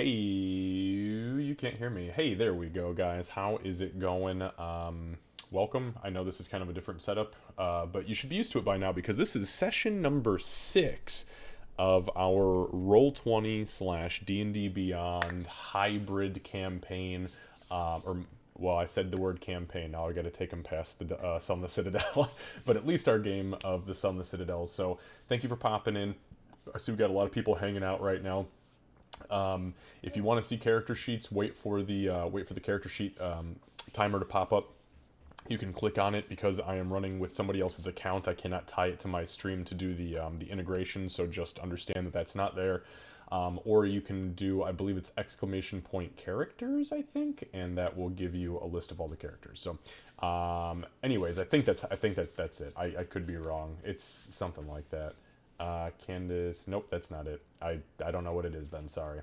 Hey, you can't hear me. Hey, there we go, guys. How is it going? Welcome. I know this is kind of a different setup, but you should be used to it by now because this is session number 6 of our Roll20 slash D&D Beyond hybrid campaign. Well, I said the word campaign. Now I got to take them past the Sunless Citadel, but at least our game of the Sunless Citadel. So thank you for popping in. I see we got a lot of people hanging out right now. If you want to see character sheets, wait for the character sheet timer to pop up. You can click on it because I am running with somebody else's account. I cannot tie it to my stream to do the integration, so just understand that that's not there. Or you can do, I believe it's exclamation point characters, I think, and that will give you a list of all the characters. So, anyways, I think that's it. I could be wrong. It's something like that. Candace, nope, that's not it. I don't know what it is then, sorry.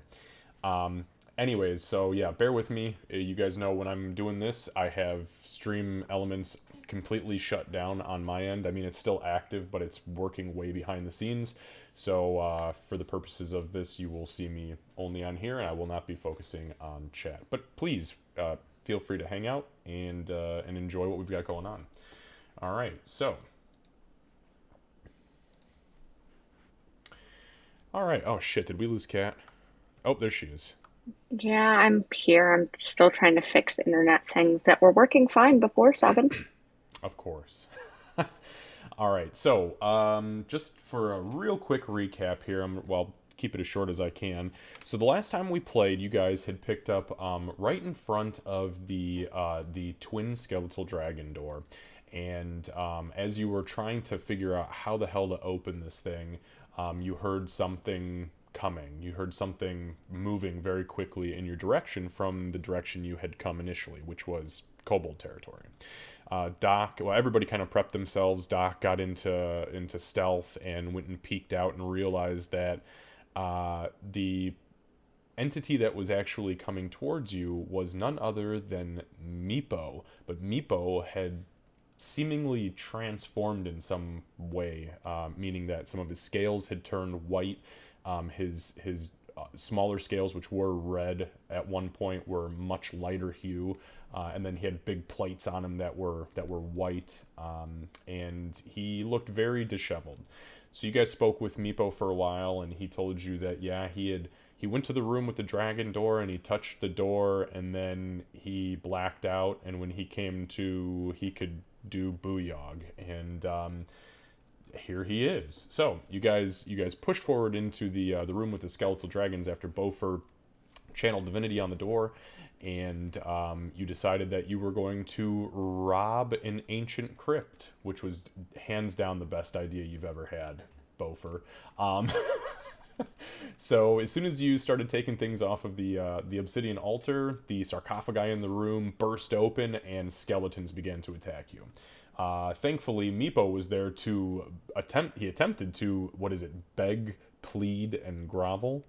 Anyways, so yeah, bear with me. You guys know when I'm doing this, I have stream elements completely shut down on my end. I mean, it's still active, but it's working way behind the scenes. So for the purposes of this, you will see me only on here, and I will not be focusing on chat. But please feel free to hang out and enjoy what we've got going on. All right, so. All right. Oh shit! Did we lose Kat? Oh, there she is. Yeah, I'm here. I'm still trying to fix internet things that were working fine before 7. Of course. All right. So, just for a real quick recap here, well, keep it as short as I can. So the last time we played, you guys had picked up right in front of the twin skeletal dragon door, and as you were trying to figure out how the hell to open this thing, you heard something coming. You heard something moving very quickly in your direction from the direction you had come initially, which was kobold territory. Doc, well, everybody kind of prepped themselves. Doc got into stealth and went and peeked out and realized that the entity that was actually coming towards you was none other than Meepo. But Meepo had seemingly transformed in some way, meaning that some of his scales had turned white. His smaller scales, which were red at one point, were much lighter hue, and then he had big plates on him that were white, and he looked very disheveled. So you guys spoke with Meepo for a while, and he told you that yeah, he went to the room with the dragon door and he touched the door, and then he blacked out, and when he came to, he could do booyog, and here he is. So you guys pushed forward into the room with the skeletal dragons after Beaufort channeled divinity on the door, and you decided that you were going to rob an ancient crypt, which was hands down the best idea you've ever had, Beaufort. So as soon as you started taking things off of the obsidian altar, the sarcophagi in the room burst open and skeletons began to attack you. Thankfully, Meepo was there to attempt. He attempted to, what is it? Beg, plead, and grovel.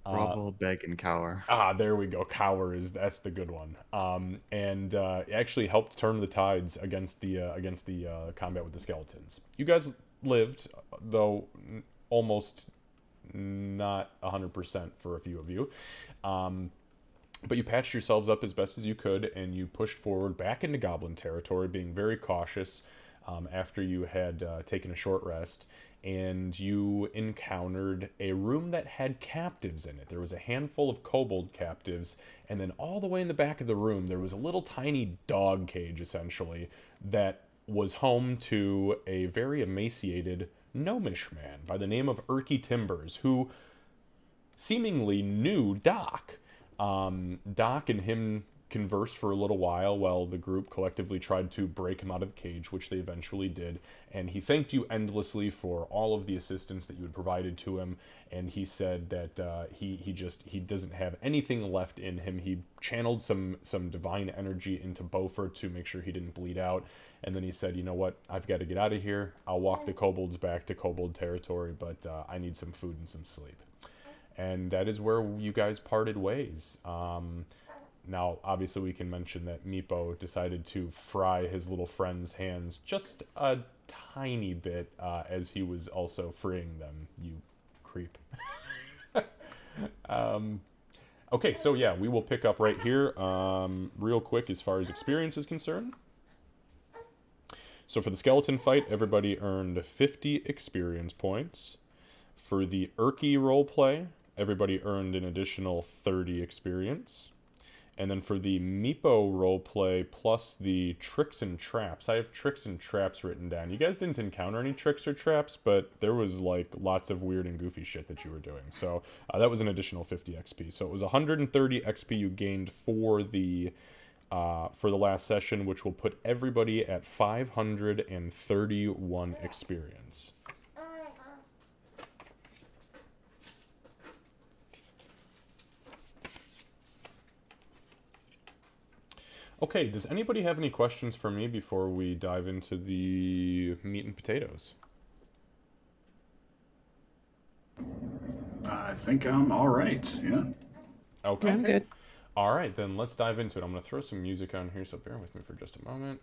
Grovel, beg, and cower. There we go. Cower that's the good one. And it actually helped turn the tides against the combat with the skeletons. You guys lived, though almost not 100% for a few of you. But you patched yourselves up as best as you could, and you pushed forward back into Goblin territory, being very cautious after you had taken a short rest. And you encountered a room that had captives in it. There was a handful of kobold captives, and then all the way in the back of the room, there was a little tiny dog cage, essentially, that was home to a very emaciated gnomish man by the name of Erky Timbers, who seemingly knew Doc. Doc and him conversed for a little while the group collectively tried to break him out of the cage, which they eventually did. And he thanked you endlessly for all of the assistance that you had provided to him. And he said that he doesn't have anything left in him. He channeled some divine energy into Beaufort to make sure he didn't bleed out. And then he said, you know what, I've got to get out of here. I'll walk the kobolds back to kobold territory, but I need some food and some sleep. And that is where you guys parted ways. Now, obviously, we can mention that Meepo decided to fry his little friend's hands just a tiny bit as he was also freeing them, you creep. Okay, so yeah, we will pick up right here real quick as far as experience is concerned. So for the skeleton fight, everybody earned 50 experience points. For the Urki roleplay, everybody earned an additional 30 experience. And then for the Meepo roleplay plus the tricks and traps, I have tricks and traps written down. You guys didn't encounter any tricks or traps, but there was like lots of weird and goofy shit that you were doing. So that was an additional 50 XP. So it was 130 XP you gained for the last session, which will put everybody at 531 experience. Okay, does anybody have any questions for me before we dive into the meat and potatoes? I think I'm all right. Yeah. Okay. I'm good. All right, then let's dive into it. I'm going to throw some music on here, so bear with me for just a moment.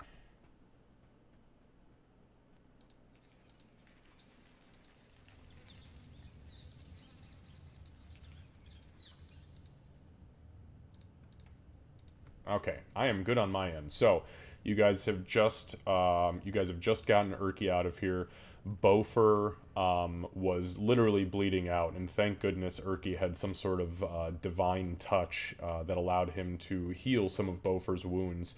Okay, I am good on my end. So, you guys have just gotten Urki out of here. Bofer was literally bleeding out, and thank goodness Urki had some sort of divine touch that allowed him to heal some of Bofer's wounds.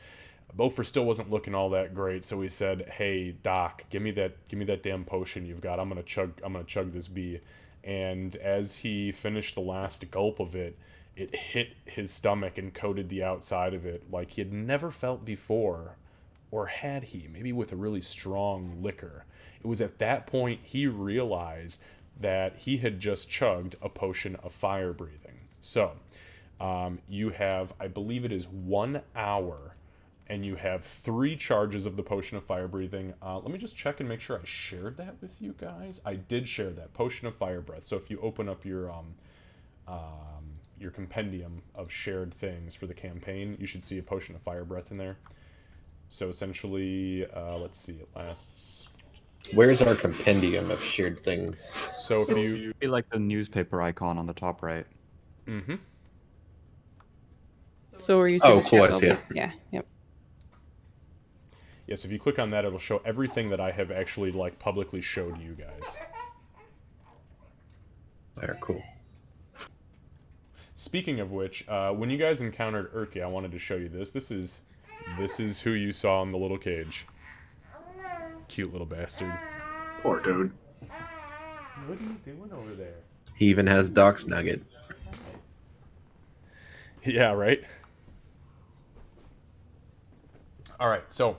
Bofer still wasn't looking all that great, so he said, "Hey Doc, give me that damn potion you've got. I'm gonna chug this bee." And as he finished the last gulp of it, it hit his stomach and coated the outside of it like he had never felt before, or had he? Maybe with a really strong liquor. It was at that point he realized that he had just chugged a potion of fire breathing. So, you have, I believe it is 1 hour, and you have 3 charges of the potion of fire breathing. Let me just check and make sure I shared that with you guys. I did share that potion of fire breath. So if you open up your compendium of shared things for the campaign, you should see a potion of fire breath in there. So essentially, let's see, it lasts. Where's our compendium of shared things? So if you Be like the newspaper icon on the top right. Mm-hmm. So were you? Oh, cool, I see it. Yeah. Yep. Yes, if you click on that, it'll show everything that I have actually like publicly showed you guys. There, cool. Speaking of which, when you guys encountered Urki, I wanted to show you this. This is who you saw in the little cage. Cute little bastard. Poor dude. What are you doing over there? He even has Doc's nugget. Yeah, right? Alright, so,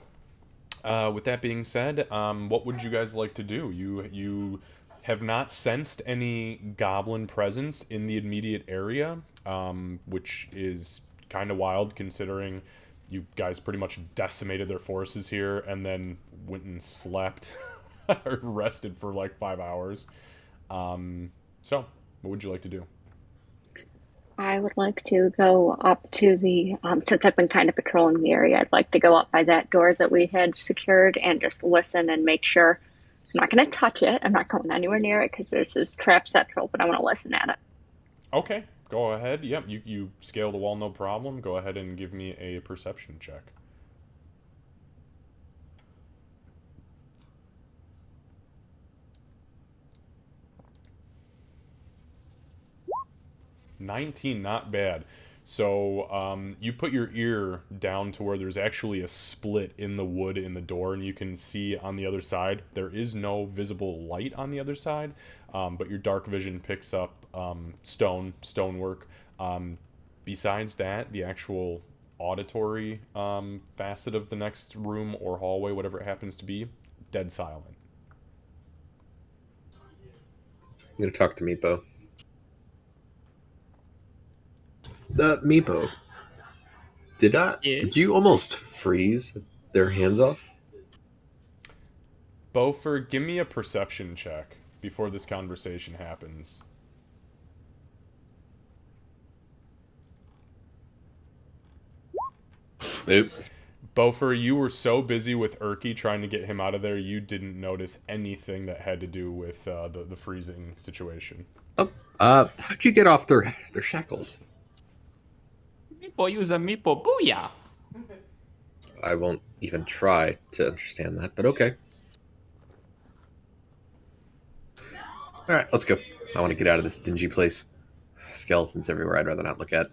with that being said, what would you guys like to do? You have not sensed any goblin presence in the immediate area, which is kind of wild considering you guys pretty much decimated their forces here and then went and slept or rested for like 5 hours. So, what would you like to do? I would like to go up to the, since I've been kind of patrolling the area, I'd like to go up by that door that we had secured and just listen and make sure. I'm not going to touch it. I'm not going anywhere near it because this is trap central, but I want to listen at it. Okay, go ahead. Yep, you scale the wall, no problem. Go ahead and give me a perception check. $19, not bad. So you put your ear down to where there's actually a split in the wood in the door, and you can see on the other side. There is no visible light on the other side, but your dark vision picks up stonework. Besides that, the actual auditory facet of the next room or hallway, whatever it happens to be, dead silent. I'm gonna talk to Meepo. Meepo, did you almost freeze their hands off? Beaufort, give me a perception check before this conversation happens. Nope. Beaufort, you were so busy with Urki trying to get him out of there, you didn't notice anything that had to do with the freezing situation. Oh, how'd you get off their shackles? Meepo use a Meepo booyah. I won't even try to understand that, but okay. All right, let's go. I want to get out of this dingy place. Skeletons everywhere. I'd rather not look at.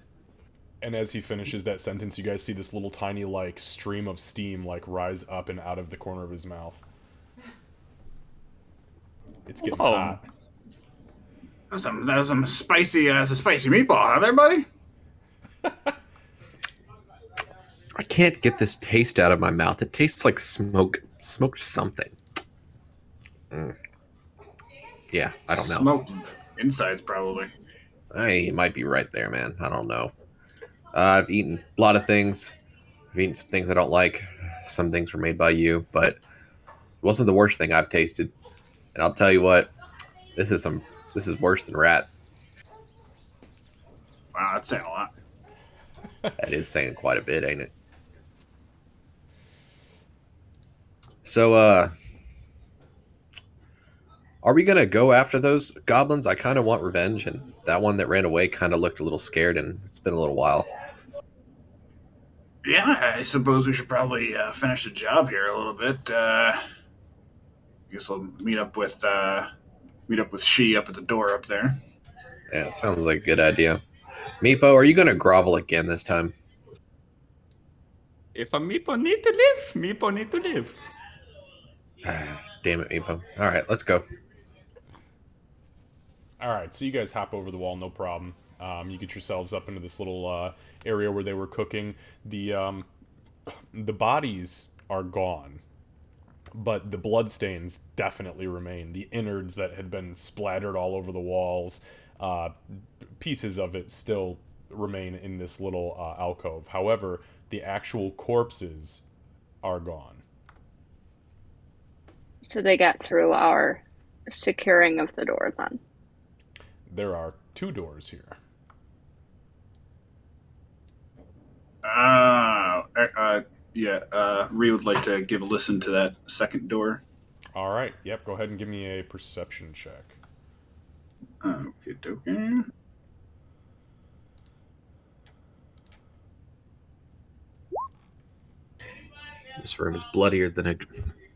And as he finishes that sentence, you guys see this little tiny, like, stream of steam, like, rise up and out of the corner of his mouth. It's getting Whoa. hot. That was some spicy, spicy meatball, huh, there, buddy? I can't get this taste out of my mouth. It tastes like smoked something. Yeah, I don't know. Smoked insides, probably. You might be right there, man. I don't know. I've eaten a lot of things. I've eaten some things I don't like. Some things were made by you, but it wasn't the worst thing I've tasted. And I'll tell you what, this is worse than rat. Wow, that's saying a lot. That is saying quite a bit, ain't it? So, are we gonna go after those goblins? I kind of want revenge, and that one that ran away kind of looked a little scared, and it's been a little while. Yeah, I suppose we should probably finish the job here a little bit. Guess I'll meet up with She up at the door up there. Yeah, it sounds like a good idea. Meepo, are you gonna grovel again this time? If a Meepo need to live, Meepo need to live. Damn it, Meepo. All right, let's go. All right, so you guys hop over the wall, no problem. You get yourselves up into this little area where they were cooking. The bodies are gone, but the bloodstains definitely remain. The innards that had been splattered all over the walls, pieces of it still remain in this little alcove. However, the actual corpses are gone. So they got through our securing of the doors then. There are 2 doors here. Ree would like to give a listen to that second door. All right, yep, go ahead and give me a perception check. Okay, dokie. This room is bloodier than a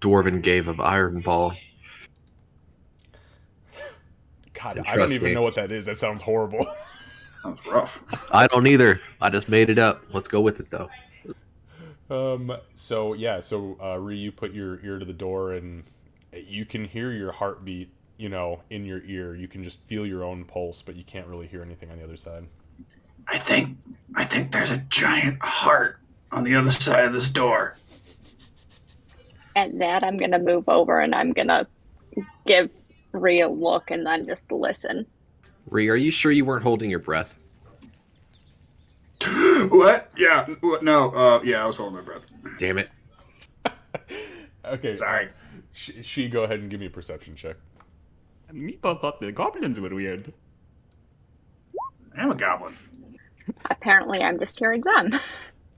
dwarven cave of Iron Ball. God, And I don't trust even me. know what that is. That sounds horrible. Sounds rough. I don't either. I just made it up. Let's go with it, though. So Ree, you put your ear to the door and you can hear your heartbeat, in your ear. You can just feel your own pulse, but you can't really hear anything on the other side. I think there's a giant heart on the other side of this door. At that, I'm going to move over and I'm going to give Ree a look and then just listen. Ree, are you sure you weren't holding your breath? What? Yeah. No. Yeah, I was holding my breath. Damn it. Okay. Sorry. She go ahead and give me a perception check. Meepo thought the goblins were weird. I'm a goblin. Apparently, I'm just hearing them.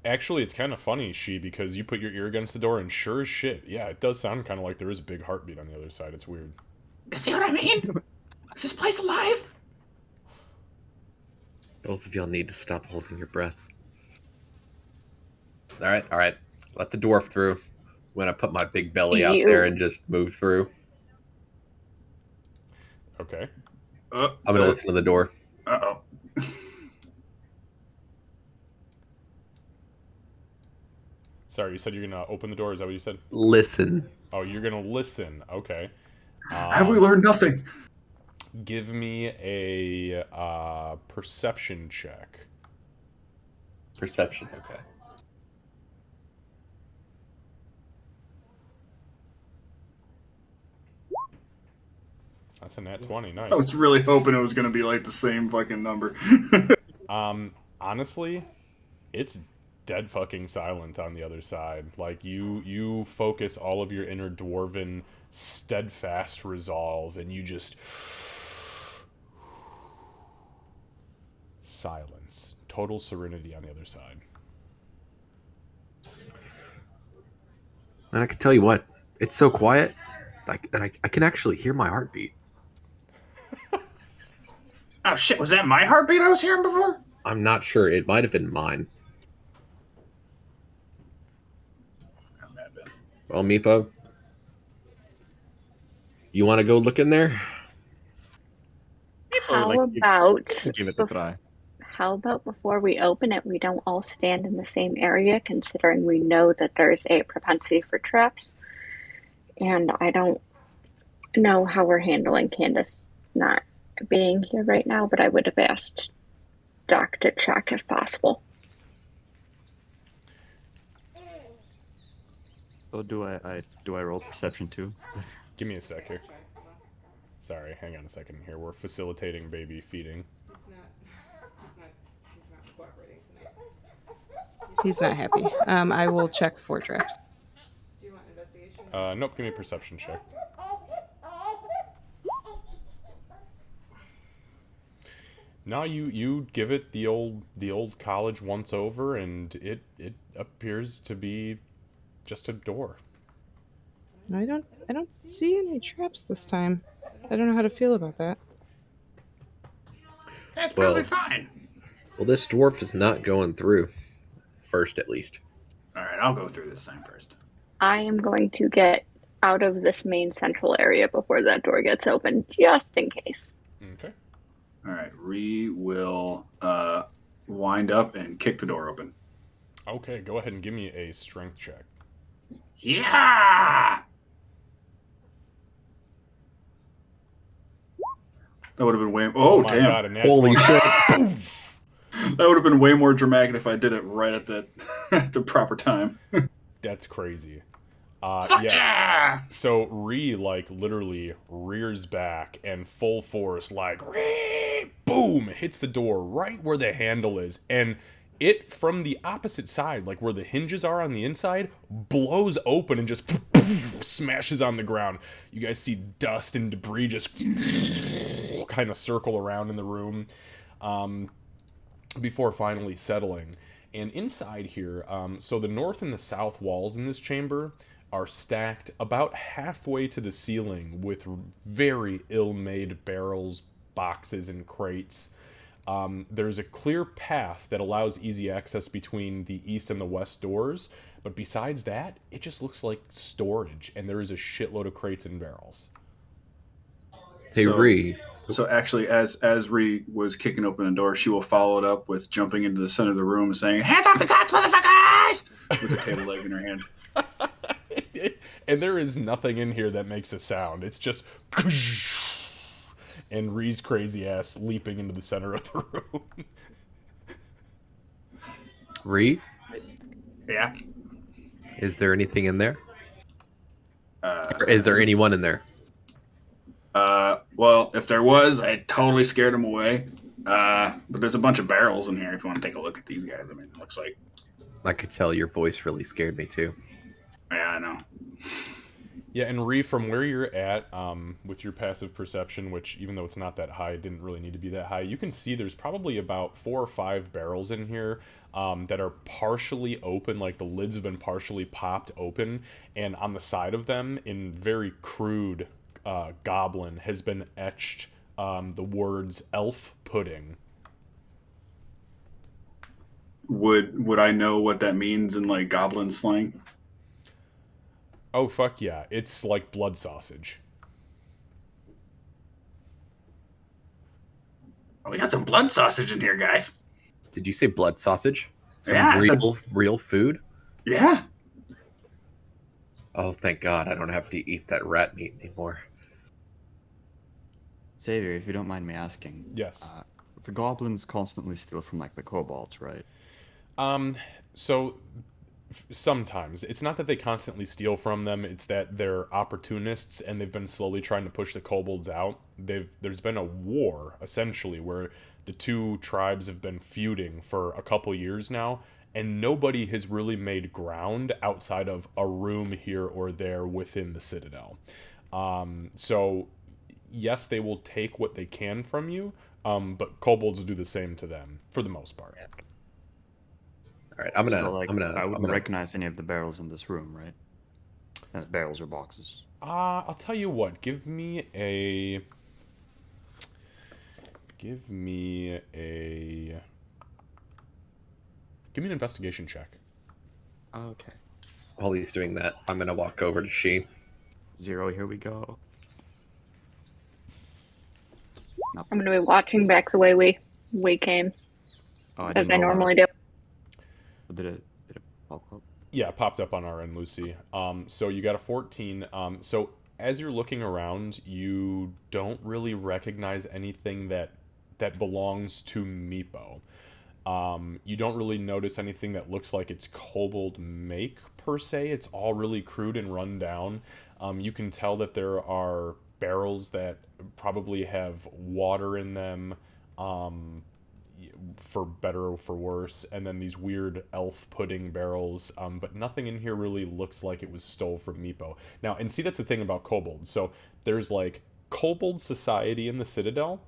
Actually, it's kind of funny, because you put your ear against the door and sure as shit, yeah, it does sound kind of like there is a big heartbeat on the other side. It's weird. You see what I mean? Is this place alive? Both of y'all need to stop holding your breath. All right. Let the dwarf through. When I put my big belly out there and just move through. Okay. I'm going to listen to the door. Uh-oh. Sorry, you said you're going to open the door? Is that what you said? Listen. Oh, you're going to listen. Okay. Have we learned nothing? Give me a perception check. Perception, okay. That's a nat 20. Nice. I was really hoping it was going to be like the same fucking number. Honestly, it's dead fucking silent on the other side. Like, you focus all of your inner dwarven steadfast resolve and you just silence, total serenity on the other side. And I can tell you what, it's so quiet that I can actually hear my heartbeat. Oh shit, was that my heartbeat I was hearing before? I'm not sure. It might have been mine. Well, Meepo, you want to go look in there? Or, like, give it a Bef- try. how about before we open it, we don't all stand in the same area, considering we know that there's a propensity for traps, and I don't know how we're handling Candace not being here right now, but I would have asked Doc to check if possible. So do I roll perception too? Give me a sec here. Sorry, hang on a second here. We're facilitating baby feeding. He's not cooperating tonight. He's not happy. I will check for traps. Do you want investigation? Nope, give me a perception check. No, you give it the old college once over, and it appears to be just a door. I don't see any traps this time. I don't know how to feel about that. That's probably Well- fine. Well, this dwarf is not going through. First, at least. All right, I'll go through this time first. I am going to get out of this main central area before that door gets open, just in case. Okay. All right, Ree will wind up and kick the door open. Okay, go ahead and give me a strength check. Yeah! That would have been way. Oh, my damn! God, a nat Holy 20. shit! That would have been way more dramatic if I did it right at the at the proper time. That's crazy. Fuck yeah! So Ree literally rears back and full force Ree, boom, hits the door right where the handle is, and it from the opposite side, where the hinges are on the inside, blows open and just smashes on the ground. You guys see dust and debris just kind of circle around in the room before finally settling. And inside here, so the north and the south walls in this chamber are stacked about halfway to the ceiling with very ill-made barrels, boxes, and crates. There's a clear path that allows easy access between the east and the west doors, but besides that, it just looks like storage, and there is a shitload of crates and barrels. Hey, So- Ree. So actually, as Ree was kicking open the door, she will follow it up with jumping into the center of the room and saying, "Hands off the guns, motherfuckers!" with a table leg in her hand. And there is nothing in here that makes a sound. It's just and Ree's crazy ass leaping into the center of the room. Ree, Yeah. is there anything in there? Or is there anyone in there? Well, if there was, I totally scared him away. But there's a bunch of barrels in here if you want to take a look at these guys. I mean, it looks like. I could tell your voice really scared me too. Yeah, I know. Yeah, and Ree, from where you're at, with your passive perception, which even though it's not that high, it didn't really need to be that high, you can see there's probably about 4 or 5 barrels in here that are partially open, the lids have been partially popped open, and on the side of them, in very crude Goblin, has been etched the words "elf pudding." Would I know what that means in Goblin slang? Oh, fuck yeah. It's like blood sausage. Oh, we got some blood sausage in here, guys. Did you say blood sausage? Some Yeah, I said- real food? Yeah. Oh, thank God, I don't have to eat that rat meat anymore. Xavier, if you don't mind me asking. Yes. The goblins constantly steal from the kobolds, right? So sometimes it's not that they constantly steal from them, it's that they're opportunists and they've been slowly trying to push the kobolds out. There's been a war essentially where the two tribes have been feuding for a couple years now, and nobody has really made ground outside of a room here or there within the Citadel. So yes, they will take what they can from you, but kobolds do the same to them for the most part. All right, I'm So, gonna. I I'm wouldn't gonna. recognize any of the barrels in this room, right? Barrels or boxes. I'll tell you what. Give me an investigation check. Okay. While he's doing that, I'm gonna walk over to She. 0, here we go. I'm going to be watching back the way we came, Oh, I as didn't I roll out. normally do. Did it pop up? Yeah, it popped up on our end, Lucy. So you got a 14. So as you're looking around, you don't really recognize anything that belongs to Meepo. You don't really notice anything that looks like it's kobold make per se. It's all really crude and run down. You can tell that there are barrels that probably have water in them, for better or for worse, and then these weird elf pudding barrels. But nothing in here really looks like it was stole from Meepo. Now, and see, that's the thing about kobolds. So there's like kobold society in the Citadel,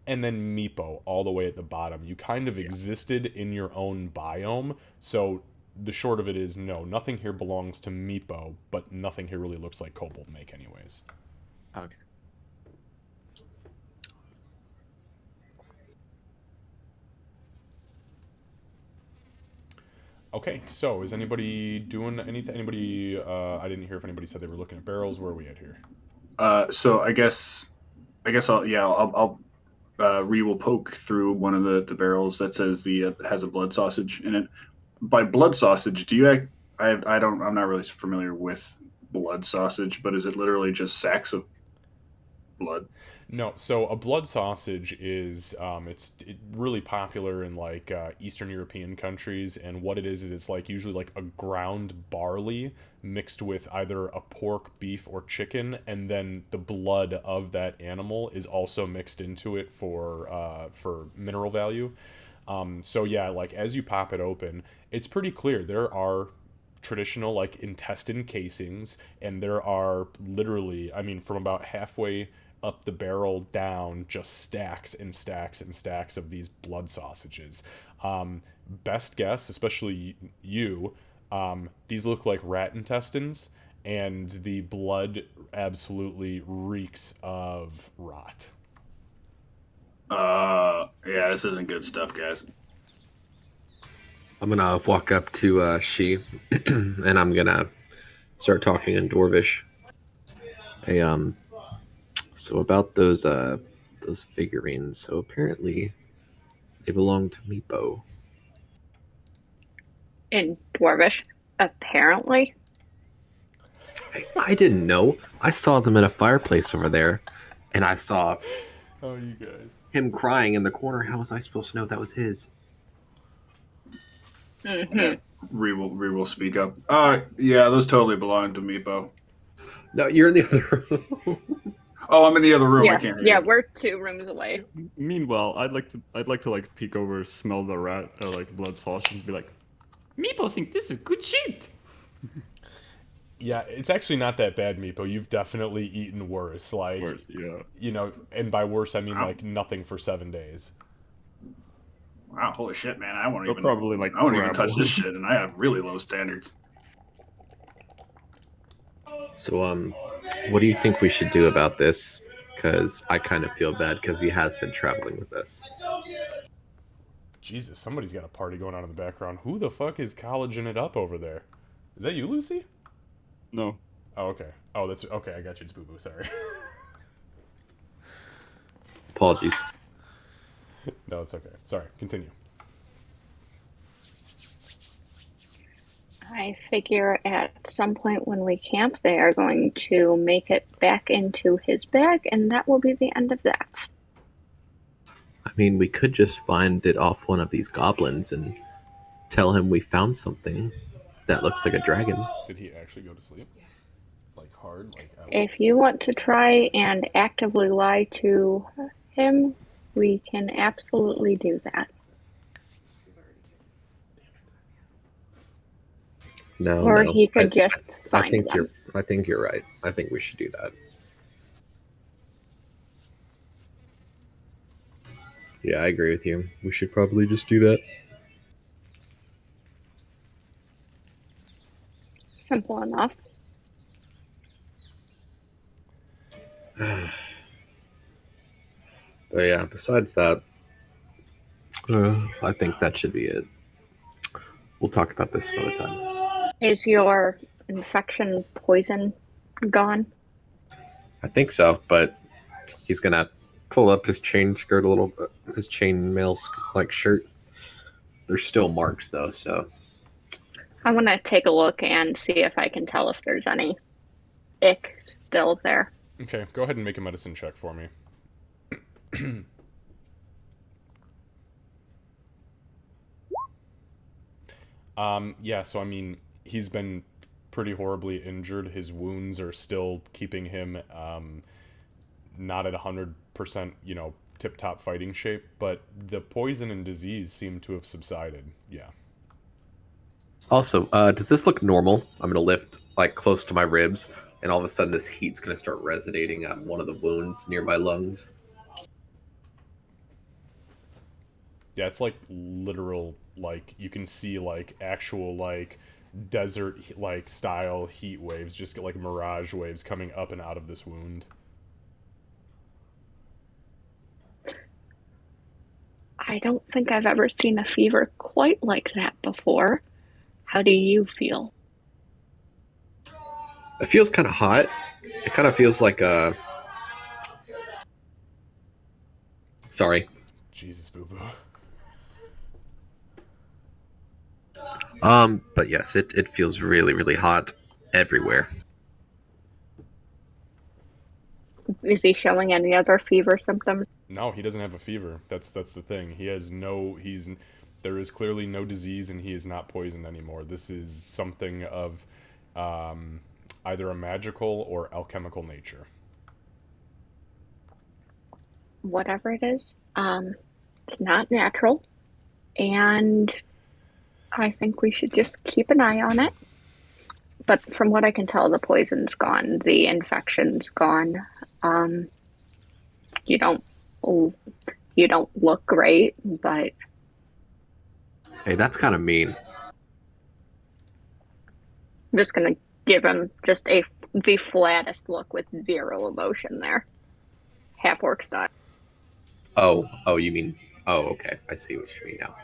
and then Meepo all the way at the bottom. You kind of existed in your own biome. So the short of it is, no, nothing here belongs to Meepo, but nothing here really looks like kobold make anyways. Okay. Okay, so is anybody doing anything? Anybody? I didn't hear if anybody said they were looking at barrels. Where are we at here? So I guess I'll Ree will poke through one of the barrels that says has a blood sausage in it. By blood sausage, do you? I'm not really familiar with blood sausage, but is it literally just sacks of blood? No, so a blood sausage is it's really popular in like Eastern European countries, and what it is it's like usually like a ground barley mixed with either a pork, beef, or chicken, and then the blood of that animal is also mixed into it for mineral value. So yeah, like as you pop it open, it's pretty clear there are traditional like intestine casings, and there are literally, I mean, from about halfway up the barrel down, just stacks and stacks and stacks of these blood sausages. Best guess, especially you, these look like rat intestines, and the blood absolutely reeks of rot. Yeah, this isn't good stuff, guys. I'm gonna walk up to She, and I'm gonna start talking in Dwarvish. Hey, so about those figurines. So apparently they belong to Meepo. In Dwarvish, apparently. I didn't know. I saw them in a fireplace over there, and I saw Oh, you guys. him crying in the corner. How was I supposed to know that was his? Mm-hmm. Yeah, Ree will speak up. Yeah, those totally belong to Meepo. No, you're in the other room. Oh, I'm in the other room. Yeah, I can't hear yeah, you. we're 2 rooms away. Meanwhile, I'd like to like peek over, smell the rat like blood sausage, and be like, "Meepo think this is good shit." Yeah, it's actually not that bad, Meepo. You've definitely eaten worse. Like, Worse, yeah. you know, and by worse I mean Wow. like nothing for 7 days. Wow, holy shit, man! I won't They'll even. probably like I won't even grab touch one. this shit, and I have really low standards. So, what do you think we should do about this? Because I kind of feel bad because he has been traveling with us. Jesus, somebody's got a party going on in the background. Who the fuck is colleging it up over there? Is that you, Lucy? No. Oh, okay. Oh, that's okay. I got you. It's Boo Boo. Sorry. Apologies. No, it's okay. Sorry. Continue. I figure at some point when we camp, they are going to make it back into his bag, and that will be the end of that. I mean, we could just find it off one of these goblins and tell him we found something that looks like a dragon. Did he actually go to sleep? Like hard? Like out? If you want to try and actively lie to him, we can absolutely do that. No, Or no. he could just I find think them. I think you're right. I think we should do that. Yeah, I agree with you. We should probably just do that. Simple enough. But yeah, besides that, I think that should be it. We'll talk about this another time. Is your infection, poison gone? I think so, but he's gonna pull up his chain skirt a little bit, his chainmail like shirt. There's still marks though, so I want to take a look and see if I can tell if there's any ick still there. Okay, go ahead and make a medicine check for me. Yeah, so I mean, he's been pretty horribly injured. His wounds are still keeping him not at 100%, tip-top fighting shape, but the poison and disease seem to have subsided. Yeah. Also, does this look normal? I'm gonna lift like close to my ribs, and all of a sudden this heat's gonna start resonating on one of the wounds near my lungs. Yeah, it's like literal, like, you can see, like, actual, like, desert, like, style heat waves, just get, like, mirage waves coming up and out of this wound. I don't think I've ever seen a fever quite like that before. How do you feel? It feels kind of hot. It kind of feels like a. Sorry. Jesus, boo-boo. But yes, it feels really, really hot everywhere. Is he showing any other fever symptoms? No, he doesn't have a fever. That's the thing. There is clearly no disease, and he is not poisoned anymore. This is something of either a magical or alchemical nature. Whatever it is, it's not natural, and I think we should just keep an eye on it. But from what I can tell, the poison's gone, the infection's gone. You don't look great, but Hey, that's kind of mean. I'm just gonna give him just the flattest look with zero emotion there, half orc style. Oh, you mean? Oh, okay. I see what you mean now.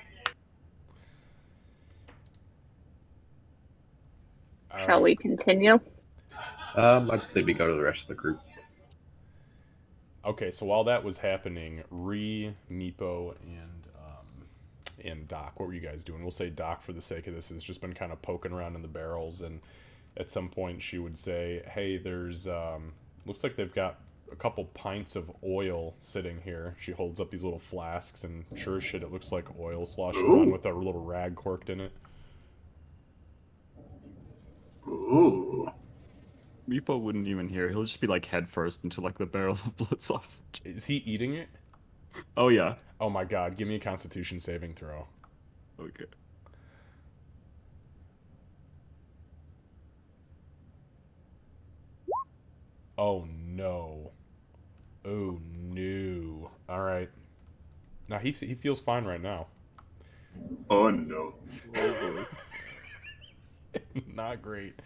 Shall we continue? I'd say we go to the rest of the group. Okay, so while that was happening, Meepo, and Doc, what were you guys doing? We'll say Doc for the sake of this has just been kind of poking around in the barrels, and at some point she would say, "Hey, there's looks like they've got a couple pints of oil sitting here." She holds up these little flasks, and sure as shit, it looks like oil sloshing around with a little rag corked in it. Ooh. Meepo wouldn't even hear. He'll just be like head first into like the barrel of blood sausage. Is he eating it? Oh yeah. Oh my god, give me a Constitution saving throw. Okay. Oh no. Oh no. Alright. Now he feels fine right now. Oh no. Not great.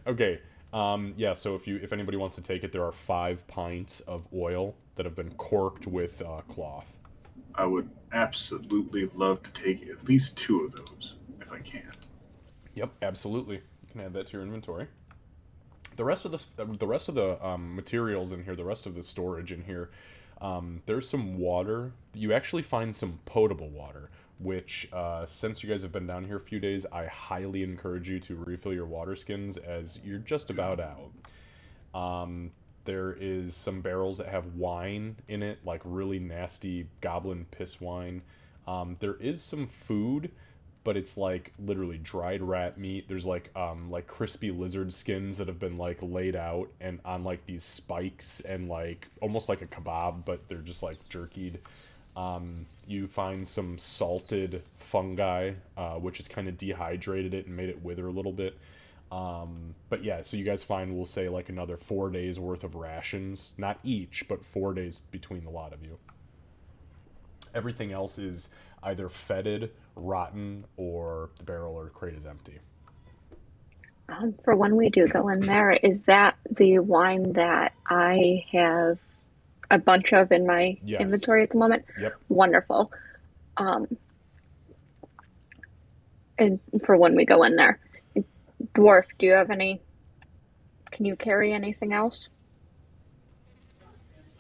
Okay. Yeah, so if anybody wants to take it, there are 5 pints of oil that have been corked with cloth. I would absolutely love to take at least 2 of those if I can. Yep, absolutely. You can add that to your inventory. The rest of the materials in here, the rest of the storage in here, there's some water. You actually find some potable water, which since you guys have been down here a few days, I highly encourage you to refill your water skins as you're just about out. There is some barrels that have wine in it, like really nasty goblin piss wine. There is some food, but it's like literally dried rat meat. There's like crispy lizard skins that have been like laid out and on like these spikes and like almost like a kebab, but they're just like jerkied. You find some salted fungi, which has kind of dehydrated it and made it wither a little bit. But yeah, so you guys find, we'll say, like another 4 days worth of rations. Not each, but 4 days between the lot of you. Everything else is either fetid, rotten, or the barrel or crate is empty. For when we do go in there, is that the wine that I have a bunch of in my Yes. inventory at the moment? Yep. Wonderful. And for when we go in there, Dwarf, do you have any? Can you carry anything else?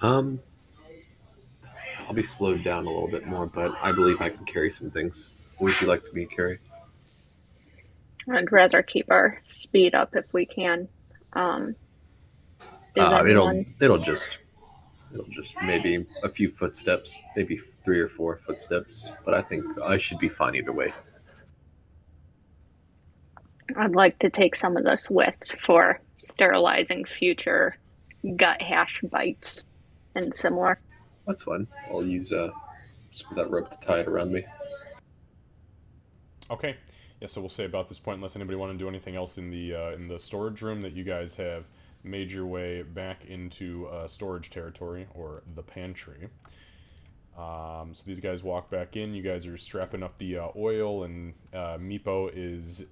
Um, I'll be slowed down a little bit more, but I believe I can carry some things. What would you like to be carry? I'd rather keep our speed up if we can. Um, is It'll anyone? it'll just maybe a few footsteps, maybe 3 or 4 footsteps, but I think I should be fine either way. I'd like to take some of this with for sterilizing future gut hash bites and similar. That's fine. I'll use some of that rope to tie it around me. Okay. Yeah, so we'll say about this point, unless anybody want to do anything else in the storage room, that you guys have made your way back into storage territory, or the pantry. So these guys walk back in. You guys are strapping up the oil, and Meepo is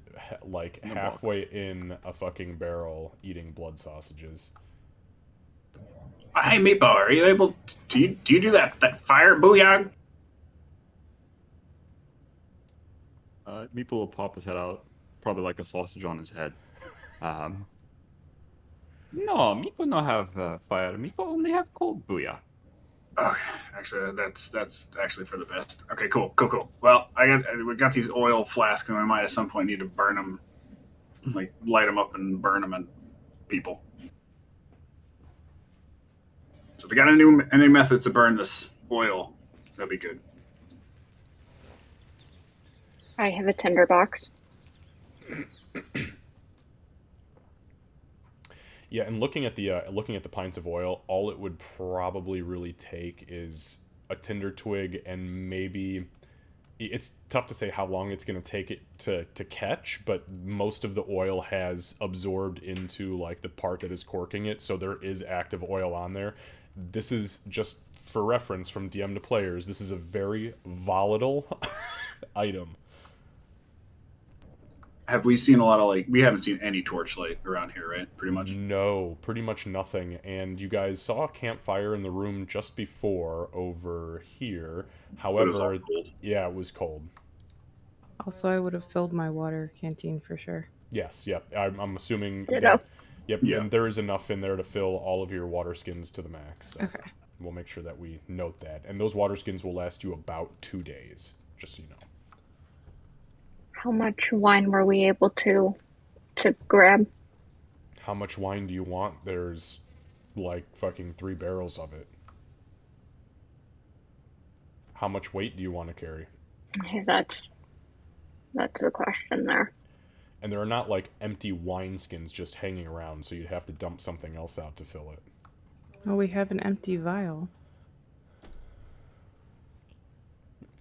like In a halfway box. in a fucking barrel eating blood sausages. Hey, Meepo, are you able? Do you do that fire booyah? Meeple will pop his head out, probably like a sausage on his head. No, Meeple no have fire. Meeple only have cold booyah. Okay, actually, that's actually for the best. Okay, cool. Well, we got these oil flasks, and we might at some point need to burn them, like light them up and burn them, and people. So if we got any methods to burn this oil, that'd be good. I have a tinderbox. Yeah, and looking at the pints of oil, all it would probably really take is a tinder twig, and maybe it's tough to say how long it's going to take it to catch, but most of the oil has absorbed into like the part that is corking it, so there is active oil on there. This is just for reference from DM to players. This is a very volatile item. Have we seen a lot of we haven't seen any torchlight around here, right? Pretty much. No, pretty much nothing. And you guys saw a campfire in the room just before over here. But it was all However, cold. yeah, it was cold. Also, I would have filled my water canteen for sure. Yes, yep. I'm assuming Ditto. that. Yep, Yeah. and there is enough in there to fill all of your water skins to the max. So Okay. we'll make sure that we note that. And those water skins will last you about 2 days, just so you know. How much wine were we able to grab? How much wine do you want? There's like fucking 3 barrels of it. How much weight do you want to carry? That's the question there. And there are not like empty wineskins just hanging around, so you'd have to dump something else out to fill it. Oh, we have an empty vial.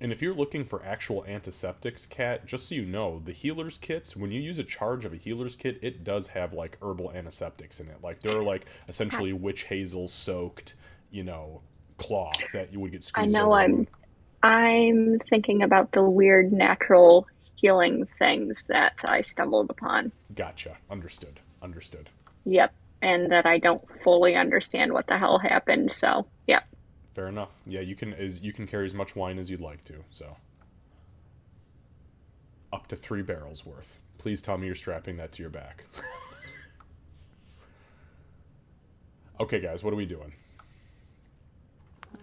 And if you're looking for actual antiseptics, Kat, just so you know, the healer's kits, when you use a charge of a healer's kit, it does have like herbal antiseptics in it. Like there are like essentially witch hazel soaked, cloth that you would get I squeezed know over. I'm thinking about the weird natural healing things that I stumbled upon. Gotcha. Understood. Yep. And that I don't fully understand what the hell happened, so yep. Fair enough. Yeah, you can carry as much wine as you'd like to, so. Up to 3 barrels worth. Please tell me you're strapping that to your back. Okay, guys, what are we doing?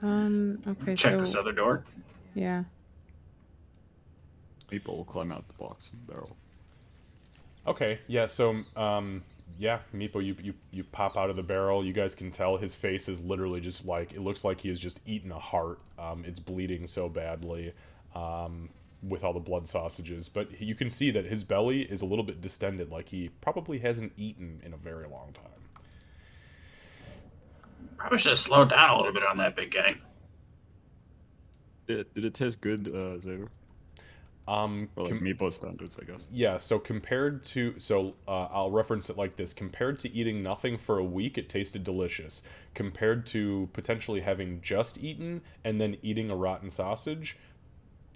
Okay, Check so this other door. yeah. Meeple will climb out the box and barrel. Okay, yeah, so, yeah, Meepo, you pop out of the barrel. You guys can tell his face is literally just like, it looks like he has just eaten a heart. It's bleeding so badly with all the blood sausages. But you can see that his belly is a little bit distended, like he probably hasn't eaten in a very long time. Probably should have slowed down a little bit on that big guy. Did it taste good, Xavier? Or like Meeple standards, I guess. Yeah, so I'll reference it like this. Compared to eating nothing for a week, it tasted delicious. Compared to potentially having just eaten and then eating a rotten sausage,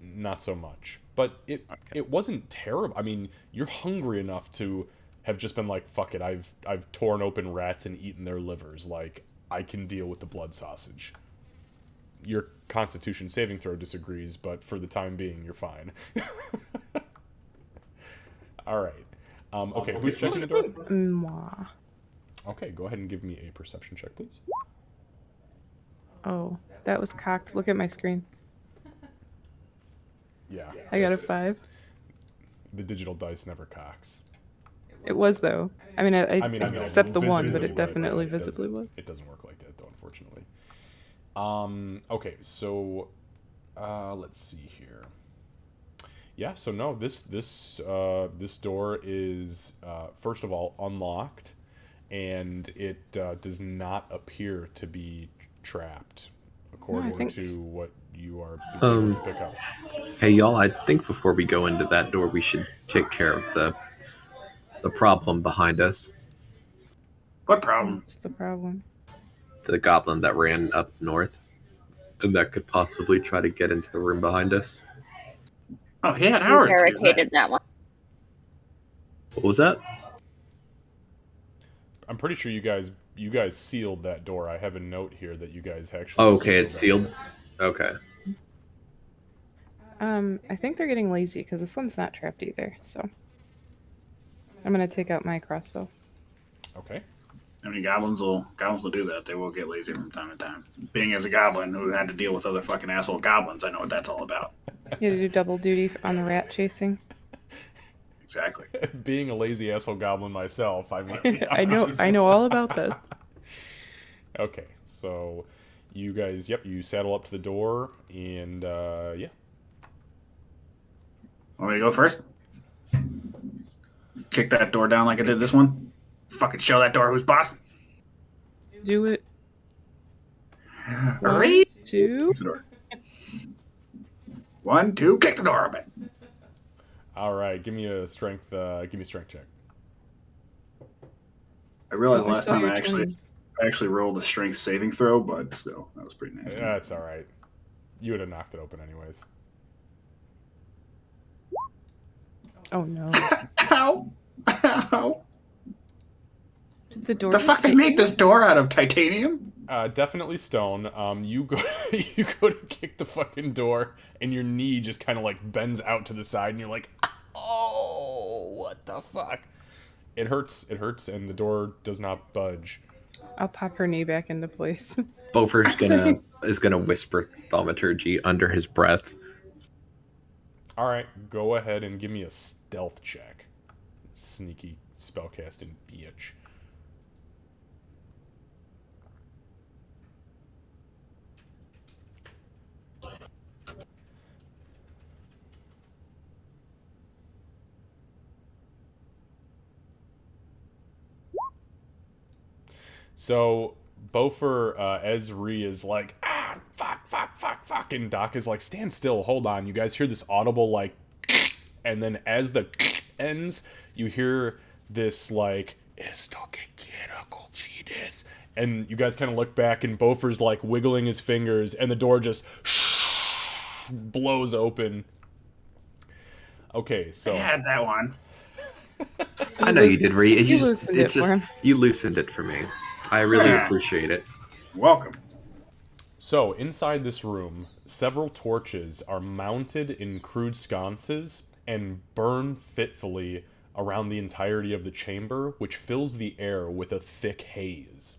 not so much. But it wasn't terrible. I mean, you're hungry enough to have just been like, fuck it, I've torn open rats and eaten their livers. Like, I can deal with the blood sausage. Your Constitution saving throw disagrees, but for the time being, you're fine. All right. Okay, who's checking the door? Moi. Okay, go ahead and give me a perception check, please. Oh, that was cocked. Look at my screen. Yeah. I got a that's- 5. The digital dice never cocks. It was though. I mean, I I know, except the one, but visibly it definitely doesn't- visibly was. It doesn't work like that, though, unfortunately. Okay, so let's see here. Yeah, so no, this door is first of all unlocked, and it does not appear to be trapped, according think- to what you are able to pick up. Hey y'all, I think before we go into that door, we should take care of the problem behind us. What problem? What's the problem? The goblin that ran up north, and that could possibly try to get into the room behind us. Oh, he had We hours to do that. barricaded that one. What was that? I'm pretty sure you guys sealed that door. I have a note here that you guys actually. Oh, okay, it's that sealed. door. Okay. I think they're getting lazy because this one's not trapped either. So I'm gonna take out my crossbow. Okay. I mean, goblins will do that. They will get lazy from time to time. Being as a goblin who had to deal with other fucking asshole goblins, I know what that's all about. You had to do double duty on the rat chasing. Exactly. Being a lazy asshole goblin myself, I mean, I know all about this. Okay, so you guys, you saddle up to the door, and yeah. Want me to go first? Kick that door down like I did this one? Fucking show that door who's boss. Do it. Hurry! 2. Kick the door. 1, 2, kick the door open. All right, give me a strength check. I realized Oh, I last saw time your I twins. actually rolled a strength saving throw, but still, that was pretty nice. That's all right. You would have knocked it open anyways. Oh no. Ow! Ow! Did the door The fuck they made this door out of titanium? Definitely stone. You go to kick the fucking door, and your knee just kind of like bends out to the side, and you're like, oh, what the fuck? It hurts, and the door does not budge. I'll pop her knee back into place. Bofer's is gonna whisper thaumaturgy under his breath. All right, go ahead and give me a stealth check. Sneaky spellcasting bitch. So Bofer, as Ree is like, fuck, and Doc is like, stand still, hold on. You guys hear this audible like, and then as the ends, you hear this like, esto que quiero cochides, and you guys kind of look back, and Bofer's like wiggling his fingers, and the door just blows open. Okay, so I had that one. I know you did, Ree. You loosened it for him. You loosened it for me. I really Yeah. appreciate it. Welcome. So, inside this room, several torches are mounted in crude sconces and burn fitfully around the entirety of the chamber, which fills the air with a thick haze.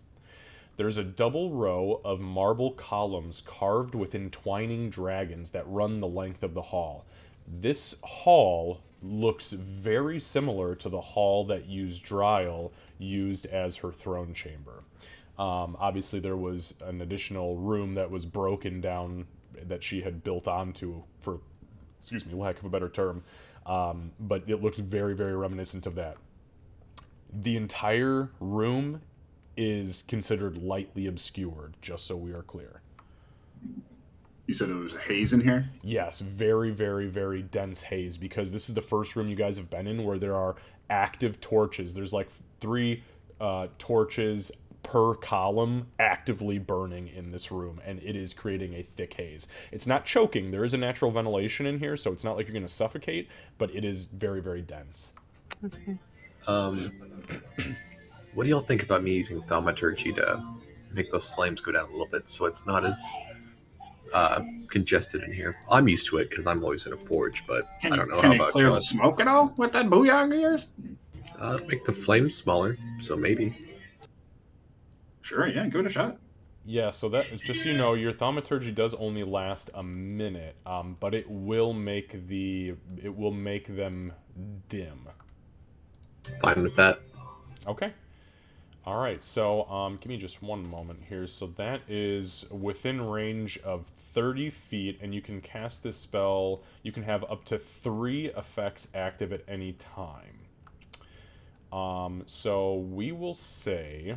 There's a double row of marble columns carved with entwining dragons that run the length of the hall. This hall looks very similar to the hall that Yzdriel used as her throne chamber. Obviously, there was an additional room that was broken down that she had built onto, for, lack of a better term, but it looks very, very reminiscent of that. The entire room is considered lightly obscured, just so we are clear. You said it was haze in here? Yes, very, very, very dense haze, because this is the first room you guys have been in where there are active torches. There's like 3 torches per column actively burning in this room, and it is creating a thick haze. It's not choking. There is a natural ventilation in here, so it's not like you're going to suffocate, but it is very, very dense. Okay. What do y'all think about me using thaumaturgy to make those flames go down a little bit so it's not as congested in here? I'm used to it because I'm always in a forge, but I don't know Can how you about clear y'all. the smoke at all with that booyah of yours? Make the flames smaller, so maybe. Sure, yeah, give it a shot. Yeah, so that is just so you know, your thaumaturgy does only last a minute, but it will make them dim. Fine with that. Okay. All right. So, give me just one moment here. So that is within range of 30 feet, and you can cast this spell. You can have up to 3 effects active at any time. So we will say,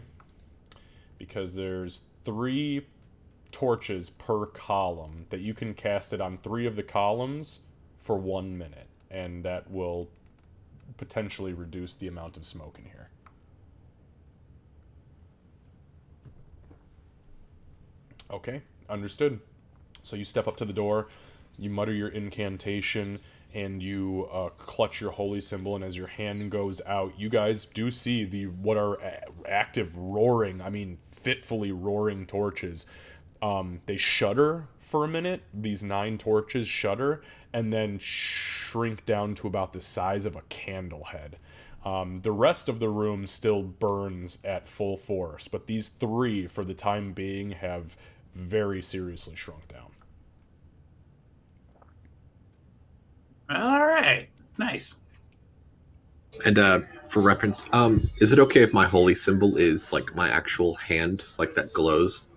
because there's 3 torches per column, that you can cast it on 3 of the columns for 1 minute, and that will potentially reduce the amount of smoke in here. Okay, understood. So you step up to the door, you mutter your incantation, and you clutch your holy symbol. And as your hand goes out, you guys do see what are active roaring, I mean, fitfully roaring torches. They shudder for a minute. These 9 torches shudder, and then shrink down to about the size of a candle head. The rest of the room still burns at full force, but these 3, for the time being, have very seriously shrunk down. All right, nice. And for reference, is it okay if my holy symbol is like my actual hand, like that glows?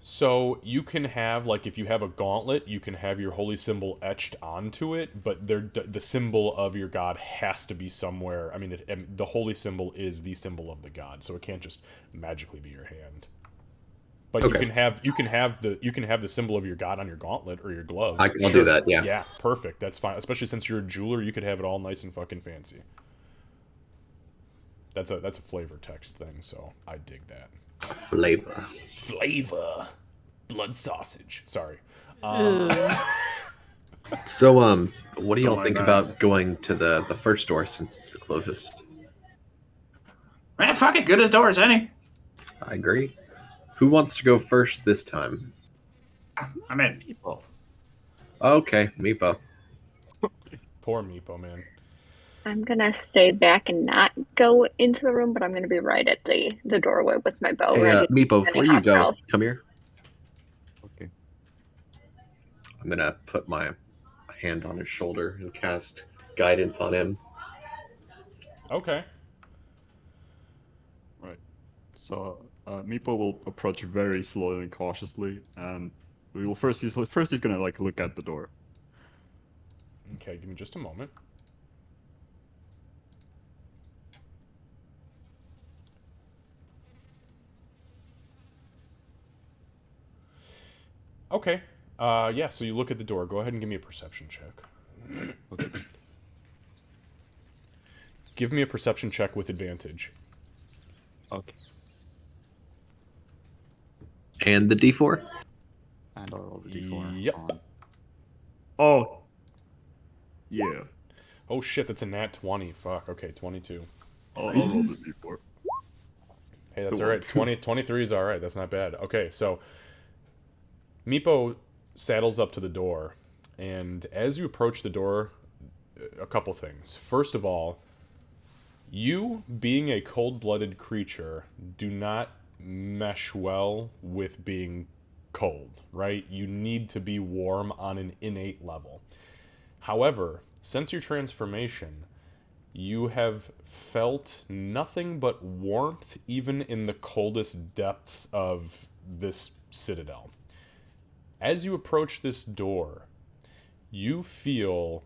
So you can have, like, if you have a gauntlet, you can have your holy symbol etched onto it, but the symbol of your god has to be somewhere. I mean, the holy symbol is the symbol of the god, so it can't just magically be your hand. But Okay. you can have the symbol of your god on your gauntlet or your glove. I'll do that. Yeah. Yeah, perfect. That's fine. Especially since you're a jeweler, you could have it all nice and fucking fancy. That's a flavor text thing, so I dig that. Flavor. Blood sausage. Sorry. So, what do y'all Don't think worry about going to the first door since it's the closest? Man, fuck it, good at doors, any. I agree. Who wants to go first this time? I'm in. People. Okay, Meepo. Poor Meepo, man. I'm gonna stay back and not go into the room, but I'm gonna be right at the doorway with my bow Hey, ready. Meepo, before you go, hostiles. come here. Okay. I'm gonna put my hand on his shoulder and cast guidance on him. Okay. Right. So Meepo will approach very slowly and cautiously, and we will first he's gonna like look at the door. Okay, give me just a moment. Okay. Yeah, so you look at the door. Go ahead and give me a perception check. Okay. Give me a perception check with advantage. Okay. And the D4? And I'll roll the D4. Yep. Oh. Yeah. Oh shit, that's a nat 20. Fuck, okay, 22. I'll roll the D4. Hey, that's Cool. alright. 23 is alright. That's not bad. Okay, so Meepo saddles up to the door, and as you approach the door, a couple things. First of all, you, being a cold-blooded creature, do not mesh well with being cold, right? You need to be warm on an innate level. However, since your transformation, you have felt nothing but warmth even in the coldest depths of this citadel. As you approach this door, you feel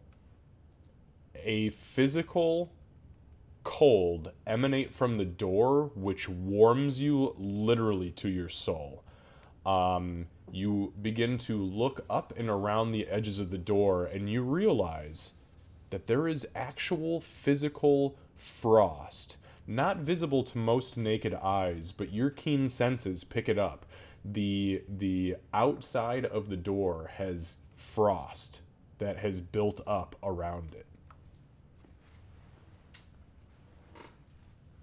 a physical cold emanate from the door, which warms you literally to your soul. You begin to look up and around the edges of the door, and you realize that there is actual physical frost, not visible to most naked eyes, but your keen senses pick it up. The outside of the door has frost that has built up around it.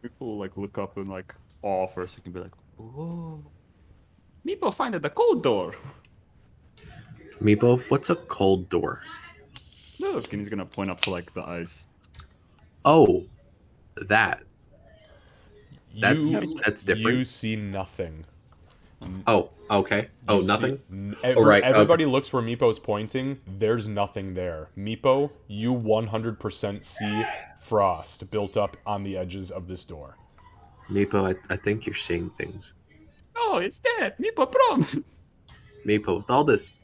People will like look up and like awe for a second, be like, "Whoa, Meepo find the cold door." Meepo, what's a cold door? Look, and he's gonna point up to like the ice. Oh, That. That's You that's different. You see nothing. Oh, okay. Oh, You nothing. See, right, everybody looks where Meepo's pointing. There's nothing there. Meepo, you 100% see frost built up on the edges of this door. Meepo, I think you're seeing things. Oh, it's dead. Meepo, promise. Meepo, with all this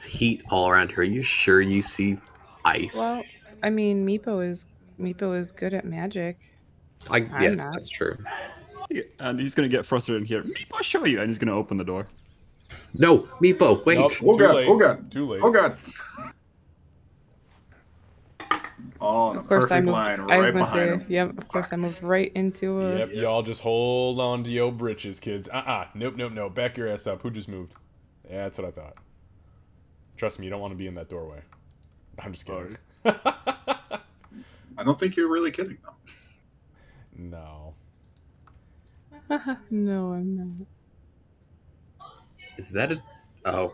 heat all around here, are you sure you see ice? Well, I mean, Meepo is good at magic. I'm Yes, not. that's true. And he's gonna get frustrated in here. Meepo, show you, and he's gonna open the door. No, Meepo, wait. Nope, Oh too god! late. Oh god! Too late. Oh god! Oh, on a Of course, I perfect moved. line I was right gonna behind say, him. yep. Of course, I moved right into a. Yep, y'all just hold on to your britches, kids. Nope. Back your ass up. Who just moved? Yeah, that's what I thought. Trust me, you don't want to be in that doorway. I'm just kidding. I don't think you're really kidding though. No. No, I'm not. Is that a... Oh,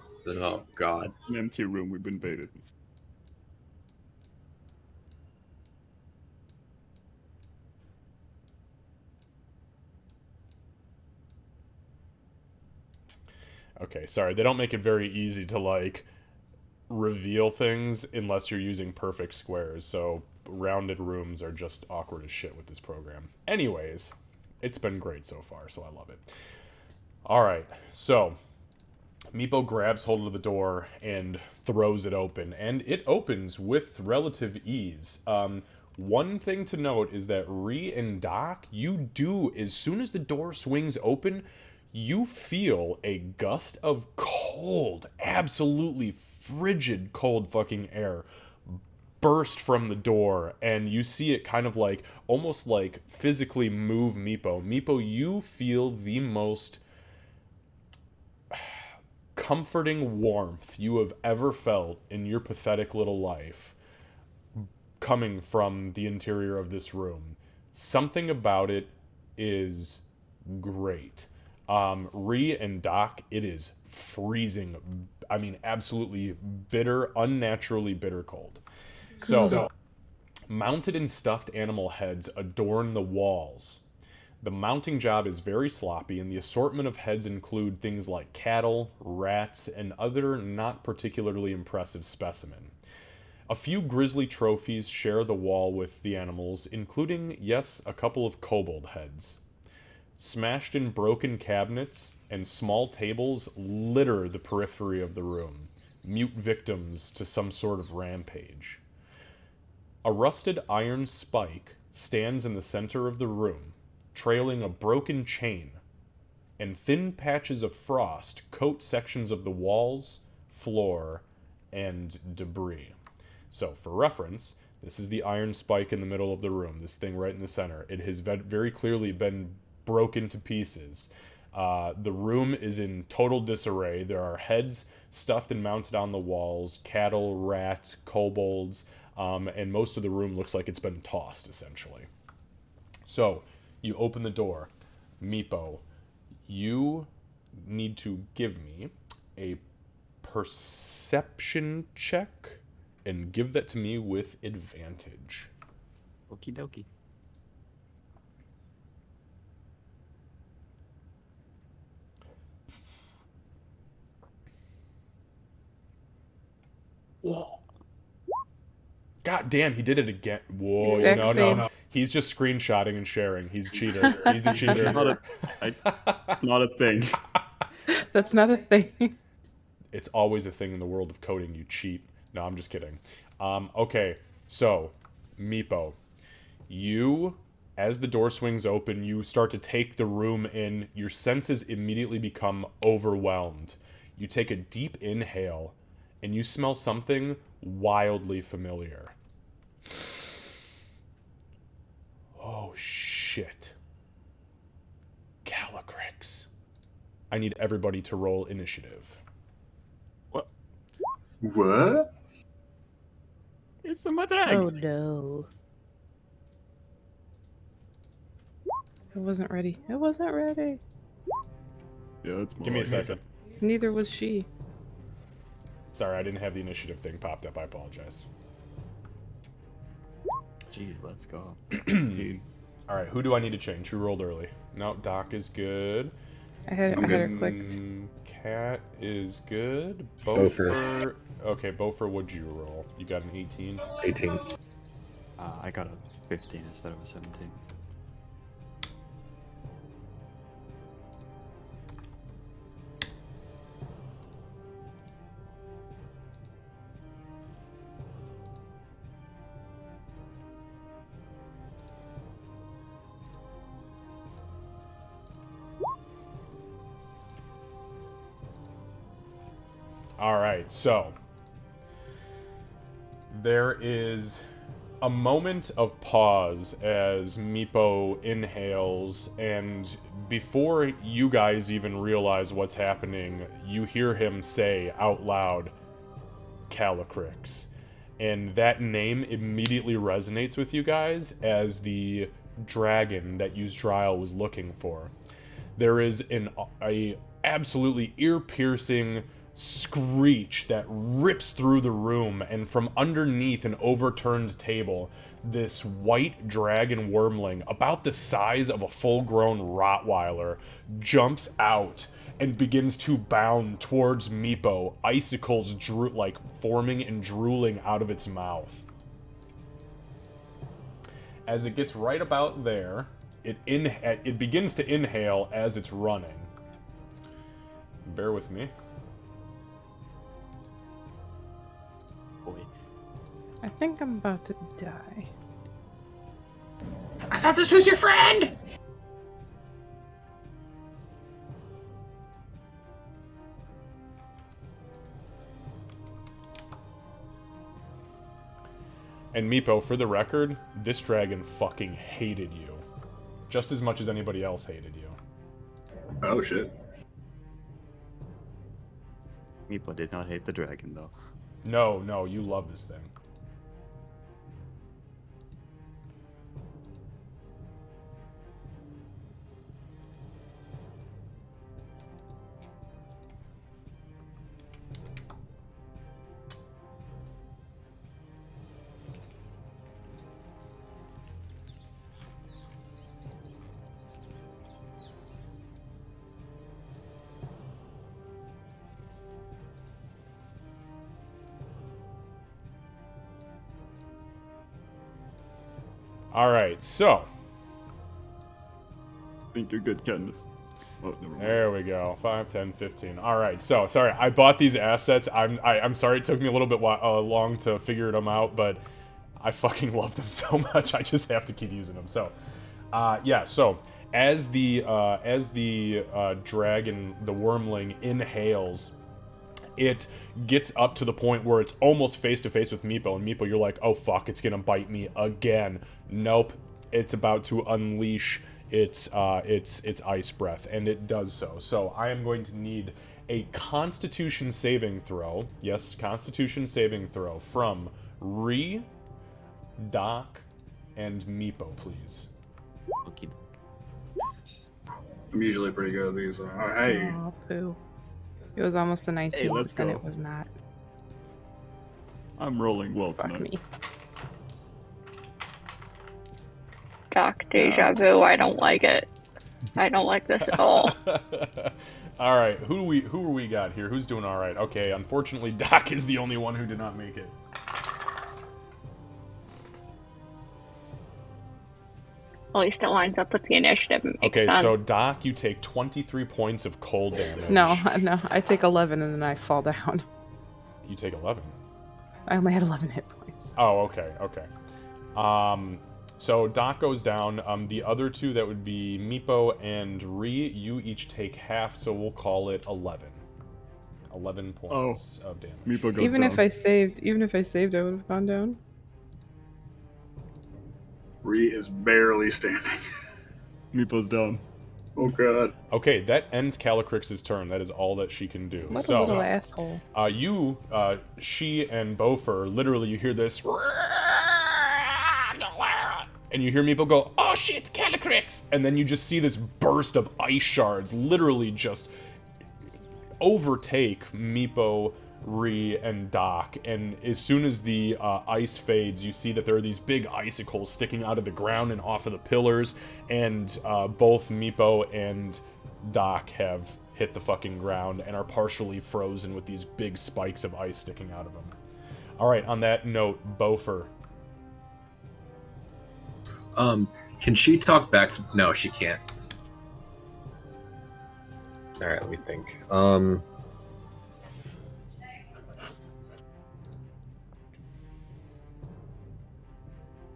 God. An empty room. We've been baited. Okay, sorry. They don't make it very easy to, like, reveal things unless you're using perfect squares, so rounded rooms are just awkward as shit with this program. Anyways, it's been great so far, so I love it. Alright, so Meepo grabs hold of the door and throws it open, and it opens with relative ease. One thing to note is that Ree and Doc, as soon as the door swings open, you feel a gust of cold, absolutely frigid cold fucking air burst from the door, and you see it kind of like, almost like physically move Meepo. Meepo, you feel the most comforting warmth you have ever felt in your pathetic little life coming from the interior of this room. Something about it is great. Ree and Doc, it is freezing. I mean, absolutely bitter, unnaturally bitter cold. So, mounted and stuffed animal heads adorn the walls. The mounting job is very sloppy, and the assortment of heads include things like cattle, rats, and other not particularly impressive specimen. A few grisly trophies share the wall with the animals, including, yes, a couple of kobold heads. Smashed and broken cabinets and small tables litter the periphery of the room, mute victims to some sort of rampage. A rusted iron spike stands in the center of the room, trailing a broken chain, and thin patches of frost coat sections of the walls, floor, and debris. So, for reference, this is the iron spike in the middle of the room, this thing right in the center. It has very clearly been broken to pieces. The room is in total disarray. There are heads stuffed and mounted on the walls, cattle, rats, kobolds, and most of the room looks like it's been tossed, essentially. So, you open the door. Meepo, you need to give me a perception check and give that to me with advantage. Okie dokie. Whoa. God damn, he did it again. Whoa, Exact no. same. He's just screenshotting and sharing. He's a cheater. He's a cheater. It's not a thing. That's not a thing. It's always a thing in the world of coding, you cheat. No, I'm just kidding. Okay, so, Meepo, you, as the door swings open, you start to take the room in. Your senses immediately become overwhelmed. You take a deep inhale, and you smell something wildly familiar. Oh, shit. Calycrix. I need everybody to roll initiative. What? What? It's a madrag. Oh no. I wasn't ready. I wasn't ready. Yeah, that's more Give me a like it. second. Neither was she. Sorry, I didn't have the initiative thing popped up. I apologize. Jeez, let's go. 15. All right, who do I need to change? Who rolled early? No, Doc is good. I had her clicked. Cat is good. Bofer. Okay, Bofer, what'd you roll? You got an 18? 18. I got a 15 instead of a 17. All right, so there is a moment of pause as Meepo inhales, and before you guys even realize what's happening, you hear him say out loud, Calycrix. And that name immediately resonates with you guys as the dragon that Yusdrael was looking for. There is a absolutely ear-piercing screech that rips through the room, and from underneath an overturned table, this white dragon wormling, about the size of a full-grown Rottweiler, jumps out and begins to bound towards Meepo, icicles forming and drooling out of its mouth. As it gets right about there, it begins to inhale as it's running. Bear with me. Boy. I think I'm about to die. I thought this was your friend! And Meepo, for the record, this dragon fucking hated you. Just as much as anybody else hated you. Oh shit. Meepo did not hate the dragon, though. No, you love this thing. Alright, so. I think you're good, Candace. Oh, never mind. There we go. 5, 10, 15. Alright, so, sorry, I bought these assets. I'm sorry it took me a little bit long to figure them out, but I fucking love them so much, I just have to keep using them. So, yeah, so, as the dragon, the wormling, inhales, it gets up to the point where it's almost face-to-face with Meepo, and Meepo, you're like, oh fuck, it's gonna bite me again. Nope, it's about to unleash its ice breath, and it does so. So I am going to need a Constitution saving throw. Yes, Constitution saving throw from Ree, Doc, and Meepo, please. Okie I'm usually pretty good at these. Oh, hey. Aw, poo. It was almost a 19, Hey, let's and go. it was not. I'm rolling well Fuck tonight. me. Doc, deja vu. I don't like it. I don't like this at all. All right, who we got here? Who's doing all right? Okay, unfortunately, Doc is the only one who did not make it. At least it lines up with the initiative. It makes Okay, sense. so Doc, you take 23 points of cold damage. No, I take 11 and then I fall down. You take 11. I only had 11 hit points. Oh, okay. So Doc goes down. The other two, that would be Meepo and Ree, you each take half, so we'll call it 11. 11 points of damage. Meepo goes Even down. if I saved, I would have gone down. Ree is barely standing. Meepo's down. Oh god. Okay, that ends Calycrix's turn. That is all that she can do. What a so, little asshole. she and Bofer, literally, you hear this, and you hear Meepo go, oh shit, Calycrix! And then you just see this burst of ice shards literally just overtake Meepo, Ree, and Doc. And as soon as the ice fades, you see that there are these big icicles sticking out of the ground and off of the pillars. And both Meepo and Doc have hit the fucking ground and are partially frozen with these big spikes of ice sticking out of them. Alright, on that note, Bofer. Can she talk back to... No, she can't. Alright, let me think.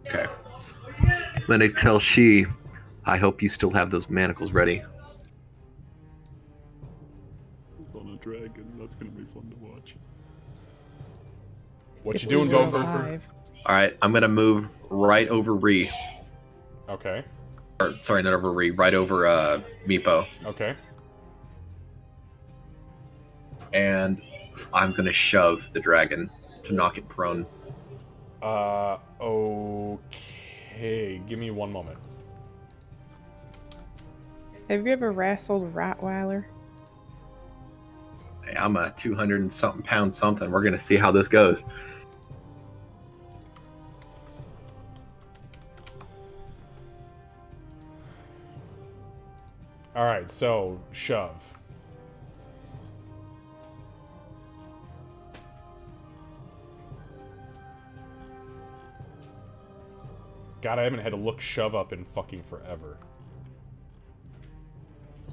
Okay. Then I tell she, I hope you still have those manacles ready. It's on a dragon. That's gonna be fun to watch. What If you we doing, were Bofer? alive. Alright, I'm gonna move right over Ree. Okay. Or, sorry, not over Ree, right over Meepo. Okay. And I'm gonna shove the dragon to knock it prone. Okay. Give me one moment. Have you ever wrestled a Rottweiler? Hey, I'm a 200 and something pound something. We're gonna see how this goes. Alright, so, shove. God, I haven't had to look shove up in fucking forever.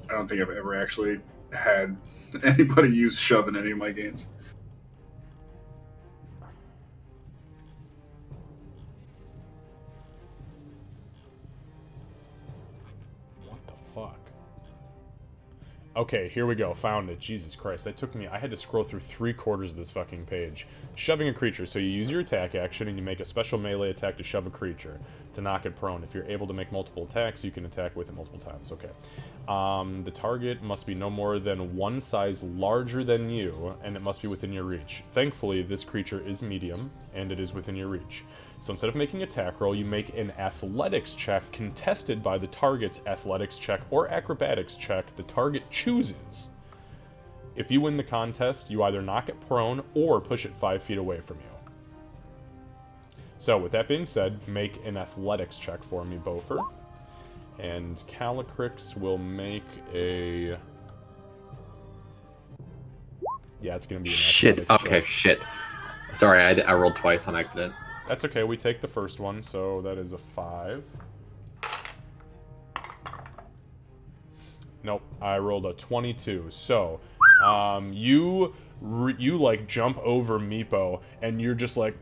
I don't think I've ever actually had anybody use shove in any of my games. What the fuck? Okay, here we go. Found it. Jesus Christ. That took me... I had to scroll through 3/4 of this fucking page. Shoving a creature. So you use your attack action and you make a special melee attack to shove a creature. To knock it prone. If you're able to make multiple attacks, you can attack with it multiple times. Okay. The target must be no more than one size larger than you, and it must be within your reach. Thankfully, this creature is medium, and it is within your reach. So instead of making an attack roll, you make an athletics check contested by the target's athletics check or acrobatics check the target chooses. If you win the contest, you either knock it prone or push it 5 feet away from you. So with that being said, make an athletics check for me, Bofer. And Calycrix will make a... Yeah, it's going to be an Shit. athletics Okay, check. shit. Sorry, I rolled twice on accident. That's okay, we take the first one, so that is a 5. Nope, I rolled a 22. So, you like jump over Meepo, and you're just like,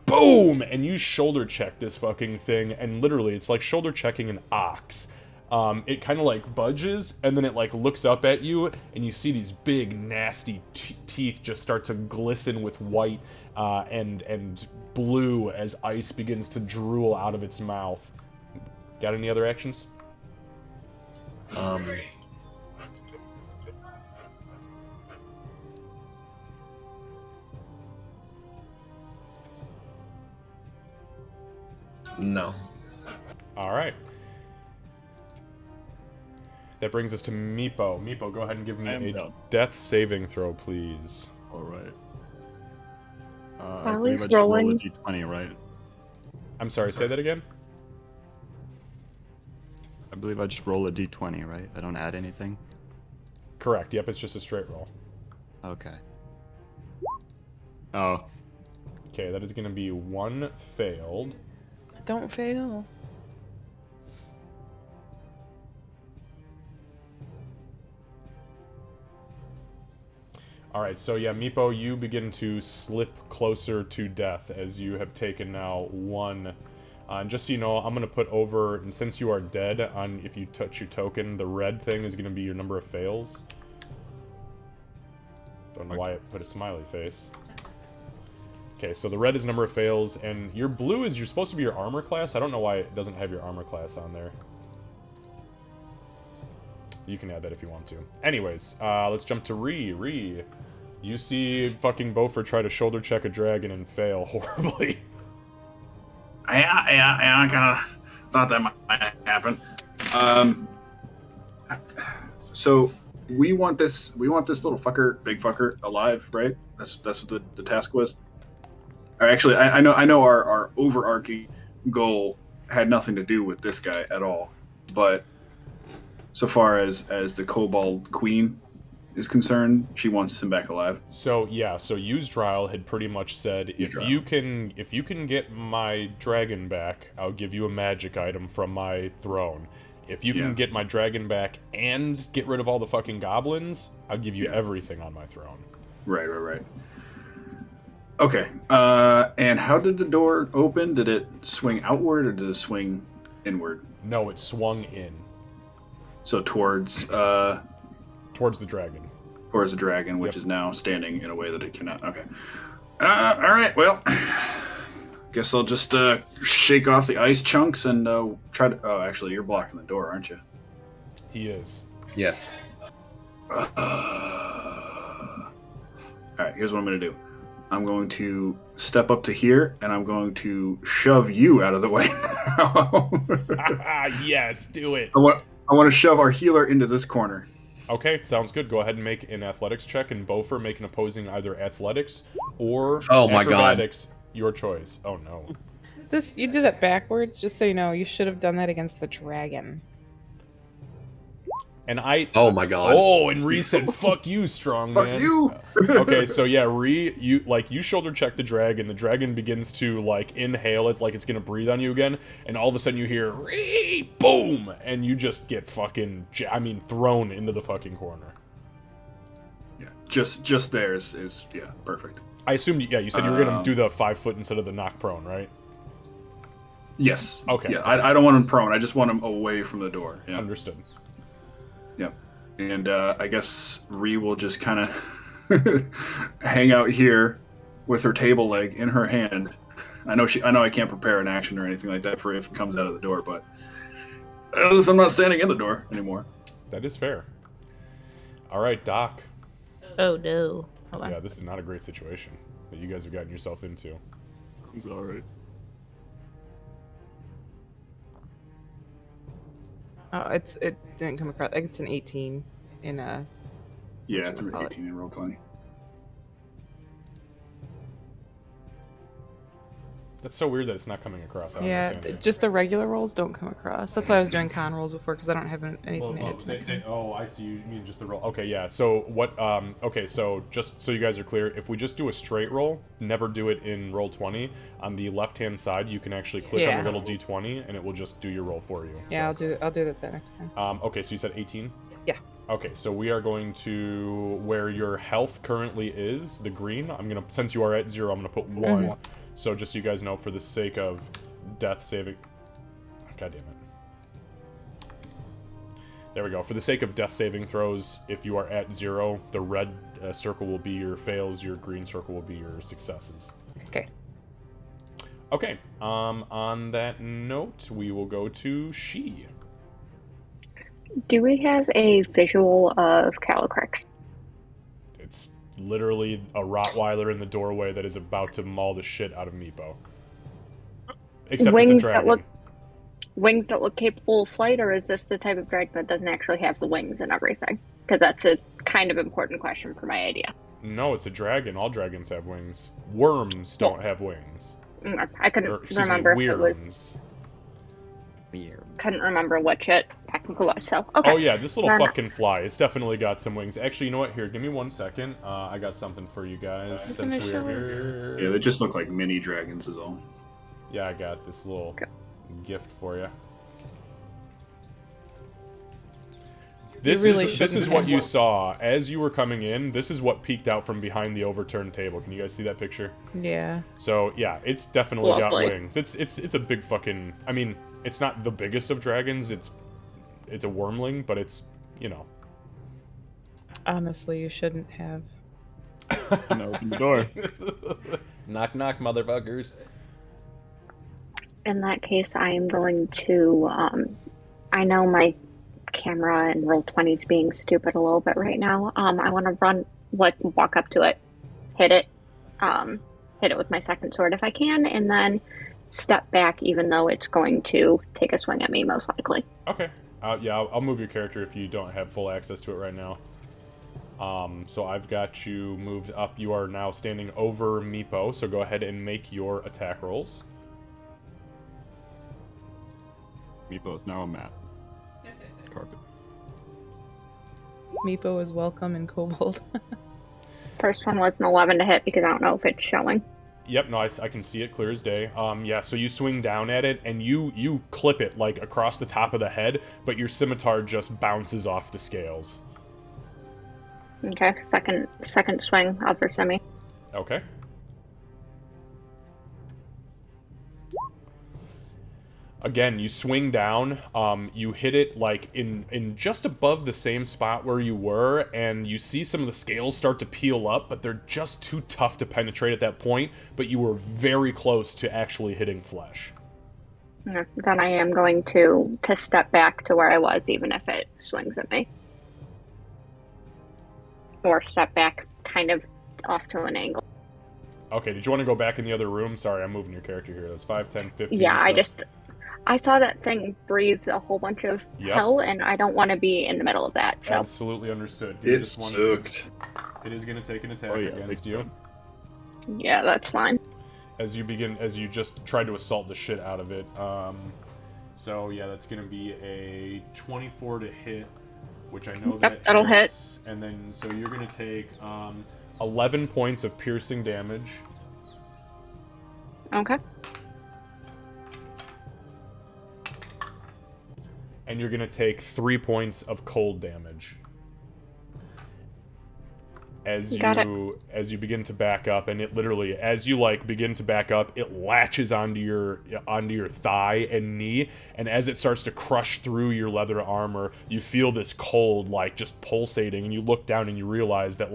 boom! And you shoulder check this fucking thing, and literally, it's like shoulder checking an ox. It kind of like budges, and then it like looks up at you, and you see these big, nasty teeth just start to glisten with white and blue as ice begins to drool out of its mouth. Got any other actions? No. Alright. That brings us to Meepo. Meepo, go ahead and give me I am a down. death saving throw, please. Alright. I I believe was I just roll a rolling. d20, right? I'm sorry, say that again? I believe I just roll a d20, right? I don't add anything? Correct, yep, it's just a straight roll. Okay. Oh. Okay, that is going to be 1 failed. Don't fail. Alright, so yeah, Meepo, you begin to slip closer to death as you have taken now 1. And just so you know, I'm going to put over, and since you are dead, on if you touch your token, the red thing is going to be your number of fails. Don't know why it put a smiley face. Okay, so the red is number of fails, and your blue is you're supposed to be your armor class. I don't know why it doesn't have your armor class on there. You can add that if you want to. Anyways, let's jump to Ree. Ree, you see fucking Bofer try to shoulder check a dragon and fail horribly. I kind of thought that might happen. So we want this little fucker, big fucker, alive, right? That's what the task was. Or actually, I know our overarching goal had nothing to do with this guy at all, but so far as the Kobold Queen is concerned, she wants him back alive. So yeah, so Usdrile had pretty much said, if you can get my dragon back, I'll give you a magic item from my throne. If you can get my dragon back and get rid of all the fucking goblins, I'll give you everything on my throne. Right. Okay. And how did the door open? Did it swing outward or did it swing inward? No, it swung in. So towards the dragon. Towards the dragon, which is now standing in a way that it cannot. Okay. All right. Well, guess I'll just shake off the ice chunks and try to. Oh, actually, you're blocking the door, aren't you? He is. Yes. All right. Here's what I'm going to do. I'm going to step up to here, and I'm going to shove you out of the way now. Yes, do it. I want to shove our healer into this corner. Okay, sounds good. Go ahead and make an athletics check, and Bofer make an opposing either athletics or acrobatics. Your choice. Oh no. You did it backwards, just so you know. You should have done that against the dragon. And I. Oh my god. Oh, and Ree said, "Fuck you, strong man." Fuck you. Okay, so yeah, Ree, you shoulder check the dragon. The dragon begins to inhale. It's like it's gonna breathe on you again, and all of a sudden you hear Ree, boom, and you just get fucking, thrown into the fucking corner. Yeah, just there is perfect. I assumed, you said you were gonna do the 5 foot instead of the knock prone, right? Yes. Okay. Yeah, I don't want him prone. I just want him away from the door. Yeah. Understood. Yep. And I guess Ree will just kind of hang out here with her table leg in her hand. I know I can't prepare an action or anything like that for if it comes out of the door, but at least I'm not standing in the door anymore. That is fair. All right, Doc. Oh no. Hold on. Yeah, this is not a great situation that you guys have gotten yourself into. It's alright. Oh, it didn't come across. It's an 18 in a. Yeah, it's an 18 in roll 20. That's so weird that it's not coming across. I don't Yeah, understand. just the regular rolls don't come across. That's why I was doing con rolls before, because I don't have anything to hit. I see. You mean just the roll? Okay, yeah. So what? Okay, so just so you guys are clear, if we just do a straight roll, never do it in roll 20. On the left-hand side, you can actually click on the little d20, and it will just do your roll for you. Yeah, So, I'll do that next time. Okay, so you said 18. Yeah. Okay, so we are going to where your health currently is, the green. Since you are at 0, I'm gonna put 1. Mhm. So just so you guys know, for the sake of death saving... God damn it. There we go. For the sake of death saving throws, if you are at 0, the red circle will be your fails, your green circle will be your successes. Okay. Okay, on that note, we will go to She. Do we have a visual of Calicrex? It's literally a Rottweiler in the doorway that is about to maul the shit out of Meepo. Except it's a dragon. Wings that look capable of flight, or is this the type of dragon that doesn't actually have the wings and everything? Because that's a kind of important question for my idea. No, it's a dragon. All dragons have wings. Worms don't have wings. I couldn't remember if it was... Couldn't remember which it technically was, so okay. Oh yeah, this little fucking fly. It's definitely got some wings. Actually, you know what? Here, give me 1 second. I got something for you guys since we're here. Yeah, they just look like mini dragons is all. Yeah, I got this little gift for you. This is what you saw as you were coming in. This is what peeked out from behind the overturned table. Can you guys see that picture? Yeah. So yeah, it's definitely got Lovely. wings. It's a big fucking. I mean, it's not the biggest of dragons. It's a wormling, but it's, you know. Honestly, you shouldn't have. And open the door. Knock knock, motherfuckers. In that case, I am going to, I know my camera and Roll20 is being stupid a little bit right now. I want to walk up to it, hit it with my second sword if I can, and then step back even though it's going to take a swing at me most likely. Okay. Yeah, I'll move your character if you don't have full access to it right now. So I've got you moved up. You are now standing over Meepo, so go ahead and make your attack rolls. Meepo is now a mat. Carpet. Meepo is welcome in Kobold. First one was an 11 to hit because I don't know if it's showing. Yep, no, I can see it clear as day. Yeah, so you swing down at it, and you clip it, like, across the top of the head, but your scimitar just bounces off the scales. Okay, second swing, other semi. Okay. Again, you swing down, you hit it like in just above the same spot where you were, and you see some of the scales start to peel up, but they're just too tough to penetrate at that point, but you were very close to actually hitting flesh. Yeah, then I am going to step back to where I was, even if it swings at me. Or step back kind of off to an angle. Okay, did you want to go back in the other room? Sorry, I'm moving your character here. That's 5, 10, 15. Yeah, so... I saw that thing breathe a whole bunch of hell, and I don't want to be in the middle of that. So. Absolutely understood. It sucked. It is going to take an attack against you. Yeah, that's fine. As you just tried to assault the shit out of it. So yeah, that's going to be a 24 to hit, which I know that'll hit. And then so you're going to take 11 points of piercing damage. Okay. And you're going to take 3 points of cold damage. As you begin to back up, and it literally, as you begin to back up, it latches onto your thigh and knee, and as it starts to crush through your leather armor, you feel this cold just pulsating, and you look down and you realize that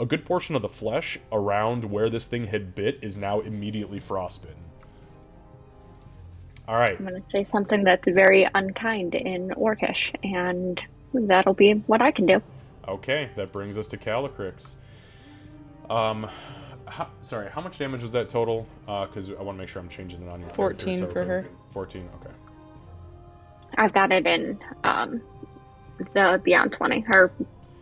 a good portion of the flesh around where this thing had bit is now immediately frostbitten. All right. I'm going to say something that's very unkind in Orcish, and that'll be what I can do. Okay, that brings us to Calycrix. How much damage was that total? Because I want to make sure I'm changing it on your 14 for her. 14, okay. I've got it in the Beyond 20, or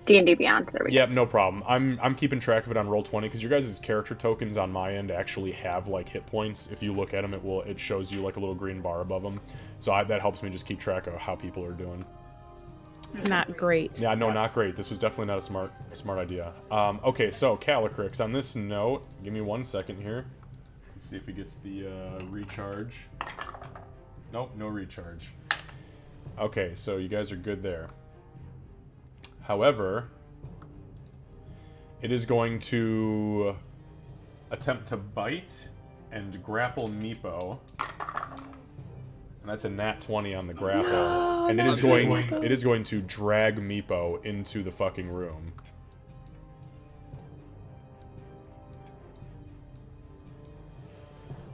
D&D Beyond. There we go. Yep, no problem. I'm keeping track of it on Roll20 because your guys' character tokens on my end actually have hit points. If you look at them, it shows you a little green bar above them. So that helps me just keep track of how people are doing. Not great. Yeah, no, not great. This was definitely not a smart idea. Okay, so Calycrix, on this note, give me 1 second here. Let's see if he gets the recharge. Nope, no recharge. Okay, so you guys are good there. However, it is going to attempt to bite and grapple Meepo. And that's a nat 20 on the grapple. No, and it is going to drag Meepo into the fucking room.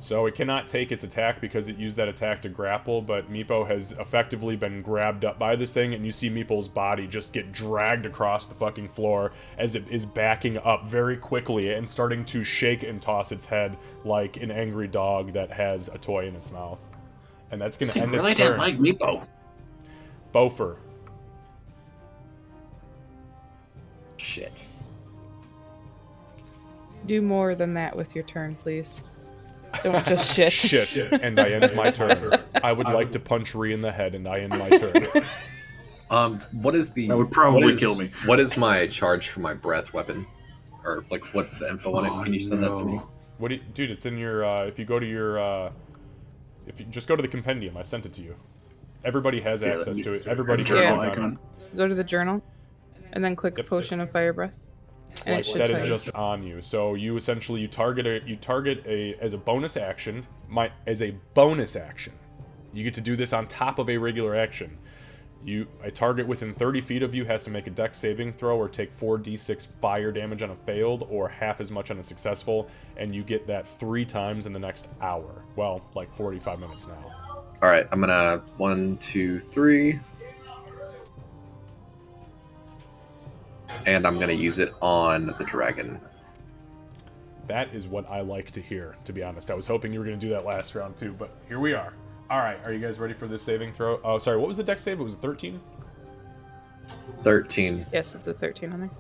So it cannot take its attack because it used that attack to grapple, but Meepo has effectively been grabbed up by this thing, and you see Meepo's body just get dragged across the fucking floor as it is backing up very quickly and starting to shake and toss its head like an angry dog that has a toy in its mouth. And that's going to end its turn. I really didn't like Meepo. Bofer. Shit. Do more than that with your turn, please. Don't just shit. Shit, and I end my turn. I would like to punch Ree in the head, and I end my turn. What is the... That would probably kill me. What is my charge for my breath weapon? Or, what's the info on it? Can you send that to me? Dude, it's in your, if you go to your, if you just go to the compendium, I sent it to you. Everybody has access to it. Everybody can icon. Go to the journal, and then click Potion of Fire Breath. And that is just on you. So you essentially target as a bonus action. As a bonus action, you get to do this on top of a regular action. A target within 30 feet of you has to make a dex saving throw or take 4d6 fire damage on a failed or half as much on a successful, and you get that 3 times in the next hour. Well, 45 minutes now. All right, I'm gonna 1, 2, 3. And I'm going to use it on the dragon. That is what I like to hear, to be honest. I was hoping you were going to do that last round, too, but here we are. All right, are you guys ready for this saving throw? Oh, sorry, what was the dex save? It was a 13? 13. Yes, it's a 13 on there.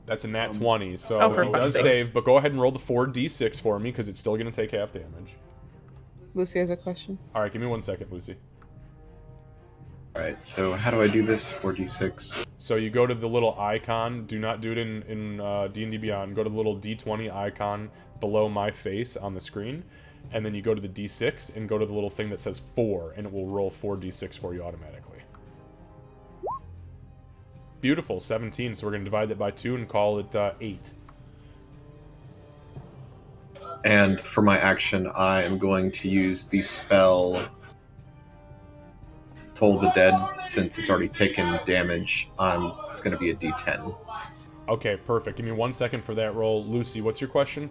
That's a nat 20, so Oh, for it fuck's does sake. save, but go ahead and roll the 4d6 for me, because it's still going to take half damage. Lucy has a question. Alright, give me 1 second, Lucy. Alright, so how do I do this? 4d6. So you go to the little icon, do not do it in D&D Beyond, go to the little D20 icon below my face on the screen, and then you go to the D6 and go to the little thing that says 4, and it will roll 4d6 for you automatically. Beautiful, 17, so we're going to divide that by 2 and call it 8. And for my action, I am going to use the spell Toll the Dead. Since it's already taken damage, it's going to be a d10. Okay, perfect. Give me 1 second for that roll. Lucy, what's your question?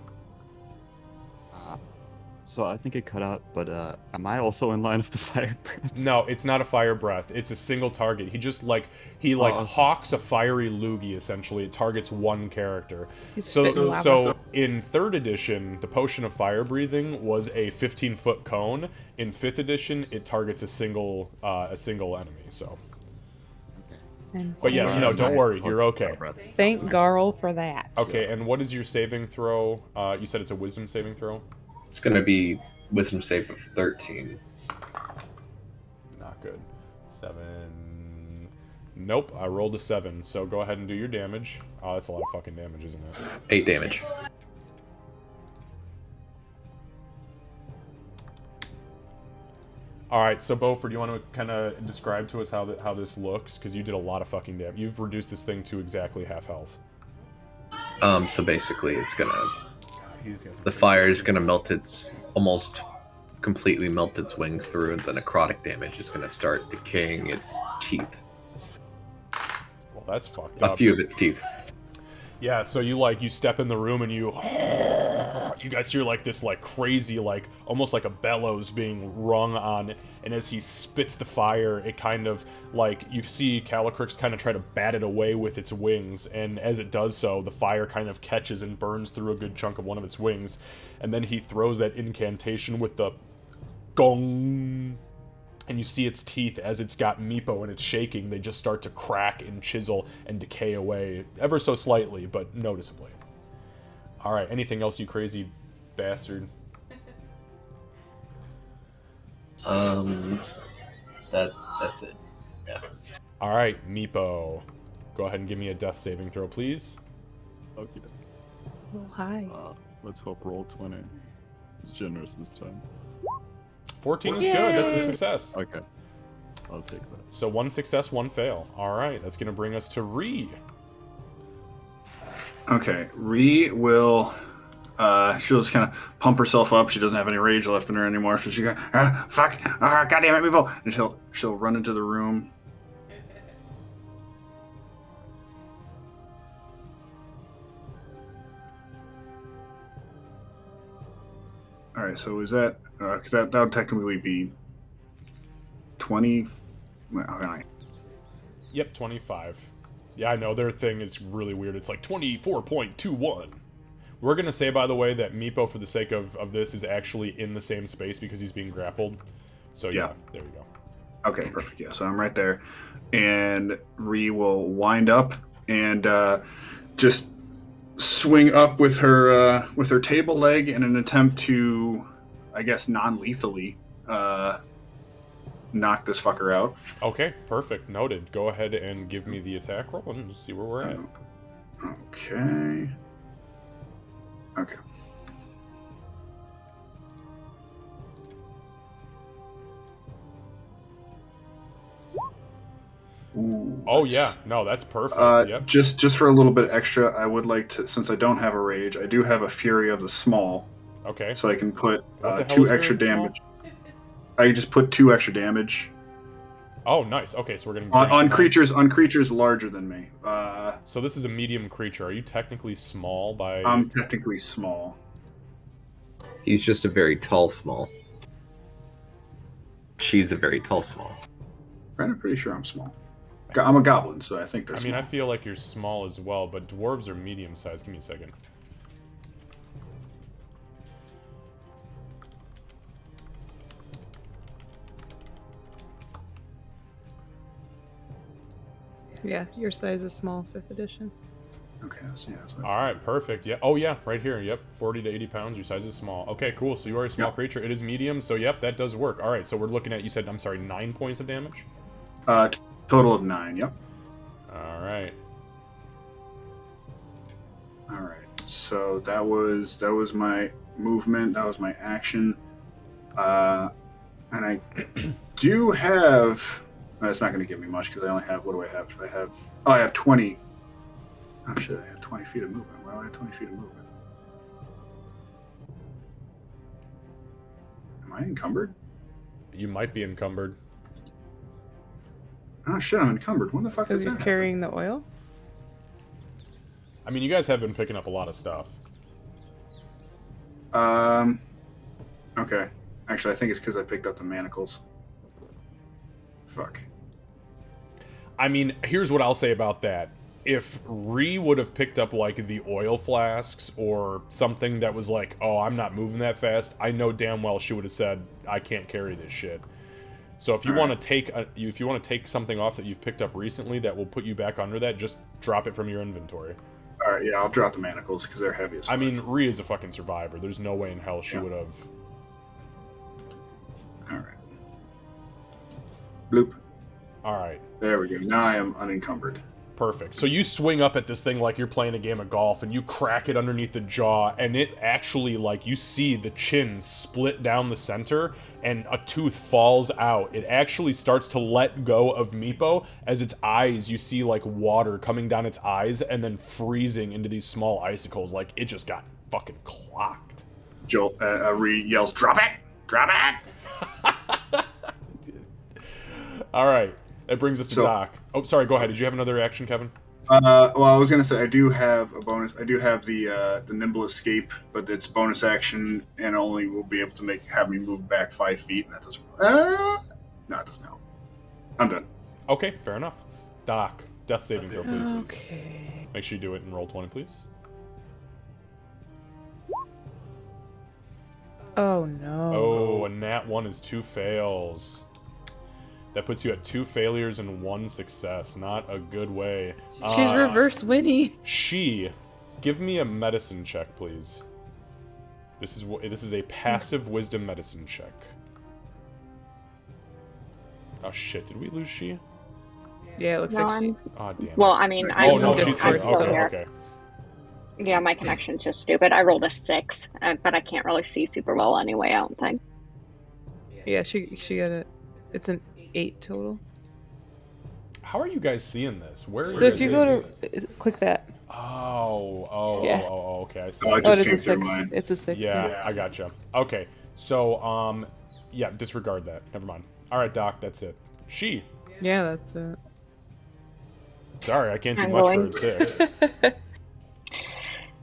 So I think it cut out, but am I also in line of the fire breath? No, it's not a fire breath. It's a single target. He just okay. hawks a fiery loogie. Essentially, it targets one character. He's spitting lava. So in 3rd edition, the potion of fire breathing was a 15-foot cone. In 5th edition, it targets a single enemy. So, And but yes, no, don't worry, you're okay. thank Garl for that. Okay, and what is your saving throw? You said it's a wisdom saving throw. It's going to be wisdom save of 13. Not good. 7. Nope, I rolled a 7, so go ahead and do your damage. Oh, that's a lot of fucking damage, isn't it? 8 damage. Alright, so Beaufort, do you want to kind of describe to us how this looks? Because you did a lot of fucking damage. You've reduced this thing to exactly half health. So basically, it's gonna... The fire is gonna almost completely melt its wings through, and the necrotic damage is gonna start decaying its teeth. Well, that's fucked up. A few of its teeth. Yeah, so you step in the room and you guys hear this crazy almost like a bellows being rung on, and as he spits the fire, it kind of you see Calicryx kind of try to bat it away with its wings, and as it does so, the fire kind of catches and burns through a good chunk of one of its wings, and then he throws that incantation with the gong. And you see its teeth, as it's got Meepo and it's shaking, they just start to crack and chisel and decay away, ever so slightly, but noticeably. Alright, anything else, you crazy bastard? That's it. Yeah. Alright, Meepo. Go ahead and give me a death saving throw, please. Okay. Oh, hi. Let's hope roll 20. It's generous this time. 14 is good, that's a success. Okay. I'll take that. So 1 success, 1 fail. Alright, that's going to bring us to Ree. Okay, Ree will. She'll just kind of pump herself up. She doesn't have any rage left in her anymore, so she go, fuck, goddamn it, people! And she'll run into the room. All right, so is that because that would technically be 20? Well, all right. Yep, 25. Yeah, I know, their thing is really weird. It's like 24.21. We're going to say, by the way, that Meepo, for the sake of this, is actually in the same space because he's being grappled. So, yeah, there you go. Okay, perfect. Yeah, so I'm right there. And Ree will wind up and just swing up with her table leg in an attempt to, I guess, non-lethally knock this fucker out. Okay, perfect. Noted. Go ahead and give me the attack roll and see where we're at. Okay. Okay. Ooh, Oh, nice. yeah. No, that's perfect. Yep. Just for a little bit extra, I would like to, since I don't have a rage, I do have a Fury of the Small, Okay. so I can put What the hell 2 is extra Fury of the damage. I just put 2 extra damage Oh, nice. Okay, so we're going on creatures larger than me. So this is a medium creature. Are you technically small by... I'm technically small. He's just a very tall small. She's a very tall small. Right, I'm pretty sure I'm small. I'm a goblin, so I think they're I mean, small. I feel like you're small as well, but dwarves are medium-sized. Give me a second. Yeah, your size is small, 5th edition. Okay, so yeah, that's what All right, perfect. Yeah. Oh, yeah, right here. Yep, 40 to 80 pounds. Your size is small. Okay, cool. So you are a small creature. It is medium. So yep, that does work. All right. So we're looking at. You said, I'm sorry, 9 points of damage. Total of 9. Yep. All right. All right. So that was my movement. That was my action. And I do have. That's not going to give me much because I only have. What do I have? I have 20. Oh shit! I have 20 feet of movement. Why do I have 20 feet of movement? Am I encumbered? You might be encumbered. Oh shit! I'm encumbered. When the fuck is Because you're that? carrying the oil? I mean, you guys have been picking up a lot of stuff. Okay. Actually, I think it's because I picked up the manacles. Fuck. I mean, here's what I'll say about that. If Ree would have picked up, like, the oil flasks or something that was like, oh, I'm not moving that fast, I know damn well she would have said, I can't carry this shit. So if you want to take something off that you've picked up recently that will put you back under that, just drop it from your inventory. All right, yeah, I'll drop the manacles because they're heavy as fuck. I mean, Ree is a fucking survivor. There's no way in hell she would have... All right. Bloop. All right. There we go. Now I am unencumbered. Perfect. So you swing up at this thing like you're playing a game of golf, and you crack it underneath the jaw, and it actually, like, you see the chin split down the center, and a tooth falls out. It actually starts to let go of Meepo as its eyes, you see, like, water coming down its eyes, and then freezing into these small icicles. Like, it just got fucking clocked. Ree yells, "Drop it! Drop it!" All right. That brings us to Doc. Oh, sorry, go ahead. Did you have another action, Kevin? Well, I was gonna say I do have a bonus. I do have the nimble escape, but it's bonus action and only will be able to have me move back 5 feet. And that doesn't. No, it doesn't help. I'm done. Okay, fair enough. Doc, death saving throw, please. Okay. Make sure you do it and roll 20, please. Oh no. Oh, a nat 1 is 2 fails. That puts you at 2 failures and 1 success. Not a good way. She's reverse Winnie. Give me a medicine check, please. This is a passive wisdom medicine check. Oh shit! Did we lose she? Yeah, it looks like she. Oh damn. Well, I mean, I Oh no, rolled a she's six okay. here. Okay. Yeah, my connection's just stupid. I rolled a 6, but I can't really see super well anyway, I don't think. Yeah, she got it. It's an 8 total. How are you guys seeing this? Where So if you go this? to click that. Okay, I see. Oh, it Oh, just it came is a through 6. mine. It's a 6. Yeah, I gotcha. Okay, so yeah, disregard that. Never mind. All right, Doc, that's it. She. Yeah, that's it. Sorry, I can't do I'm much going. for a 6.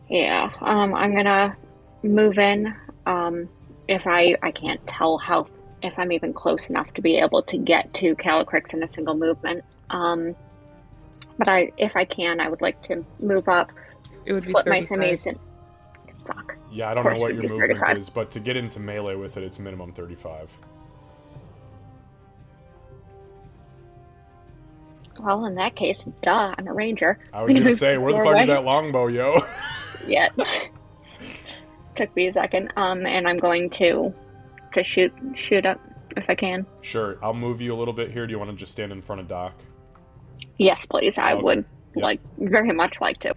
Yeah, I'm gonna move in. If I can't tell if I'm even close enough to be able to get to Calycrix in a single movement. But if I can, I would like to move up, It would be flip my 35. semis, and fuck. Yeah, I don't know course what it'd your be movement 35. is, but to get into melee with it, it's minimum 35. Well, in that case, duh, I'm a ranger. I was gonna say, where the fuck is that longbow, yo? Yeah. Took me a second. And I'm going to shoot up if I can. Sure, I'll move you a little bit here. Do you want to just stand in front of Doc? Yes, please. I Okay. would Yep. very much like to.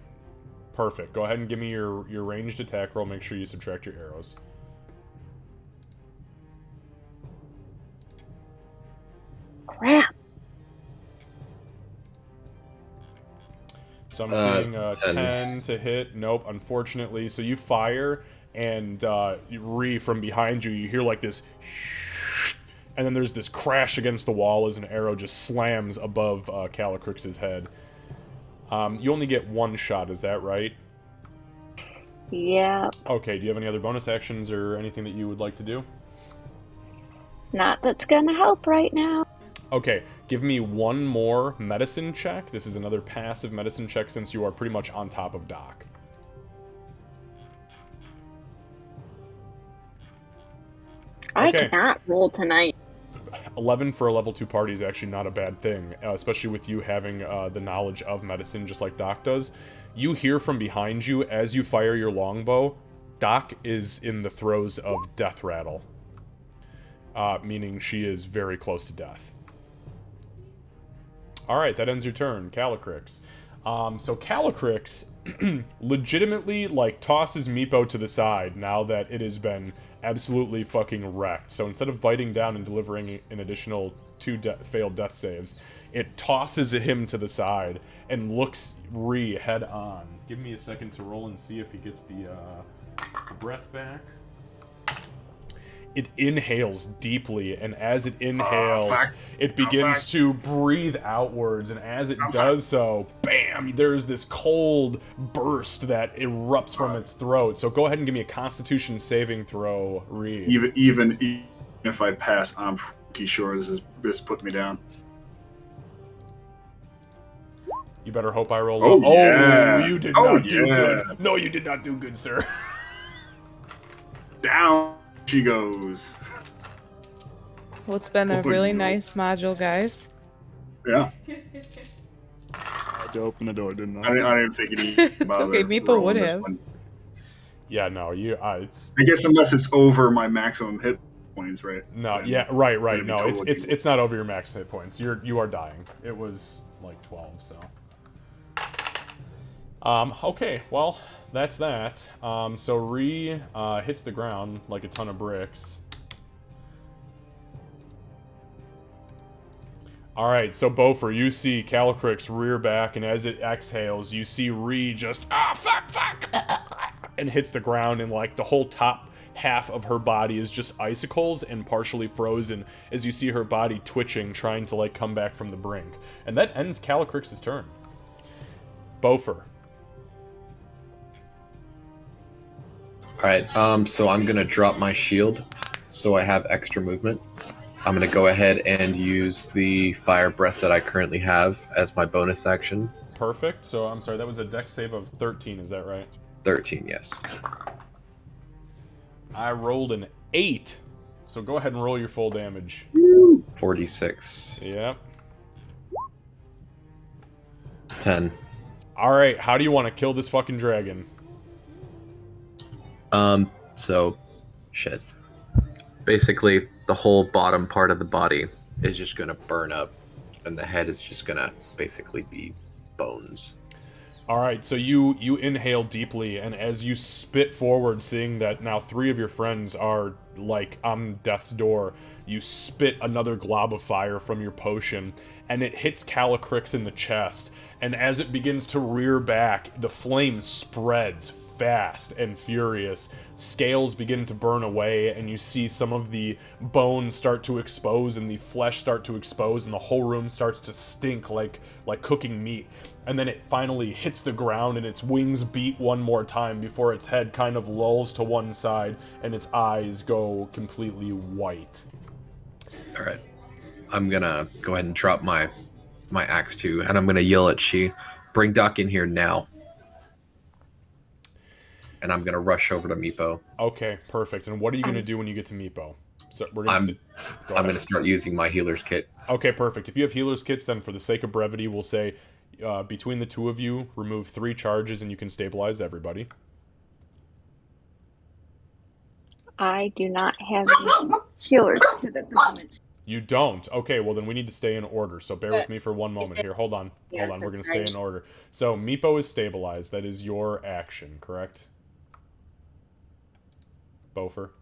Perfect. Go ahead and give me your ranged attack roll. Make sure you subtract your arrows. Crap. So I'm seeing a 10. 10 to hit. Nope, unfortunately. So you fire, and Ree, from behind you, you hear like this, and then there's this crash against the wall as an arrow just slams above Calycrix's head. You only get 1 shot, is that right? Yeah. Okay, do you have any other bonus actions or anything that you would like to do? Not that's gonna help right now. Okay, give me 1 more medicine check. This is another passive medicine check since you are pretty much on top of Doc. I Okay. cannot roll tonight. 11 for a level 2 party is actually not a bad thing, especially with you having the knowledge of medicine just like Doc does. you hear from behind you as you fire your longbow, Doc is in the throes of death rattle. Meaning she is very close to death. Alright, that ends your turn, Calycrix. So Calycrix legitimately, like, tosses Meepo to the side now that it has been absolutely fucking wrecked. So instead of biting down and delivering an additional 2 failed death saves, it tosses him to the side and looks Ree head on. Give me a second to roll and see if he gets the breath back. It inhales deeply, and as it inhales, it begins to breathe outwards, and as it does so, bam, there's this cold burst that erupts from its throat. So go ahead and give me a Constitution saving throw, Reed. Even if I pass, I'm pretty sure this puts me down. You better hope I roll Oh, low. yeah. Oh, you did not do good. No, you did not do good, sir. Down she goes. Well, it's been a really nice module, guys. Yeah. I had to open the door, didn't I didn't think it It's okay, Meepo would have. Yeah, no, it's. I guess unless it's over my maximum hit points, right? No, Then yeah, right. No, totally it's not over your max hit points. You are dying. It was like 12, so. Okay, well, that's that. So Ree hits the ground like a ton of bricks. Alright, so Beaufort, you see Calycrix rear back, and as it exhales, you see Ree just, fuck, and hits the ground, and like the whole top half of her body is just icicles and partially frozen as you see her body twitching, trying to like come back from the brink. And that ends Calycrix's turn. Beaufort. Alright, so I'm gonna drop my shield so I have extra movement. I'm gonna go ahead and use the fire breath that I currently have as my bonus action. Perfect. So, I'm sorry, that was a dex save of 13, is that right? 13, yes. I rolled an 8. So go ahead and roll your full damage. 46. Yep. 10. Alright, how do you want to kill this fucking dragon? So, shit. Basically, the whole bottom part of the body is just gonna burn up, and the head is just gonna basically be bones. Alright, so you inhale deeply, and as you spit forward, seeing that now 3 of your friends are, like, on death's door, you spit another glob of fire from your potion, and it hits Calycrix in the chest, and as it begins to rear back, the flame spreads fast and furious. Scales begin to burn away, and you see some of the bones start to expose, and the flesh start to expose, and the whole room starts to stink like cooking meat. And then it finally hits the ground, and its wings beat one more time before its head kind of lulls to one side, and its eyes go completely white. Alright. I'm gonna go ahead and drop my axe too, and I'm gonna yell at She, bring Doc in here now. And I'm gonna rush over to Meepo. Okay, perfect. And what are you gonna do when you get to Meepo? So we're I'm gonna gonna start using my healer's kit. Okay, perfect. If you have healer's kits, then for the sake of brevity, we'll say between the two of you, remove 3 charges and you can stabilize everybody. I do not have any healers to the moment. You don't? Okay, well then we need to stay in order, so bear with me for one moment here. Hold on. Hold on, we're gonna stay in order. So, Meepo is stabilized. That is your action, correct? Beaufort?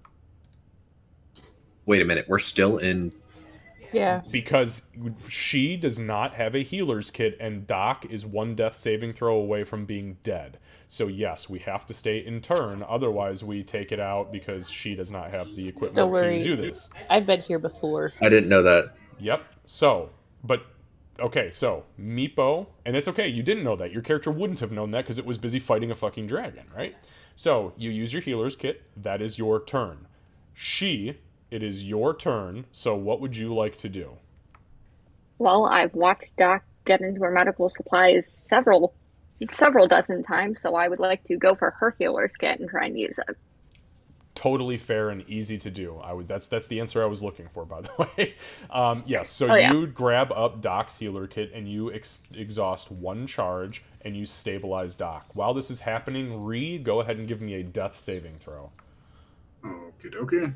Wait a minute, we're still in... Yeah. Because she does not have a healer's kit, and Doc is 1 death saving throw away from being dead. So yes, we have to stay in turn, otherwise we take it out because she does not have the equipment Don't worry. to do this. I've been here before. I didn't know that. Yep. So, but... Okay, so, Meepo, and it's okay, you didn't know that. Your character wouldn't have known that because it was busy fighting a fucking dragon, right? So, you use your healer's kit, that is your turn. She, it is your turn, so what would you like to do? Well, I've watched Doc get into her medical supplies several dozen times, so I would like to go for her healer's kit and try and use it. totally fair and easy to do. That's the answer I was looking for, by the way. Yes, so Oh, yeah. you grab up Doc's healer kit and you exhaust 1 charge and you stabilize Doc. While this is happening, Ree, go ahead and give me a death saving throw. Okay.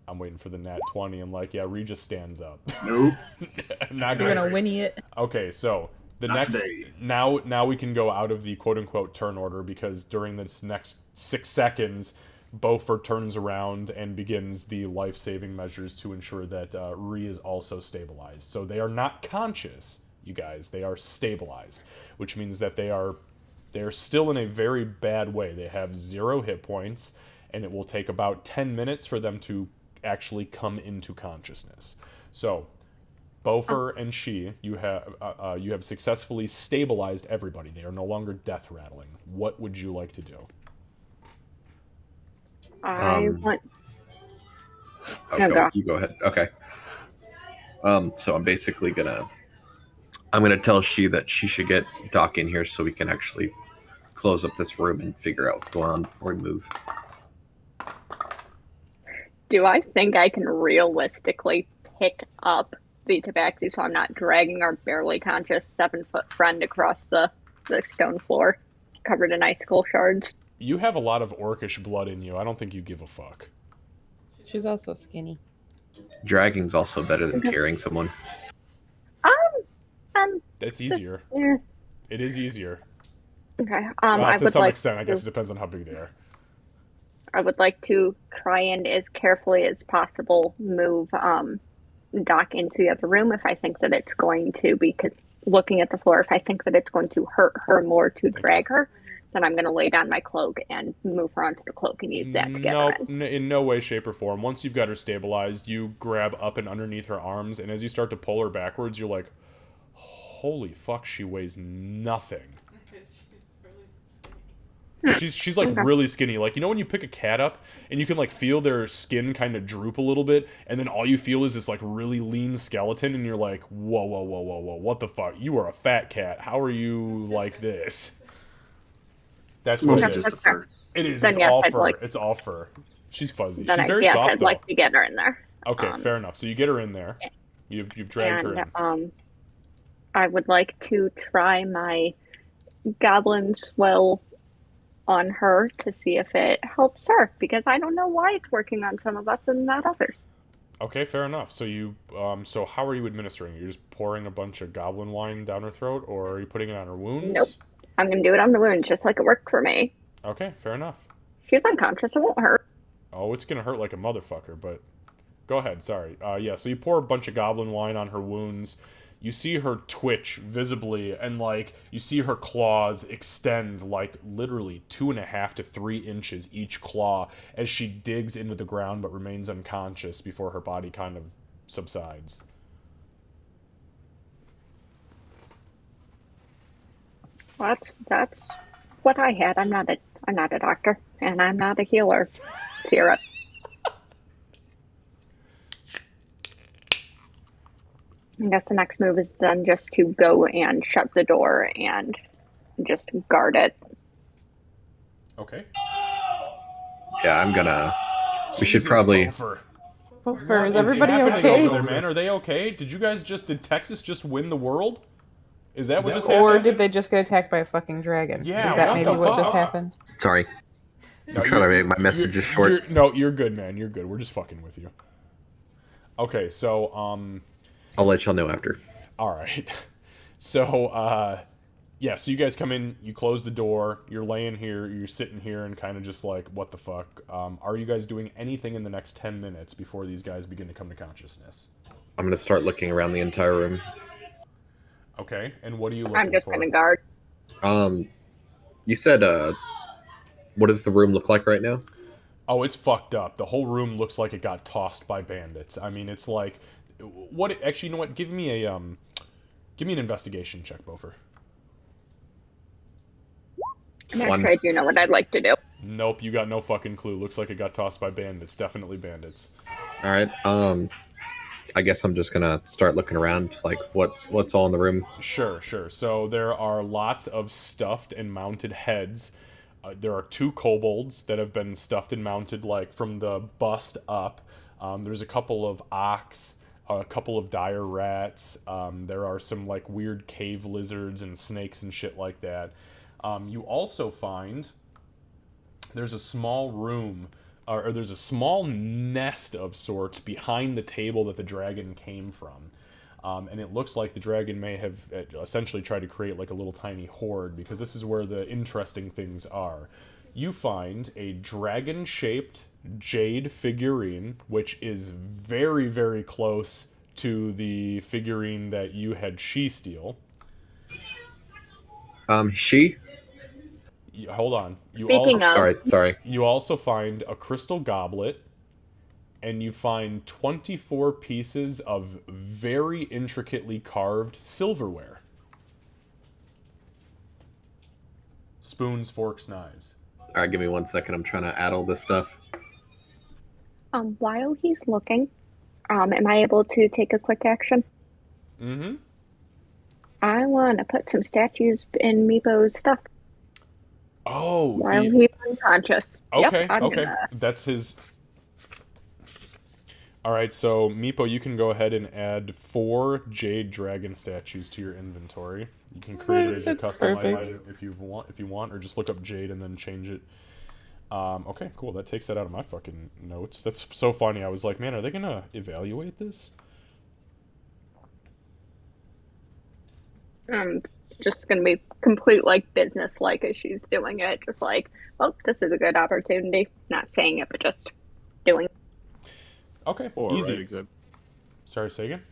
I'm waiting for the nat 20. I'm like, yeah, Ree just stands up. Nope. Not You're great. gonna winnie it. Okay, so the Not next today. now we can go out of the quote unquote turn order because during this next 6 seconds, Beaufort turns around and begins the life saving measures to ensure that Ree is also stabilized. So they are not conscious, you guys. They are stabilized, which means that they're still in a very bad way. They have 0 hit points, and it will take about 10 minutes for them to actually come into consciousness. So Beaufort and she, you have successfully stabilized everybody. They are no longer death rattling. What would you like to do? I want. Oh, No, go. you go ahead. Okay. So I'm basically gonna tell she that she should get Doc in here so we can actually close up this room and figure out what's going on before we move. Do I think I can realistically pick up the tabaxi so I'm not dragging our barely conscious 7-foot friend across the stone floor covered in icicle shards? You have a lot of orcish blood in you. I don't think you give a fuck. She's also skinny. Dragging's also better than carrying someone. It's easier. Yeah. It is easier. Okay. To some extent, I guess it depends on how big they are. I would like to try and, as carefully as possible, move Doc into the other room if I think that it's going to, because looking at the floor, if I think that it's going to hurt her more to drag her, then I'm going to lay down my cloak and move her onto the cloak and use that to get her in. In no way, shape, or form. Once you've got her stabilized, you grab up and underneath her arms, and as you start to pull her backwards, you're like, holy fuck, she weighs nothing. She's like really skinny. Like, you know when you pick a cat up and you can like feel their skin kind of droop a little bit, and then all you feel is this like really lean skeleton, and you're like, whoa, what the fuck? You are a fat cat. How are you like this? That's what Mostly it is. just the fur. It is. Then It's yes, all I'd fur. like- It's all fur. She's fuzzy. Then She's very yes, soft I'd though. like to get her in there. Okay, fair enough. So you get her in there. You've dragged her in. I would like to try my goblin swell on her to see if it helps her, because I don't know why it's working on some of us and not others. Okay, fair enough. So you, so how are you administering it? You're just pouring a bunch of goblin wine down her throat, or are you putting it on her wounds? Nope. I'm going to do it on the wound, just like it worked for me. Okay, fair enough. She's unconscious, it won't hurt. Oh, it's gonna hurt like a motherfucker, but go ahead, sorry. Yeah, so you pour a bunch of goblin wine on her wounds. You see her twitch visibly, and like you see her claws extend like literally 2.5 to 3 inches each claw as she digs into the ground but remains unconscious before her body kind of subsides. That's what I had. I'm not a doctor, and I'm not a healer. Fear it. I guess the next move is then just to go and shut the door and just guard it. Okay. Yeah, we should Jesus, probably. Beaufort. Beaufort, is What everybody happening okay? over there, man? Are they okay? Did Texas just win the world? Is that what just happened? Or did they just get attacked by a fucking dragon? Yeah, Is that what maybe the what just fuck? happened? Sorry. No, I'm trying to make my messages short. You're good, man. You're good. We're just fucking with you. Okay, so I'll let y'all know after. all right. So yeah, so you guys come in, you close the door, you're laying here, you're sitting here and kind of just like, what the fuck? Are you guys doing anything in the next 10 minutes before these guys begin to come to consciousness? I'm gonna start looking around the entire room. Okay, and what are you looking I'm just for? gonna guard. You said what does the room look like right now? Oh, it's fucked up. The whole room looks like it got tossed by bandits. I mean, it's like, what? Actually, you know what? Give me an investigation check, Beaufort. I'm actually, I do know what I'd like to do. Nope, you got no fucking clue. Looks like it got tossed by bandits. Definitely bandits. All right. I guess I'm just gonna start looking around, like what's all in the room. Sure. So there are lots of stuffed and mounted heads. There are 2 kobolds that have been stuffed and mounted like from the bust up. There's a couple of ox, a couple of dire rats. There are some like weird cave lizards and snakes and shit like that. You also find there's a small room, or there's a small nest of sorts behind the table that the dragon came from. And it looks like the dragon may have essentially tried to create like a little tiny horde, because this is where the interesting things are. You find a dragon-shaped jade figurine, which is very, very close to the figurine that you had she steal. She? Hold on. Speaking of, Sorry. You also find a crystal goblet, and you find 24 pieces of very intricately carved silverware. Spoons, forks, knives. All right, give me 1 second. I'm trying to add all this stuff. while he's looking, am I able to take a quick action? Mm-hmm. I want to put some statues in Meepo's stuff Oh, while he's unconscious. okay, Yep, I'm okay. gonna... That's his... Alright, so Meepo, you can go ahead and add 4 jade dragon statues to your inventory. You can create it as a That's custom perfect. item if you want, or just look up jade and then change it. Okay, cool. That takes that out of my fucking notes. That's so funny. I was like, man, are they gonna evaluate this? Just gonna be complete like business like as she's doing it, just like, well, this is a good opportunity. Not saying it, but just doing. Okay, 4, easy. right? Except Sorry, say again?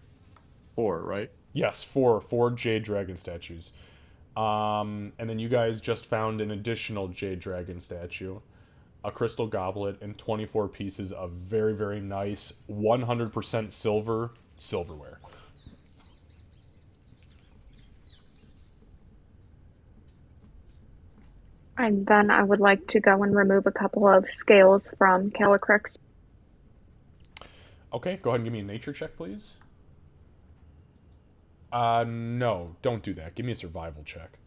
4, right? Yes, four jade dragon statues. And then you guys just found an additional jade dragon statue, a crystal goblet, and 24 pieces of very, very nice 100% silverware. And then I would like to go and remove a couple of scales from Calicrix. Okay, go ahead and give me a nature check, please. No, don't do that. Give me a survival check.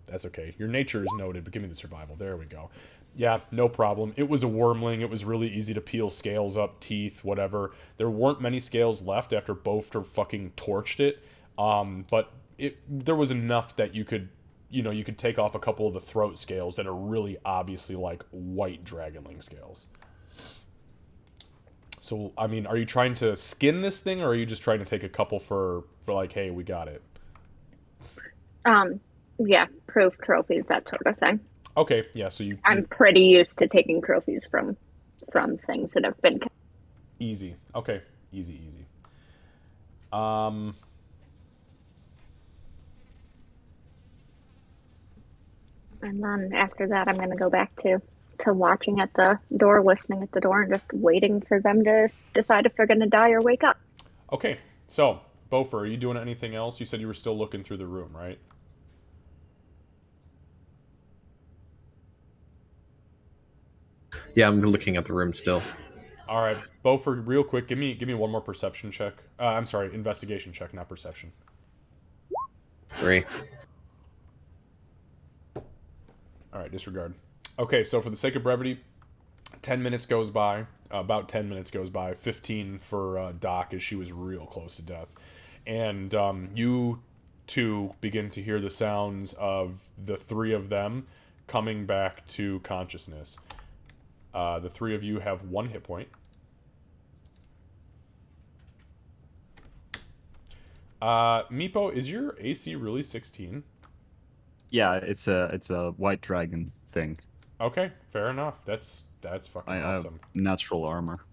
That's okay. Your nature is noted, but give me the survival. There we go. Yeah, no problem. It was a wormling. It was really easy to peel scales up, teeth, whatever. There weren't many scales left after Bofter fucking torched it. But there was enough that you could take off a couple of the throat scales that are really obviously like white dragonling scales. So, I mean, are you trying to skin this thing, or are you just trying to take a couple for like, hey, we got it? Yeah, proof trophies, that sort of thing. Okay, yeah, so I'm pretty used to taking trophies from things that have been... Easy. Okay, easy. And then after that, I'm going to go back to watching at the door, listening at the door, and just waiting for them to decide if they're going to die or wake up. Okay, so, Bofer, are you doing anything else? You said you were still looking through the room, right? Yeah, I'm looking at the room still. All right, Bofer, real quick, give me one more perception check. I'm sorry, investigation check, not perception. 3. All right, disregard. Okay, so for the sake of brevity, 10 minutes goes by. About 10 minutes goes by. 15 for Doc, as she was real close to death. And you two begin to hear the sounds of the 3 of them coming back to consciousness. The 3 of you have 1 hit point. Meepo, is your AC really 16? Yeah, it's a white dragon thing. Okay, fair enough. That's fucking I have awesome. natural armor.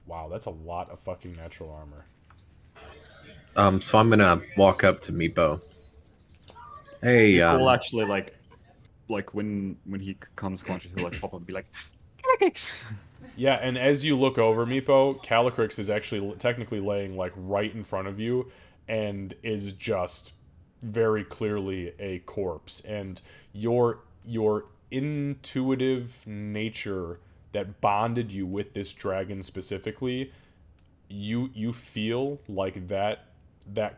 Wow, that's a lot of fucking natural armor. So I'm gonna walk up to Meepo. Hey, People actually like when he comes conscious, he'll like pop up and be like, Calicrix. Yeah, and as you look over, Meepo, Calicrix is actually technically laying like right in front of you, and is just very clearly a corpse. And your intuitive nature that bonded you with this dragon specifically, you feel like that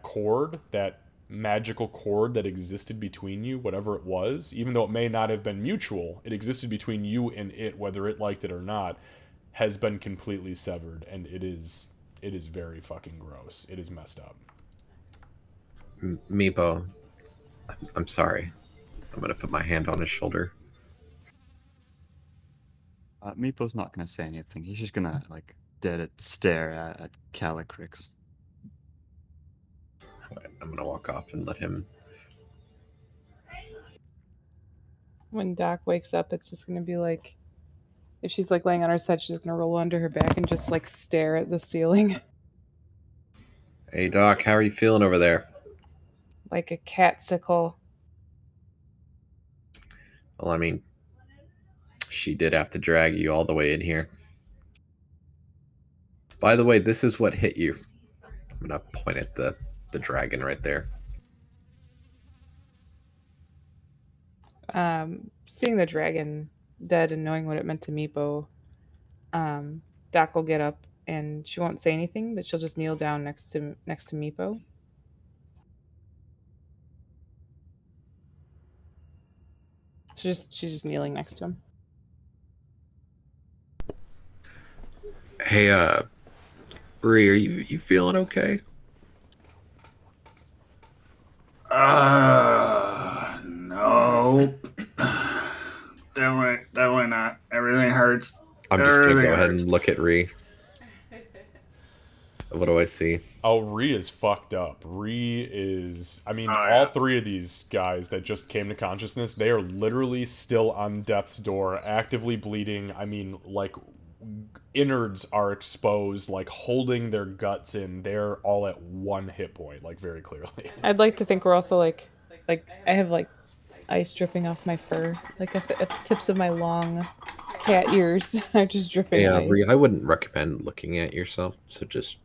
cord, that magical cord that existed between you, whatever it was, even though it may not have been mutual, it existed between you and it, whether it liked it or not, has been completely severed, and it is very fucking gross. It is messed up. Meepo, I'm sorry. I'm gonna put my hand on his shoulder. Meepo's not gonna say anything. He's just gonna like dead stare at Calicrix. I'm gonna walk off and let him. When Doc wakes up, it's just gonna be like, if she's like laying on her side, she's gonna roll onto her back and just like stare at the ceiling Hey Doc, how are you feeling over there? like a catsicle. Well, I mean, she did have to drag you all the way in here. By the way, this is what hit you. I'm gonna point at the dragon right there. Seeing the dragon dead and knowing what it meant to Meepo, Doc will get up and she won't say anything, but she'll just kneel down next to Meepo. She's just kneeling next to him. Hey, Ree, are you feeling okay? Nope. Definitely not. Everything hurts. I'm just gonna go ahead and look at Ree. What do I see? Oh, Ree is fucked up. Ree is... I mean, all three of these guys that just came to consciousness, they are literally still on death's door, actively bleeding. I mean, like, innards are exposed, like, holding their guts in. They're all at 1 hit point, like, very clearly. I'd like to think we're also like I have like ice dripping off my fur, like at the tips of my long cat ears are just dripping. Yeah, ice. Ree, I wouldn't recommend looking at yourself. So just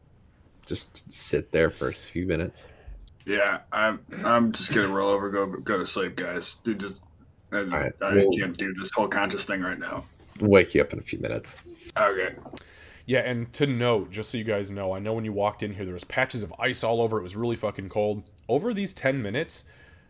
sit there for a few minutes. Yeah, I'm just gonna roll over, go to sleep, guys. Dude, I can't do this whole conscious thing right now. We'll wake you up in a few minutes. Okay. Yeah, and to note, just so you guys know, I know when you walked in here, there was patches of ice all over. It was really fucking cold. Over these 10 minutes,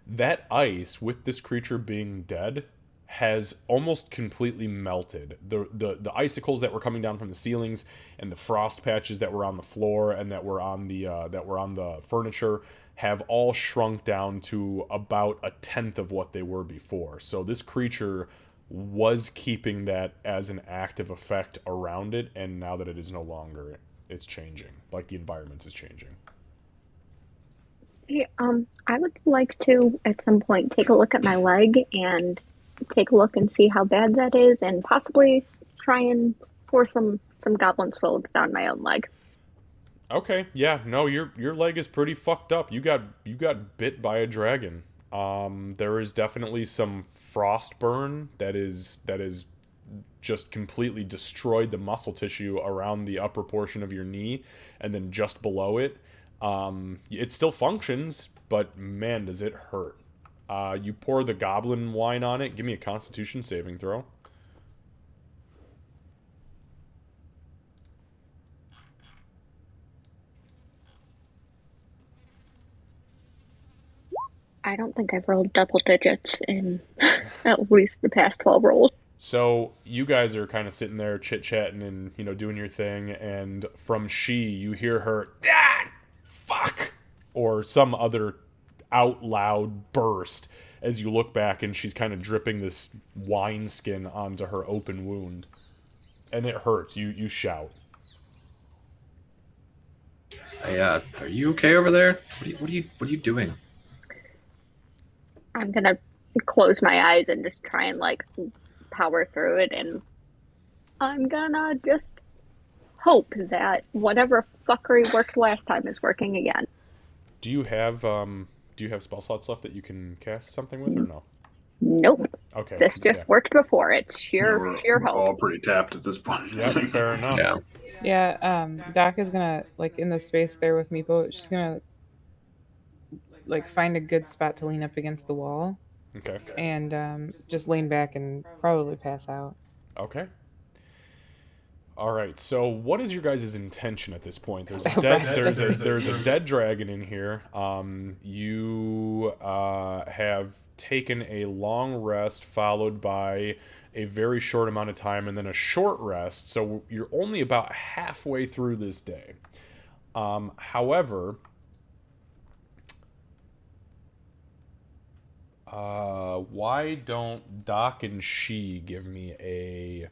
that ice, with this creature being dead, has almost completely melted. The icicles that were coming down from the ceilings and the frost patches that were on the floor and that were on the furniture have all shrunk down to about 1/10 of what they were before. So this creature was keeping that as an active effect around it, and now that it is no longer, it's changing. Like, the environment is changing. Hey, I would like to at some point take a look at my leg and take a look and see how bad that is, and possibly try and pour some goblin fluid down my own leg. Okay, yeah, no, your leg is pretty fucked up. You got bit by a dragon. There is definitely some frost burn that is just completely destroyed the muscle tissue around the upper portion of your knee, and then just below it. It still functions, but man, does it hurt. You pour the goblin wine on it. Give me a Constitution saving throw. I don't think I've rolled double digits in at least the past 12 rolls. So you guys are kind of sitting there chit-chatting and, doing your thing, and from you hear her, "Ah, fuck!" or some other out loud burst as you look back, and she's kind of dripping this wine skin onto her open wound. And it hurts. You shout. Hey, are you okay over there? What are you doing? I'm gonna close my eyes and just try and like power through it, and I'm gonna just hope that whatever fuckery worked last time is working again. Do you have spell slots left that you can cast something with, or no? Nope. Okay. This just worked before. It's sheer hope. We're all pretty tapped at this point. Yeah, fair enough. Yeah. Yeah, Doc is gonna, like, in the space there with Meepo, she's gonna, like, find a good spot to lean up against the wall. Okay. And just lean back and probably pass out. Okay. All right. So, what is your guys' intention at this point? There's a Oh, dead. bastard. There's a dead dragon in here. You have taken a long rest followed by a very short amount of time and then a short rest. So you're only about halfway through this day. However, why don't Doc and She give me a...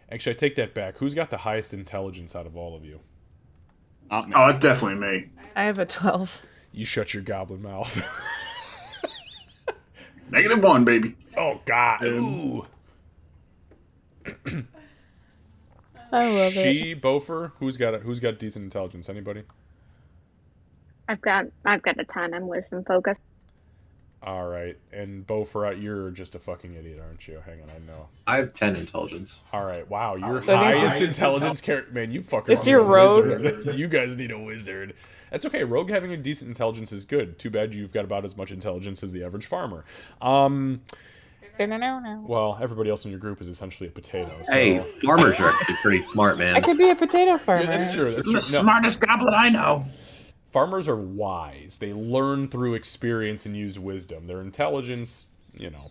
Actually, I take that back. Who's got the highest intelligence out of all of you? Not me. Oh, it's definitely me. I have a 12. You shut your goblin mouth. -1, baby. Oh, God. Ooh. I love it. She, Bofer, who's got decent intelligence? Anybody? I've got a ton. I'm wisdom focused. All right. And Bofer, you're just a fucking idiot, aren't you? Hang on, I know. I have 10 intelligence. All right. Wow, your So I think highest she's- intelligence character. Man, you fuckers It's need your a rogue. wizard. You guys need a wizard. That's okay. Rogue having a decent intelligence is good. Too bad you've got about as much intelligence as the average farmer. Well, everybody else in your group is essentially a potato. So. Hey, farmers are actually pretty smart, man. I could be a potato farmer. Yeah, that's true. That's I'm true. the No, smartest goblin I know. farmers are wise. They learn through experience and use wisdom. Their intelligence,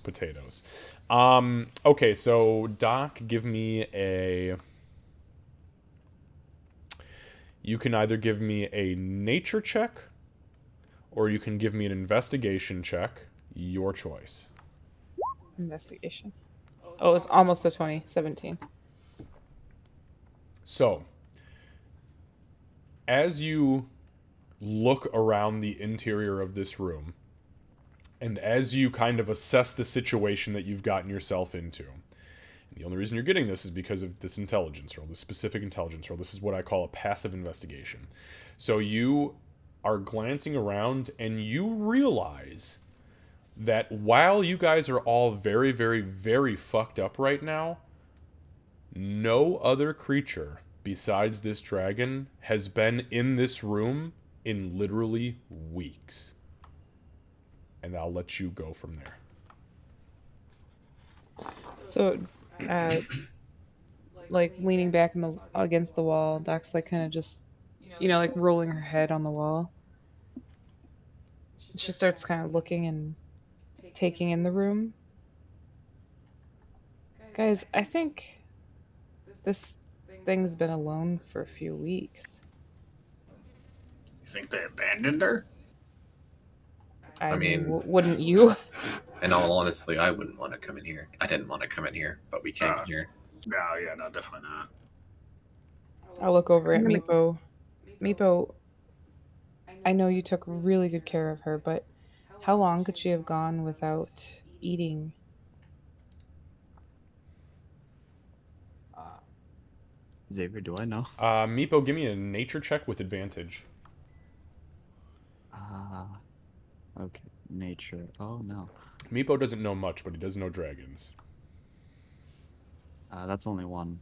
potatoes. Okay, so Doc, give me a... You can either give me a nature check, or you can give me an investigation check. Your choice. Investigation. Oh, it was almost a 20. 17. So, as you look around the interior of this room, and as you kind of assess the situation that you've gotten yourself into, and the only reason you're getting this is because of this intelligence roll, this specific intelligence roll. This is what I call a passive investigation. So you are glancing around and you realize that while you guys are all very, very, very fucked up right now, no other creature besides this dragon has been in this room in literally weeks. And I'll let you go from there. So, like leaning back against the wall, Doc's like kind of just, like rolling her head on the wall. She starts kind of looking and taking in the room. Guys, I think this thing's been alone for a few weeks. You think they abandoned her? I mean- mean, wouldn't you? In all honesty, I wouldn't want to come in here. I didn't want to come in here, but we came here. No, yeah, no, definitely not. I'll look over at I'm gonna- Meepo. Meepo, I know you took really good care of her, but how long could she have gone without eating? Xavier, do I know? Meepo, give me a nature check with advantage. Okay. Nature. Oh, no. Meepo doesn't know much, but he does know dragons. That's only one.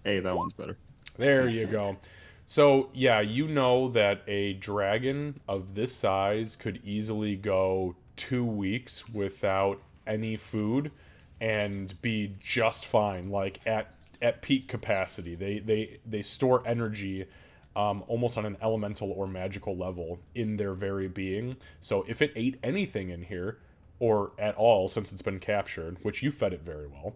Hey, that one's better. There you go. So, yeah, you know that a dragon of this size could easily go 2 weeks without any food and be just fine, like at peak capacity. They store energy almost on an elemental or magical level in their very being. So if it ate anything in here, or at all, since it's been captured, which you fed it very well,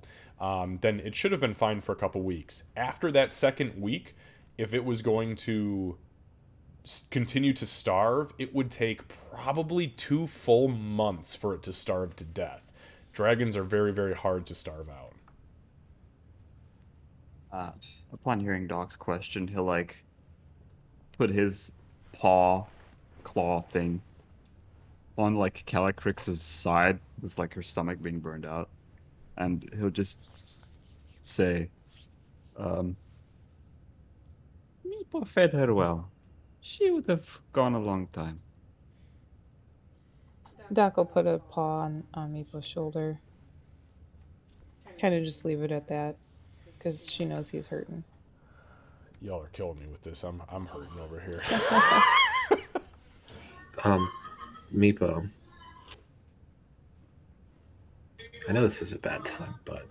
then it should have been fine for a couple weeks. After that second week, if it was going to continue to starve, it would take probably 2 full months for it to starve to death. Dragons are very, very hard to starve out. Upon hearing Doc's question, he'll like put his claw thing on like Calycrix's side with like her stomach being burned out, and he'll just say, Meepo fed her well. She would have gone a long time. Doc will put a paw on Meepo's shoulder. Kind of just leave it at that, because she knows he's hurting. Y'all are killing me with this. I'm hurting over here. Meepo, I know this is a bad time, but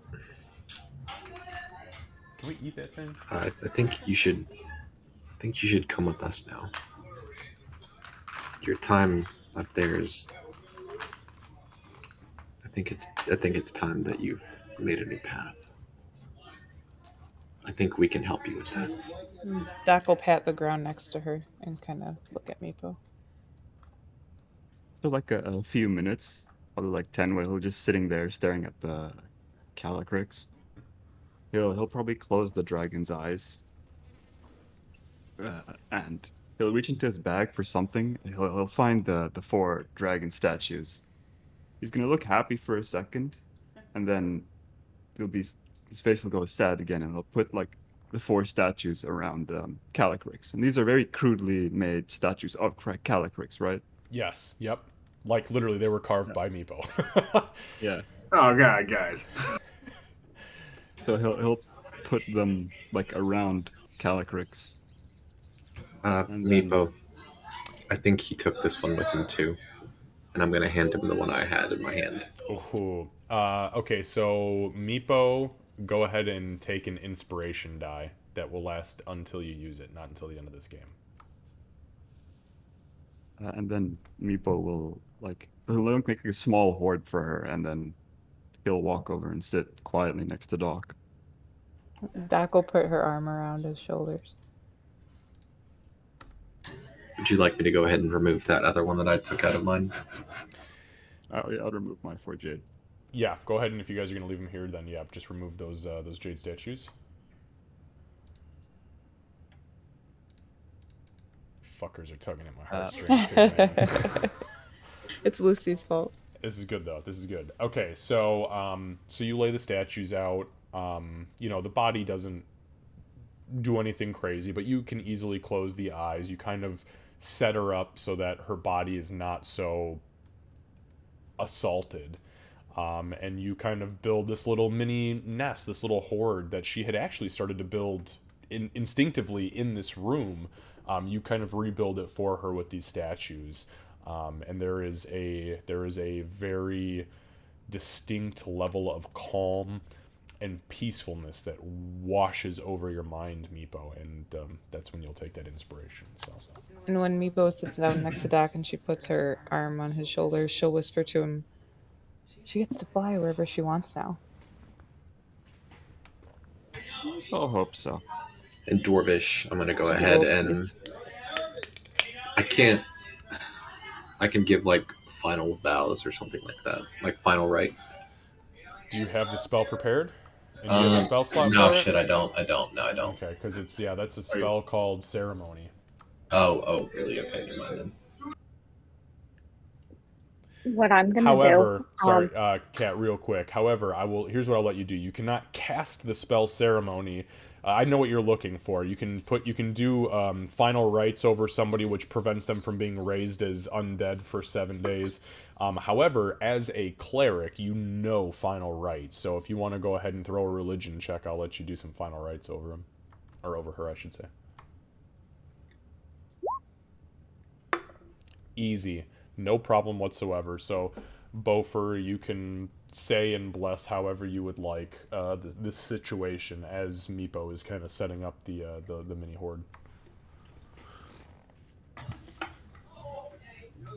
Can we eat that thing? I think you should. I think you should come with us now. Your time up there is. I think it's time that you've made a new path. I think we can help you with that. Doc will pat the ground next to her and kind of look at Meepo. So like a few minutes, probably like 10, where he'll just sitting there staring at the Calycrix. He'll probably close the dragon's eyes, and he'll reach into his bag for something. He'll find the four dragon statues. He's gonna look happy for a second, and then he'll be his face will go sad again, and he'll put like the four statues around Calycrix. And these are very crudely made statues of Calycrix, right? Yes. Yep. Like literally, they were carved by Meepo. Yeah. Oh god, guys. So he'll put them like around Calycrix. And then- Meepo, I think he took this one with him too, and I'm gonna hand him the one I had in my hand. Ooh. Okay, so Meepo, go ahead and take an inspiration die that will last until you use it, not until the end of this game. And then Meepo will he'll make a small hoard for her, and then he'll walk over and sit quietly next to Doc. Doc will put her arm around his shoulders. Would you like me to go ahead and remove that other one that I took out of mine? Oh yeah, I'll remove my 4 jade. Yeah, go ahead, and if you guys are gonna leave them here, then yeah, just remove those jade statues. Fuckers are tugging at my heartstrings here, man. It's Lucy's fault. This is good though. This is good. Okay, so so you lay the statues out. You know, the body doesn't do anything crazy, but you can easily close the eyes. You kind of set her up so that her body is not so assaulted. And you kind of build this little mini nest, this little hoard that she had actually started to build instinctively in this room. You kind of rebuild it for her with these statues. And there is a very distinct level of calm and peacefulness that washes over your mind, Meepo, and that's when you'll take that inspiration. So. And when Meepo sits down next to Doc and she puts her arm on his shoulder, she'll whisper to him, "She gets to fly wherever she wants now." I'll hope so. In Dwarvish, I'm gonna go ahead and I can give like final vows or something like that, like final rites. Do you have the spell prepared? And do you have a spell slot No, for it? shit, I don't. No, I don't. Okay, because that's a spell called ceremony. Oh, really? Okay, never mind then. What I'm gonna However, do. sorry, Kat, real quick. However, here's what I'll let you do. You cannot cast the spell ceremony. I know what you're looking for. You can do final rites over somebody, which prevents them from being raised as undead for 7 days. However, as a cleric, you know final rites. So if you want to go ahead and throw a religion check, I'll let you do some final rites over him, or over her, I should say. Easy. No problem whatsoever. So, Beaufort, you can say and bless however you would like this situation as Meepo is kind of setting up the mini horde. I'm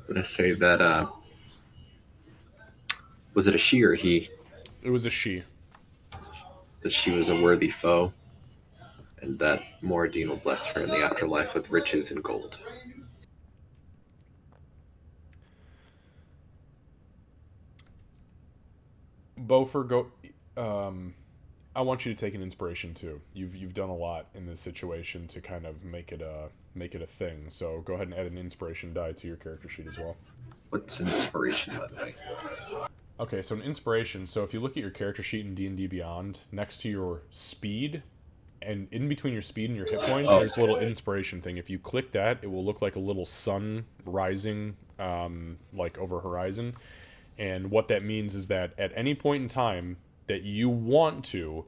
gonna say that. Was it a she or he? It was a she. That she was a worthy foe, and that Moradine will bless her in the afterlife with riches and gold. Beaufort, go. I want you to take an inspiration too. You've done a lot in this situation to kind of make it a thing. So go ahead and add an inspiration die to your character sheet as well. What's inspiration, by the way? Okay, so an inspiration. So if you look at your character sheet in D&D Beyond, next to your speed, and in between your speed and your hit points, there's a little inspiration thing. If you click that, it will look like a little sun rising, like over horizon. And what that means is that at any point in time that you want to,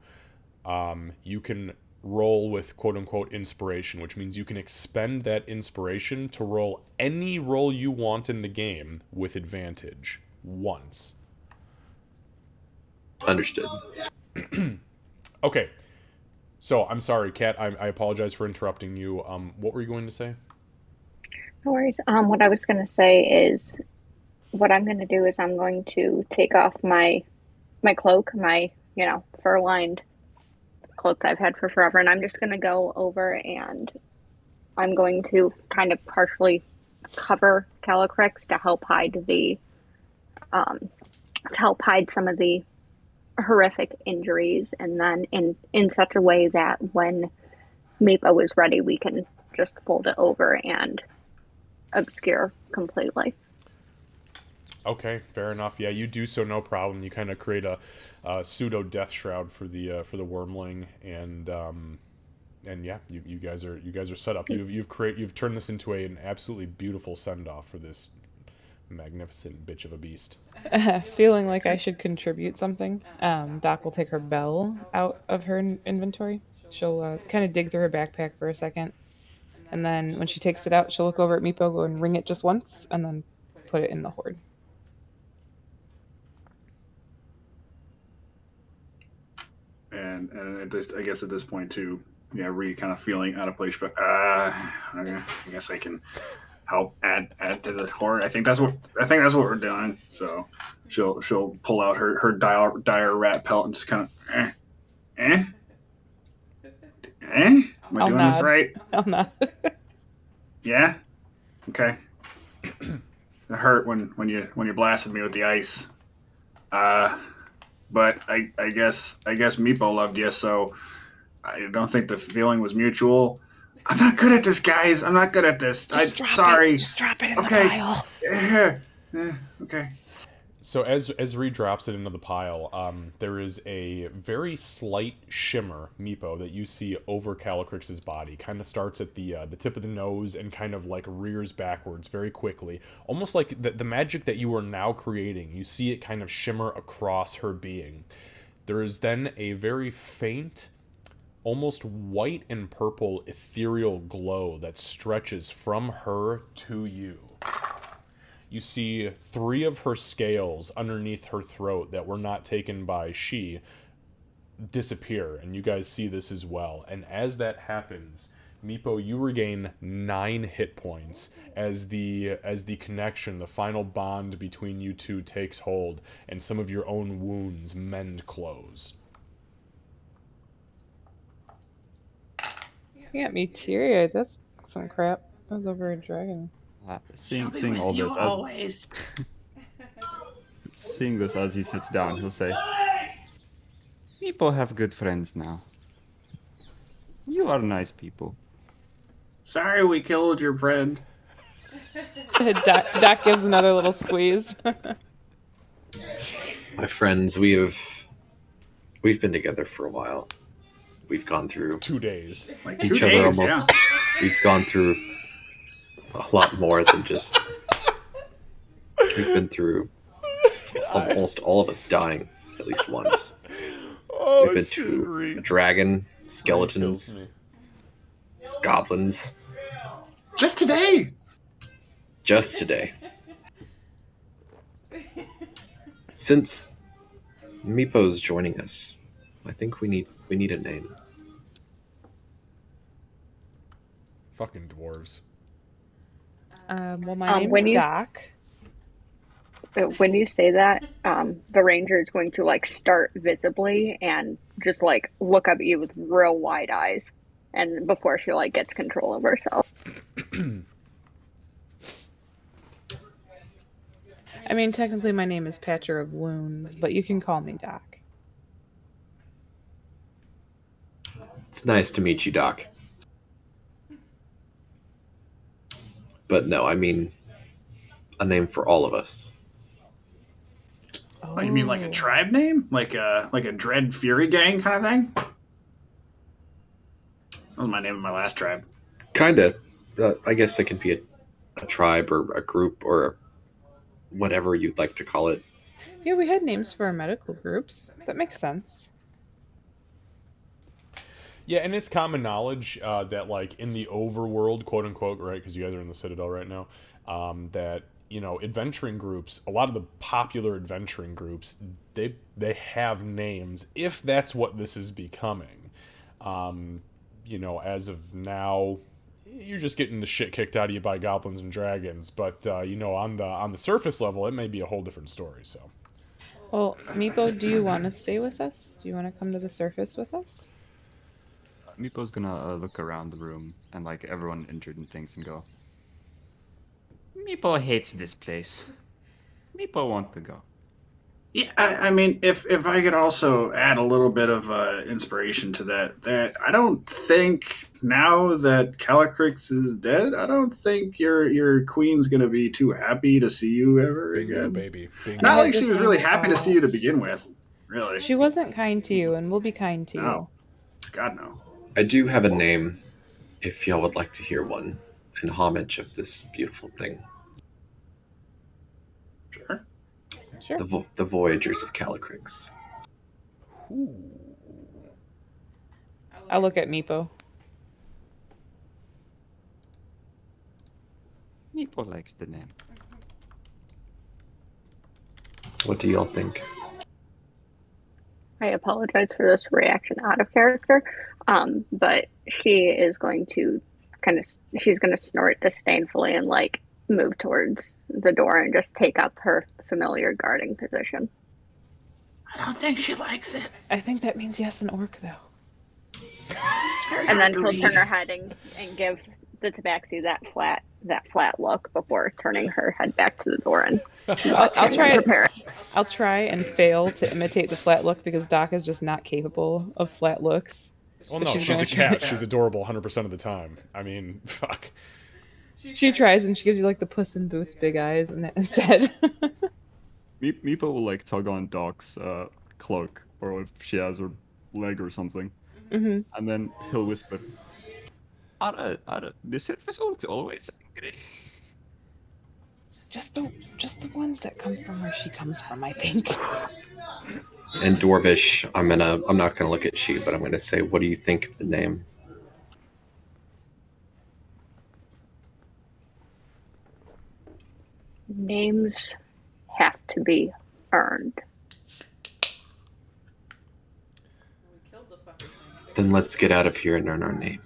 you can roll with quote-unquote inspiration, which means you can expend that inspiration to roll any roll you want in the game with advantage once. Understood. Okay. So, I'm sorry, Kat. I apologize for interrupting you. What were you going to say? No worries. What I was going to say is what I'm going to do is I'm going to take off my cloak, my, fur-lined cloak that I've had for forever, and I'm just going to go over and I'm going to kind of partially cover Calycrix to help hide some of the horrific injuries, and then in such a way that when Meepo is ready, we can just fold it over and obscure completely. Okay, fair enough. Yeah, you do so, no problem. You kind of create a pseudo death shroud for the wormling, and yeah, you guys are set up. You've turned this into an absolutely beautiful send off for this magnificent bitch of a beast. Feeling like I should contribute something, Doc will take her bell out of her inventory. She'll kind of dig through her backpack for a second, and then when she takes it out, she'll look over at Meepo, go and ring it just once, and then put it in the hoard. And I guess at this point too, yeah, Ree kind of feeling out of place, but I guess I can help add to the hoard. I think that's what we're doing. So she'll pull out her dire rat pelt and just kind of Am I doing this right? I'll nod. Yeah. Okay. It hurt when you blasted me with the ice. But I guess Meepo loved you, so I don't think the feeling was mutual. I'm not good at this, guys. I'm not good at this. I'm sorry. Just drop it in the pile. Okay. So as Ree drops it into the pile, there is a very slight shimmer, Meepo, that you see over Calycrix's body. Kind of starts at the tip of the nose and kind of like rears backwards very quickly, almost like the magic that you are now creating. You see it kind of shimmer across her being. There is then a very faint, almost white and purple ethereal glow that stretches from her to you. You see 3 of her scales underneath her throat that were not taken by she disappear, and you guys see this as well. And as that happens, Meepo, you regain 9 hit points as the connection, the final bond between you two takes hold, and some of your own wounds mend close. You got me teary-eyed. That's some crap. That was over a dragon. Seeing all this, seeing this as he sits down, he'll say, "People have good friends now. You are nice people." Sorry we killed your friend. Doc gives another little squeeze. My friends, we've been together for a while. We've gone through 2 days. Like each 2 other days, almost. yeah. We've gone through a lot more than just. We've been through almost all of us dying at least once. Oh, We've been through a dragon, skeletons, goblins. Just today. Just today. Since Meepo's joining us, I think we need a name. Fucking dwarves. Well, my name's Doc. When you say that, the ranger is going to like start visibly and just like look up at you with real wide eyes, and before she like gets control of herself. I mean, technically my name is Patcher of Wounds, but you can call me Doc. It's nice to meet you, Doc. But no, I mean a name for all of us. Oh, you mean like a tribe name? Like a Dread Fury Gang kind of thing? That was my name of my last tribe. Kinda. I guess it can be a tribe or a group or whatever you'd like to call it. Yeah, we had names for our medical groups. That makes sense. Yeah, and it's common knowledge that, like, in the overworld, quote unquote, right? Because you guys are in the Citadel right now. That adventuring groups, a lot of the popular adventuring groups, they have names. If that's what this is becoming, as of now, you're just getting the shit kicked out of you by goblins and dragons. But on the surface level, it may be a whole different story. So. Well, Meepo, do you want to stay with us? Do you want to come to the surface with us? Meepo's gonna look around the room and like everyone injured and things and go. Meepo hates this place. Meepo wants to go. Yeah, I mean, if I could also add a little bit of inspiration to that I don't think now that Calycrix is dead, I don't think your queen's gonna be too happy to see you ever Bingo, again. baby. Bingo. Not like she was really happy to see you to begin with, really. She wasn't kind to you, and we'll be kind to No. God, no. I do have a name, if y'all would like to hear one, in homage of this beautiful thing. Sure. Sure. The Voyagers of Calycrix. Ooh. I'll look at Meepo. Meepo likes the name. What do y'all think? I apologize for this reaction out of character, but she is going to she's going to snort disdainfully and like move towards the door and just take up her familiar guarding position. I don't think she likes it. I think that means yes in orc, though. And then she'll turn her head and give the tabaxi that flat look before turning her head back to the door and I'll try it. prepare it. I'll try and fail to imitate the flat look because Doc is just not capable of flat looks. Well, But no, she's she's gonna a try. cat. She's adorable 100% of the time. I mean, fuck. She tries and she gives you like the Puss in Boots big eyes and that instead. Meepo will like tug on Doc's cloak, or if she has her leg or something, Mm-hmm. and then he'll whisper, "Ara, the surface looks always angry." Just the ones that come from where she comes from, I think. In Dwarvish, I'm not gonna look at she, but I'm gonna say, what do you think of the name? Names have to be earned. We killed the fucker. Then let's get out of here and earn our name.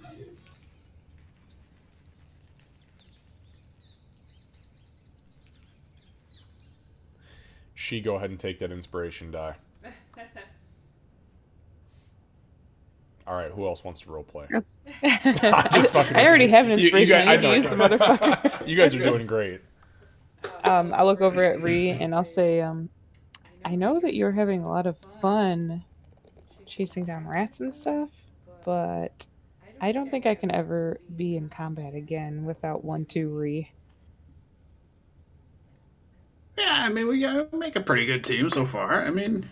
She go ahead and take that inspiration die. All right, who else wants to roleplay? I already have an inspiration. I need to use the motherfucker. You guys are doing great. I'll look over at Ree and I'll say, I know that you're having a lot of fun chasing down rats and stuff, but I don't think I can ever be in combat again without 1-2 Ree. Yeah, I mean, we make a pretty good team so far. I mean,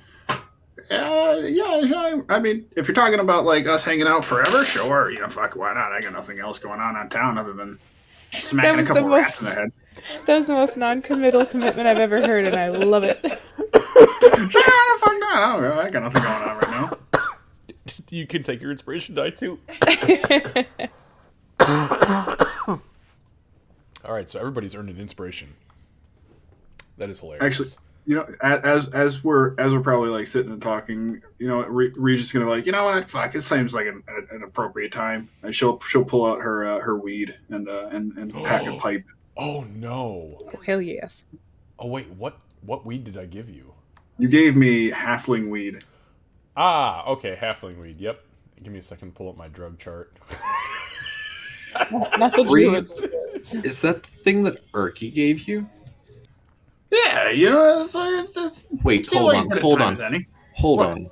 yeah. I mean, if you're talking about like us hanging out forever, sure. Fuck, why not? I got nothing else going on town other than smacking a couple rats in the head. That was the most non-committal commitment I've ever heard, and I love it. Sure, fuck no. I got nothing going on right now. You can take your inspiration die too. All right, so everybody's earned an inspiration. That is hilarious. Actually, as we're probably like sitting and talking, Regis gonna be like, you know what, fuck, it seems like an appropriate time. And she'll pull out her weed and pack a pipe. Oh no! Oh, hell yes. Oh wait, what weed did I give you? You gave me halfling weed. Ah, okay, halfling weed. Yep. Give me a second to pull up my drug chart. Not the druids. Is that the thing that Erky gave you? Yeah, it's Wait, see hold what on, you put at hold times, on, Annie. hold What? on.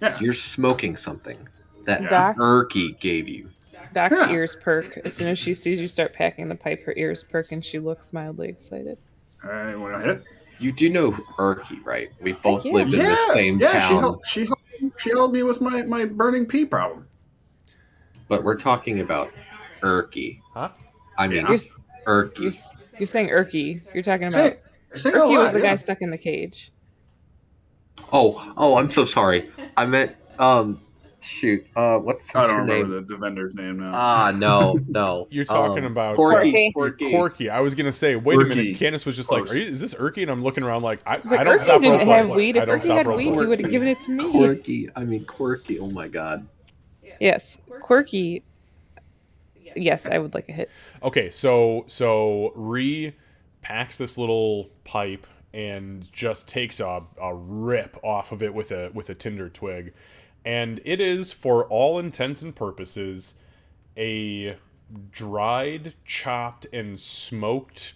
Yeah. You're smoking something that Doc? Erky gave you. Doc's Yeah. ears perk. As soon as she sees you start packing the pipe, her ears perk and she looks mildly excited. Want to hit it? You do know Erky, right? We both yeah. lived in the same town. She helped me with my burning pea problem. But we're talking about Erky. Huh? I mean, Yeah. Erky. You're saying Erky. You're talking Say- about... say a Erky was lot, the yeah. guy stuck in the cage. Oh, I'm so sorry. I meant, Shoot. What's I don't her remember name? the vendor's name now. No. You're talking about Corky. Corky. I was gonna say, wait a minute. Urky. Candace was just Close. like, is this Urky? And I'm looking around like, I It's like, don't Urky stop didn't roleplay. have weed. I If don't Urky stop had weed, he would have roleplay. given it to me. Quirky. Oh my god. Yes, Quirky. Yes, I would like a hit. Okay, so Ree packs this little pipe and just takes a rip off of it with a tinder twig, and it is, for all intents and purposes, a dried, chopped, and smoked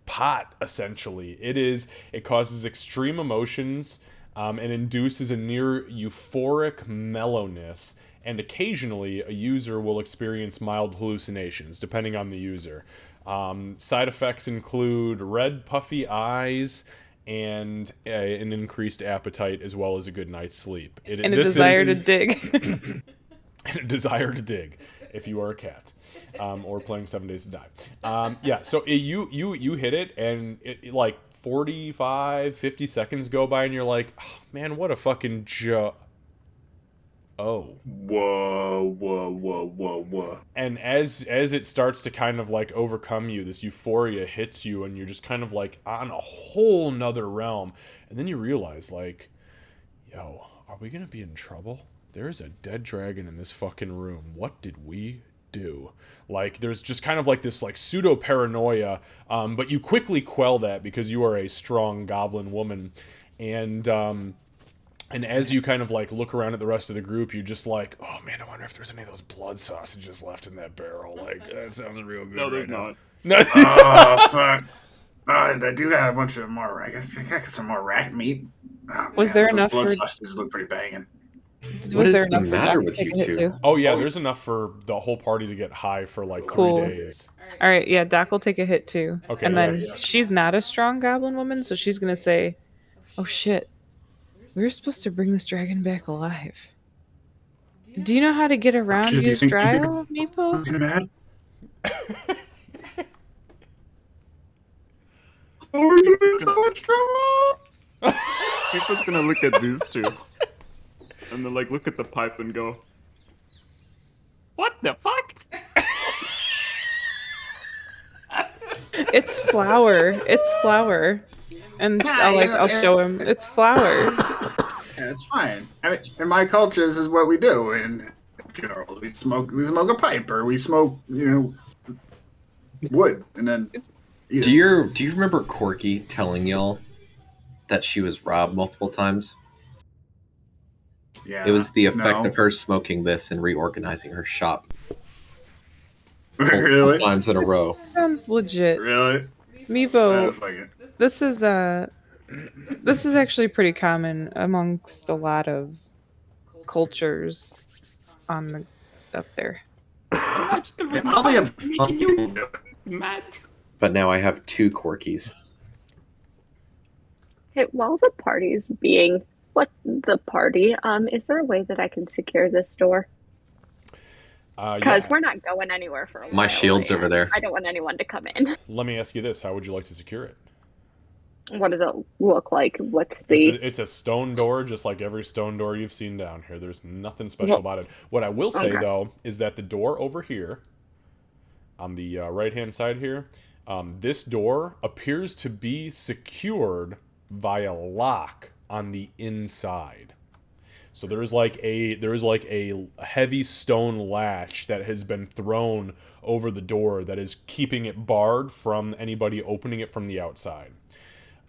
pot. Essentially, it causes extreme emotions, and induces a near euphoric mellowness. And occasionally, a user will experience mild hallucinations, depending on the user. Side effects include red, puffy eyes, and an increased appetite, as well as a good night's sleep. And a desire to dig. And a desire to dig, if you are a cat, or playing 7 Days to Die. Yeah, so you hit it, and it like 45, 50 seconds go by, and you're like, oh, man, what a fucking Oh. Whoa. And as it starts to kind of like overcome you, this euphoria hits you, and you're just kind of like on a whole nother realm. And then you realize, like, yo, are we gonna be in trouble? There's a dead dragon in this fucking room. What did we do? Like, there's just kind of like this like pseudo paranoia, but you quickly quell that because you are a strong goblin woman. And as you kind of like look around at the rest of the group, you're just like, oh man, I wonder if there's any of those blood sausages left in that barrel. Like, that sounds real good. No, there's right not. now. Oh, fuck. I do got a bunch of more. I think I got some more rat meat. Oh, Was man, there those enough blood for- sausages look pretty banging. What Was there is the enough for matter Doc with to you take a hit two? too? Oh yeah, there's enough for the whole party to get high for like 3 Cool. days. All right, yeah, Doc will take a hit too. Okay, And then yeah. she's not a strong goblin woman, so she's gonna say, "Oh shit, we were supposed to bring this dragon back alive. Do you know how to get around Do you his think- trial, Meepo?" Is he mad? Oh, we're gonna be in so much trouble. People's gonna look at these two, and then like look at the pipe and go, "What the fuck?" It's flour. It's flour. And I'll show him. It's flour. Yeah, it's fine. I mean, in my culture, this is what we do. In funerals, we smoke a pipe, or we smoke, wood, and then eat Do it. you remember Corky telling y'all that she was robbed multiple times? Yeah, It was the effect no. of her smoking this and reorganizing her shop Really? times in a row. Sounds legit. Really? I Meepo, don't like it. this is actually pretty common amongst a lot of cultures up there. Yeah, I'll be a But now I have 2 Corkies. Hey, while the party's being the party, is there a way that I can secure this door? Because Yeah. we're not going anywhere for a while. My shield's over and there. I don't want anyone to come in. Let me ask you this: how would you like to secure it? What does it look like? What's the... It's a stone door, just like every stone door you've seen down here. There's nothing special about it. What I will say, Okay. though, is that the door over here, on the right-hand side here, this door appears to be secured via lock on the inside. So there is like a heavy stone latch that has been thrown over the door that is keeping it barred from anybody opening it from the outside.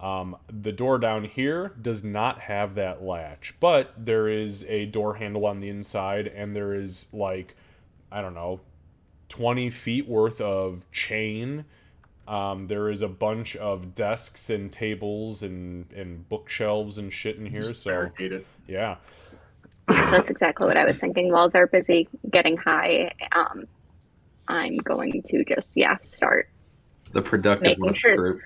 The door down here does not have that latch, but there is a door handle on the inside, and there is like, I don't know, 20 feet worth of chain. There is a bunch of desks and tables and bookshelves and shit in here. Just So barricade it. yeah. That's exactly what I was thinking. While they're busy getting high, I'm going to just, start. The productive Making lunch sure- group.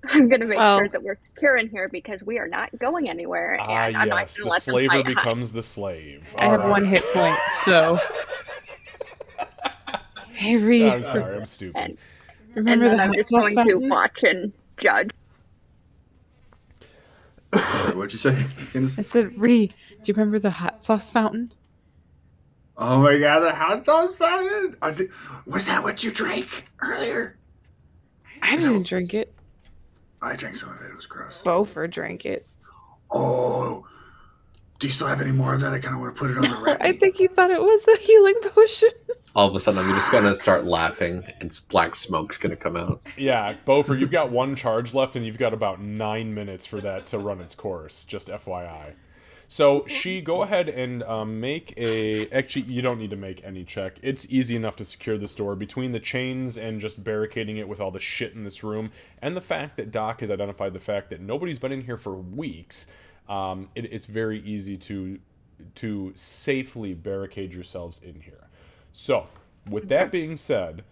I'm going to make Well- sure that we're secure in here because we are not going anywhere. And I'm not Yes, going to the let them slaver fight high. becomes the slave. I have All 1 right. hit point, so. Hey, Ree. I'm sorry, I'm stupid. And Remember then the I'm hot just sauce going to fountain? watch and judge. Sorry, what'd you say, Candace? I said, Ree, do you remember the hot sauce fountain? Oh my god, the hot sauce fountain! Was that what you drank earlier? I didn't drink it. I drank some of it. It was gross. Beaufort drank it. Oh, do you still have any more of that? I kind of want to put it on the wrap. I think he thought it was a healing potion. All of a sudden, I'm just gonna start laughing, and black smoke's gonna come out. Yeah, Beaufort, you've got one charge left, and you've got about 9 minutes for that to run its course. Just FYI. So she, go ahead and make a... Actually, you don't need to make any check. It's easy enough to secure this door. Between the chains and just barricading it with all the shit in this room, and the fact that Doc has identified the fact that nobody's been in here for weeks, it's very easy to safely barricade yourselves in here. So, with that being said,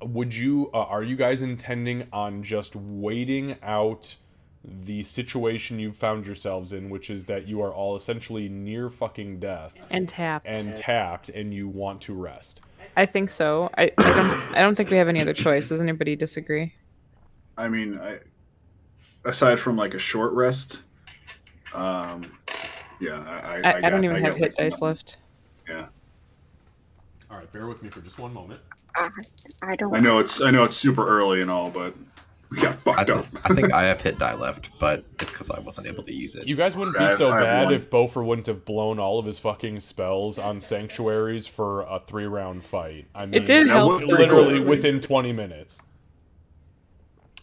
would you... are you guys intending on just waiting out the situation you've found yourselves in, which is that you are all essentially near fucking death And tapped. and you want to rest? I think so. I don't think we have any other choice. Does anybody disagree? I mean, aside from like a short rest, yeah, I don't even have hit dice left. Yeah. All right, bear with me for just one moment. I don't. I know it's super early and all, but we got fucked up. I think I have hit die left, but it's because I wasn't able to use it. You guys wouldn't be so bad if Beaufort wouldn't have blown all of his fucking spells on sanctuaries for a 3-round fight. I mean, It did help. literally within 20 minutes.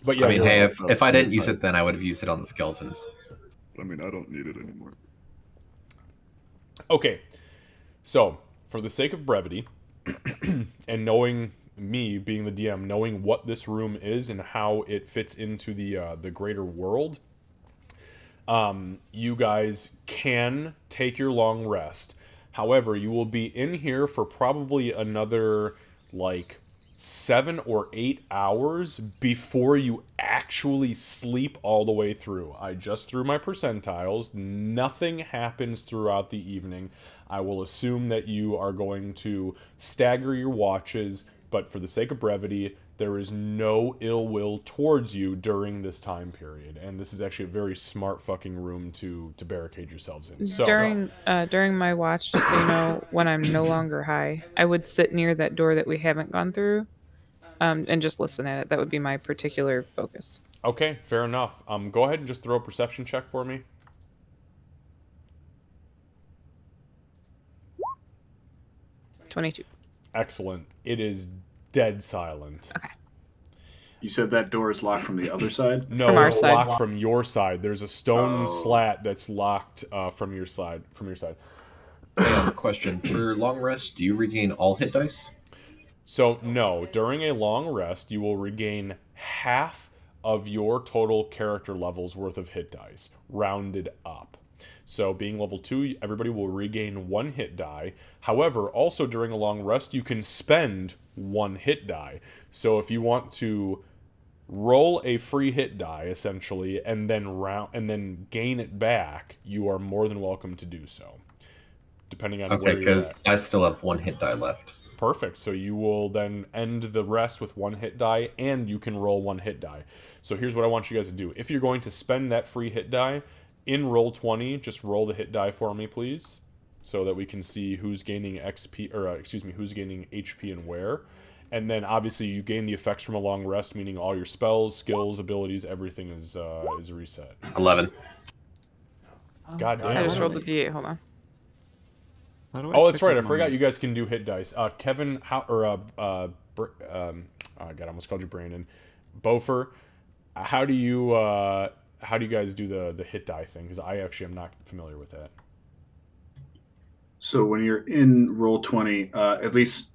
But yeah, I mean, hey, if I didn't use it, then I would have used it on the skeletons. I mean, I don't need it anymore. Okay, so for the sake of brevity, and knowing me being the DM, knowing what this room is and how it fits into the greater world, you guys can take your long rest. However, you will be in here for probably another like 7 or 8 hours before you actually sleep all the way through. I just threw my percentiles. Nothing happens throughout the evening. I will assume that you are going to stagger your watches, but for the sake of brevity, there is no ill will towards you during this time period. And this is actually a very smart fucking room to barricade yourselves in. So During my watch, just so you know, when I'm no longer high, I would sit near that door that we haven't gone through, and just listen at it. That would be my particular focus. okay, fair enough. Go ahead and just throw a perception check for me. 22. Excellent. It is dead silent. Okay. You said that door is locked from the other side? No, From our it's side. locked from your side. There's a stone slat that's locked from your side. Question. For long rest, do you regain all hit dice? So, no. During a long rest, you will regain half of your total character level's worth of hit dice, rounded up. So, being level 2, everybody will regain 1 hit die. However, also during a long rest, you can spend 1 hit die. So, if you want to roll a free hit die, essentially, and then gain it back, you are more than welcome to do so. Depending on Okay, where you're because at. I still have 1 hit die left. Perfect. So you will then end the rest with 1 hit die, and you can roll 1 hit die. So here's what I want you guys to do. If you're going to spend that free hit die, in Roll20, just roll the hit die for me, please, so that we can see who's gaining XP, or who's gaining HP and where. And then obviously you gain the effects from a long rest, meaning all your spells, skills, abilities, everything is reset. 11. God damn. I just rolled the d8. Hold on. Oh, that's right. I forgot you guys can do hit dice. Kevin, God, I almost called you Brandon. Beaufort, how do you guys do the hit die thing? Because I actually am not familiar with that. So when you're in Roll20, at least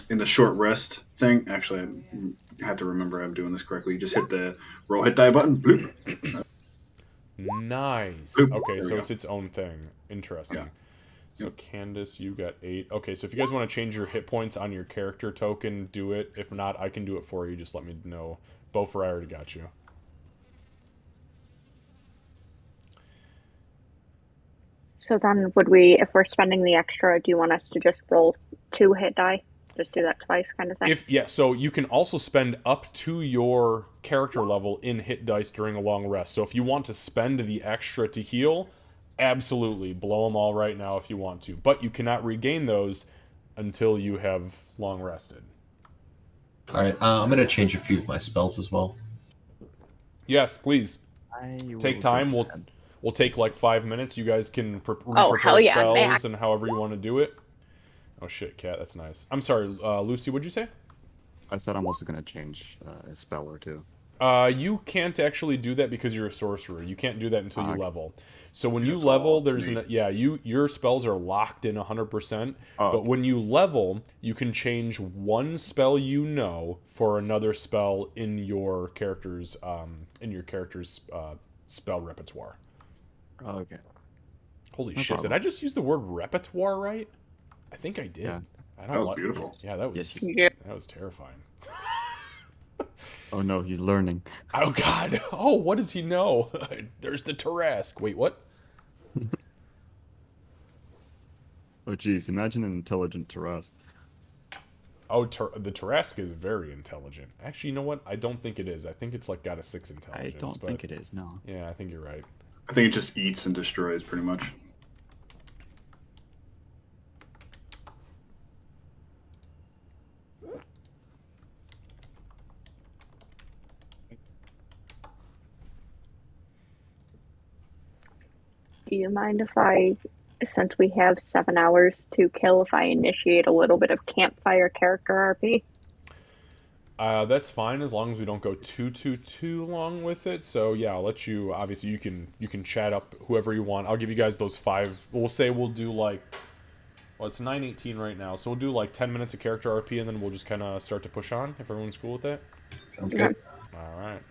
in the short rest thing, actually, I have to remember I'm doing this correctly. You just hit the roll hit die button. Bloop. Nice. Bloop. Okay, There we so go. it's its own thing. Interesting. Yeah. So Candace, you got 8. Okay, so if you guys want to change your hit points on your character token, do it. If not, I can do it for you. Just let me know. Beaufort, I already got you. So then, would we, if we're spending the extra, do you want us to just roll 2 hit die? Just do that twice, kind of thing. So you can also spend up to your character level in hit dice during a long rest. So if you want to spend the extra to heal, Absolutely, blow them all right now if you want to, but you cannot regain those until you have long rested. All right, I'm gonna change a few of my spells as well. Yes, please I take will time. go to We'll take like 5 minutes. You guys can Oh, hell re-prepare yeah, spells Mac. and however you want to do it. Oh shit, cat, that's nice. I'm sorry, Lucy. What'd you say? I said I'm also gonna change a spell or two. You can't actually do that because you're a sorcerer. You can't do that until you Okay. level. So when you That's level, all there's me. your spells are locked in 100%. Oh, But okay. when you level, you can change one spell you know for another spell in your character's spell repertoire. Oh, okay. Holy No shit! problem. Did I just use the word repertoire right? I think I did. Yeah. I That don't was like. beautiful. Yeah, that was Yes, Yeah. that was terrifying. Oh no, he's learning. Oh god. Oh, what does he know? There's the Tarrasque. Wait, what? Oh geez, imagine an intelligent Taras. Oh, the Tarrasque is very intelligent. Actually, you know what? I don't think it is. I think it's like got a 6 I intelligence. don't but think it is. No. Yeah, I think you're right. I think it just eats and destroys pretty much. Do you mind if since we have 7 hours to kill, if I initiate a little bit of campfire character RP? That's fine as long as we don't go too long with it. So yeah, I'll let you. Obviously, you can chat up whoever you want. I'll give you guys those 5. We'll say we'll do like. Well, it's 9:18 right now, so we'll do like 10 minutes of character RP, and then we'll just kind of start to push on if everyone's cool with that. Sounds good. All right.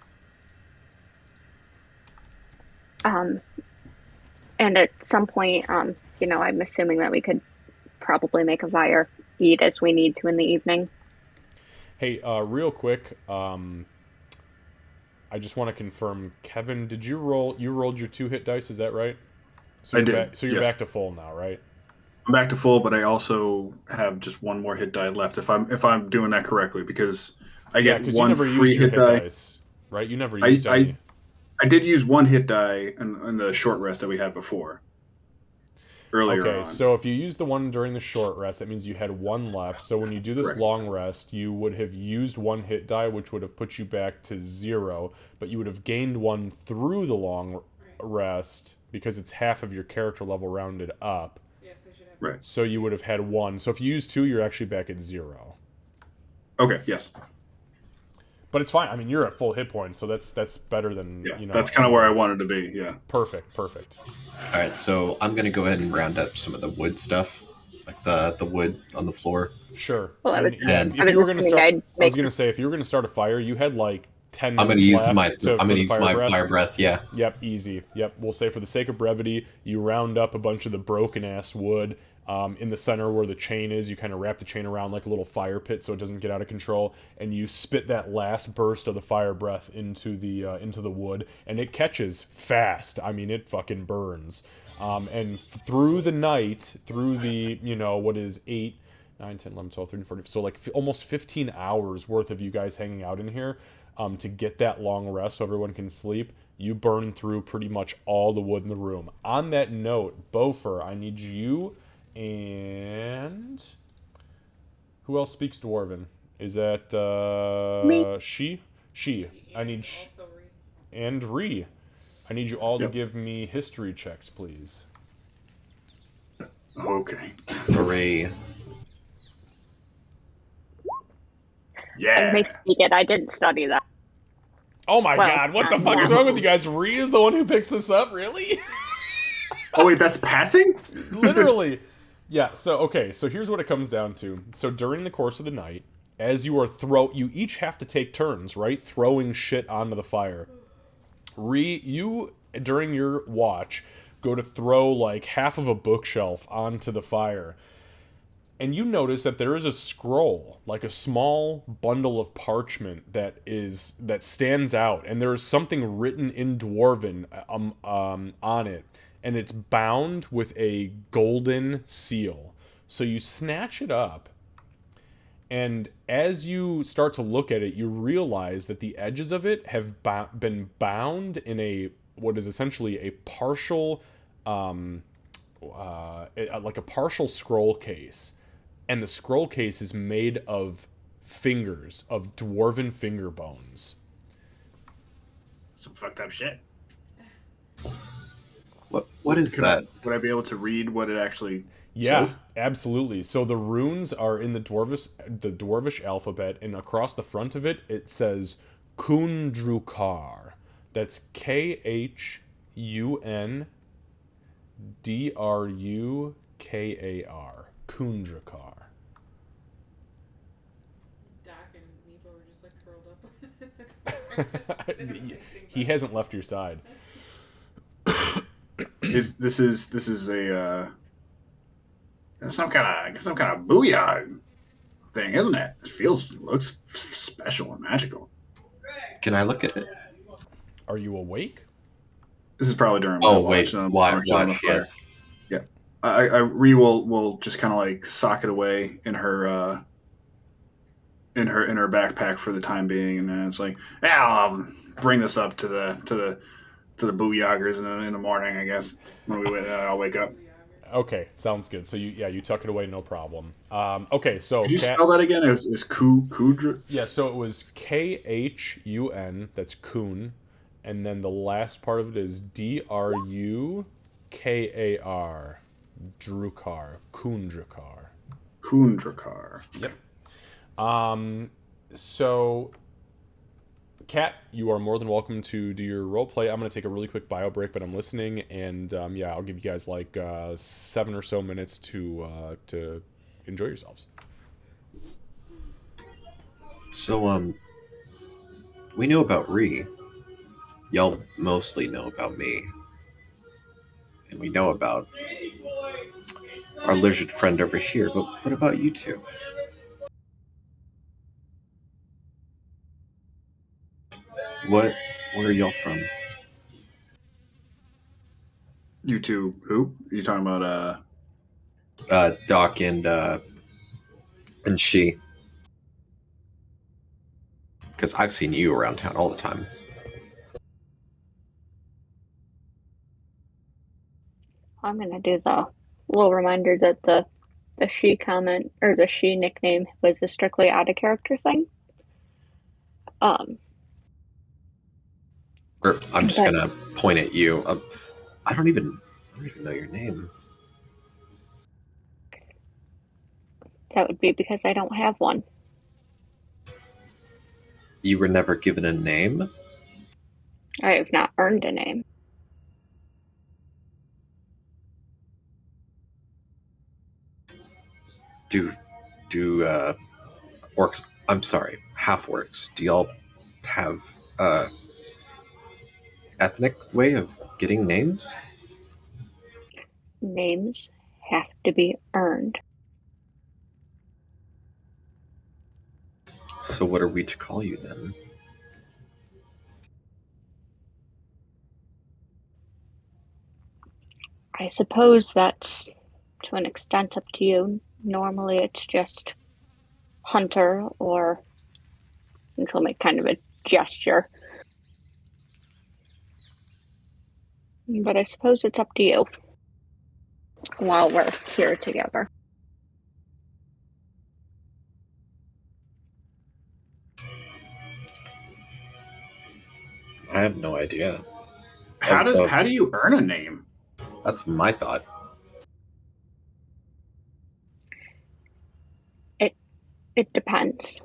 And at some point, I'm assuming that we could probably make a fire, eat as we need to in the evening. Hey, real quick, I just want to confirm, Kevin, did you roll? You rolled your 2 hit dice, is that right? So I you're did, Back, so you're yes. back to full now, right? I'm back to full, but I also have just one more hit die left if I'm doing that correctly, because I Yeah, get because you one never free used your hit die. dice, right? You never used I any. I did use one hit die in the short rest that we had before. Earlier Okay, on. so if you use the one during the short rest, that means you had 1 left. So when you do this Correct. long rest, you would have used 1 hit die, which would have put you back to 0, but you would have gained 1 through the long rest because it's half of your character level rounded up. Yes, I should have. Right. So you would have had 1. So if you use 2, you're actually back at 0. Okay. Yes. But it's fine. I mean, you're at full hit points, so that's better than Yeah. you know. That's kind of where I wanted to be. Yeah. Perfect. All right, so I'm gonna go ahead and round up some of the wood stuff, like the wood on the floor. Sure. Well, And yeah, if I you was were gonna assuming start, I'd I was make gonna say if you were gonna start a fire, you had like 10 I'm gonna minutes use left my for the fire breath. fire breath. Yeah. Yep, easy. Yep, we'll say for the sake of brevity, you round up a bunch of the broken ass wood. In the center where the chain is, you kind of wrap the chain around like a little fire pit so it doesn't get out of control, and you spit that last burst of the fire breath into the wood, and it catches fast. I mean, it fucking burns. And through the night, through the what is 8, 9, 10, 11, 12, 13, 14, so like almost 15 hours worth of you guys hanging out in here, to get that long rest so everyone can sleep. You burn through pretty much all the wood in the room. On that note, Bofer, I need you and who else speaks Dwarven? Is that Me. she? She. I need Also read. and Ree. I need you all to Yep. give me history checks, please. Okay. Hooray! Yeah. And may speak it. I didn't study that. Oh my Well, god, what the fuck is wrong with you guys? Ree is the one who picks this up, really? Oh wait, that's passing? Literally. Yeah, so here's what it comes down to. So during the course of the night, as you are you each have to take turns, right? Throwing shit onto the fire. Ree, you during your watch go to throw like half of a bookshelf onto the fire. And you notice that there is a scroll, like a small bundle of parchment that stands out, and there is something written in Dwarven on it, and it's bound with a golden seal. So you snatch it up, and as you start to look at it, you realize that the edges of it have been bound in what is essentially a partial like a partial scroll case, and the scroll case is made of fingers, of dwarven finger bones. Some fucked up shit. What is that? Would I be able to read what it actually Yeah, says? absolutely. So the runes are in the dwarvish alphabet, and across the front of it, it says Kundrukar. That's Kundrukar. Kundrukar. Doc and Nepo were just like curled up. He hasn't left your side. This is a some kind of booyah thing, isn't it? Looks special and magical. Can I look at it? Are you awake? This is probably during Oh my wait, watch on the fire. yes. Yeah, I will just kind of like sock it away in her backpack for the time being, and then it's like, yeah, I'll bring this up to the booyaggers in the morning, I guess. When I'll wake up. Okay, sounds good. So you tuck it away, no problem. Okay, so Could you spell that again? It's Kudra. Yeah, so it was Khun. That's Kun, and then the last part of it is Drukar. Drukar. Kundrakar. Kundrakar. Yep. So, Kat, you are more than welcome to do your role play. I'm going to take a really quick bio break, but I'm listening, and I'll give you guys like 7 or so minutes to enjoy yourselves. So, we know about Ree. Y'all mostly know about me. And we know about our lizard friend over here, but what about you two? Where are y'all from? You two, who? Are you talking about? Doc and she. Because I've seen you around town all the time. I'm gonna do the little reminder that the she comment or the she nickname was a strictly out of character thing. Or I'm just But- gonna point at you. I don't even know your name. That would be because I don't have one. You were never given a name? I have not earned a name. Do orcs? I'm sorry, half orcs. Do y'all have ethnic way of getting names? Names have to be earned. So what are we to call you then? I suppose that's to an extent up to you. Normally it's just hunter, or she'll make kind of a gesture. But I suppose it's up to you while we're here together. I have no idea. How do you earn a name? That's my thought. It depends.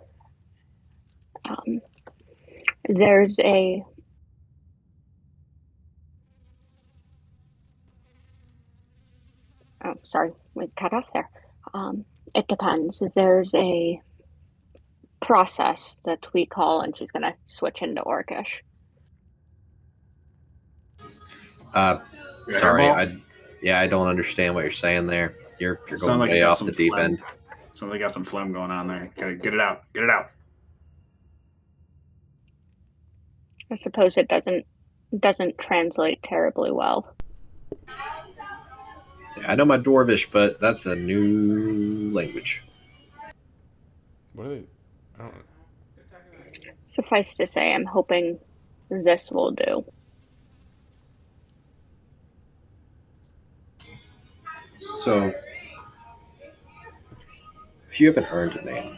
There's a oh, sorry, we cut off there. It depends. There's a process that we call, and she's gonna switch into Orcish. Sorry, Hairball? I don't understand what you're saying there. You're Sound going like way you got off some the deep phlegm. end. Sounds like you got some phlegm going on there. Okay, get it out. Get it out. I suppose it doesn't translate terribly well. Yeah, I know my Dwarvish, but that's a new language. What are they? I don't know. They're talking about names. Suffice to say, I'm hoping this will do. So, if you haven't earned a name,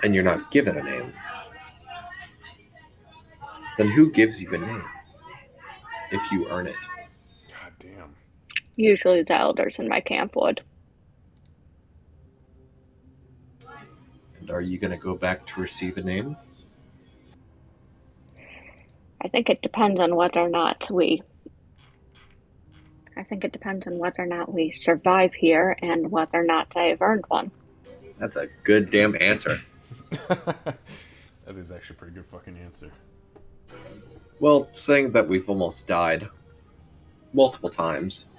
and you're not given a name, then who gives you a name if you earn it? God damn. Usually the elders in my camp would. And are you going to go back to receive a name? I think it depends on whether or not we survive here and whether or not I've earned one. That's a good damn answer. That is actually a pretty good fucking answer. Well, saying that we've almost died multiple times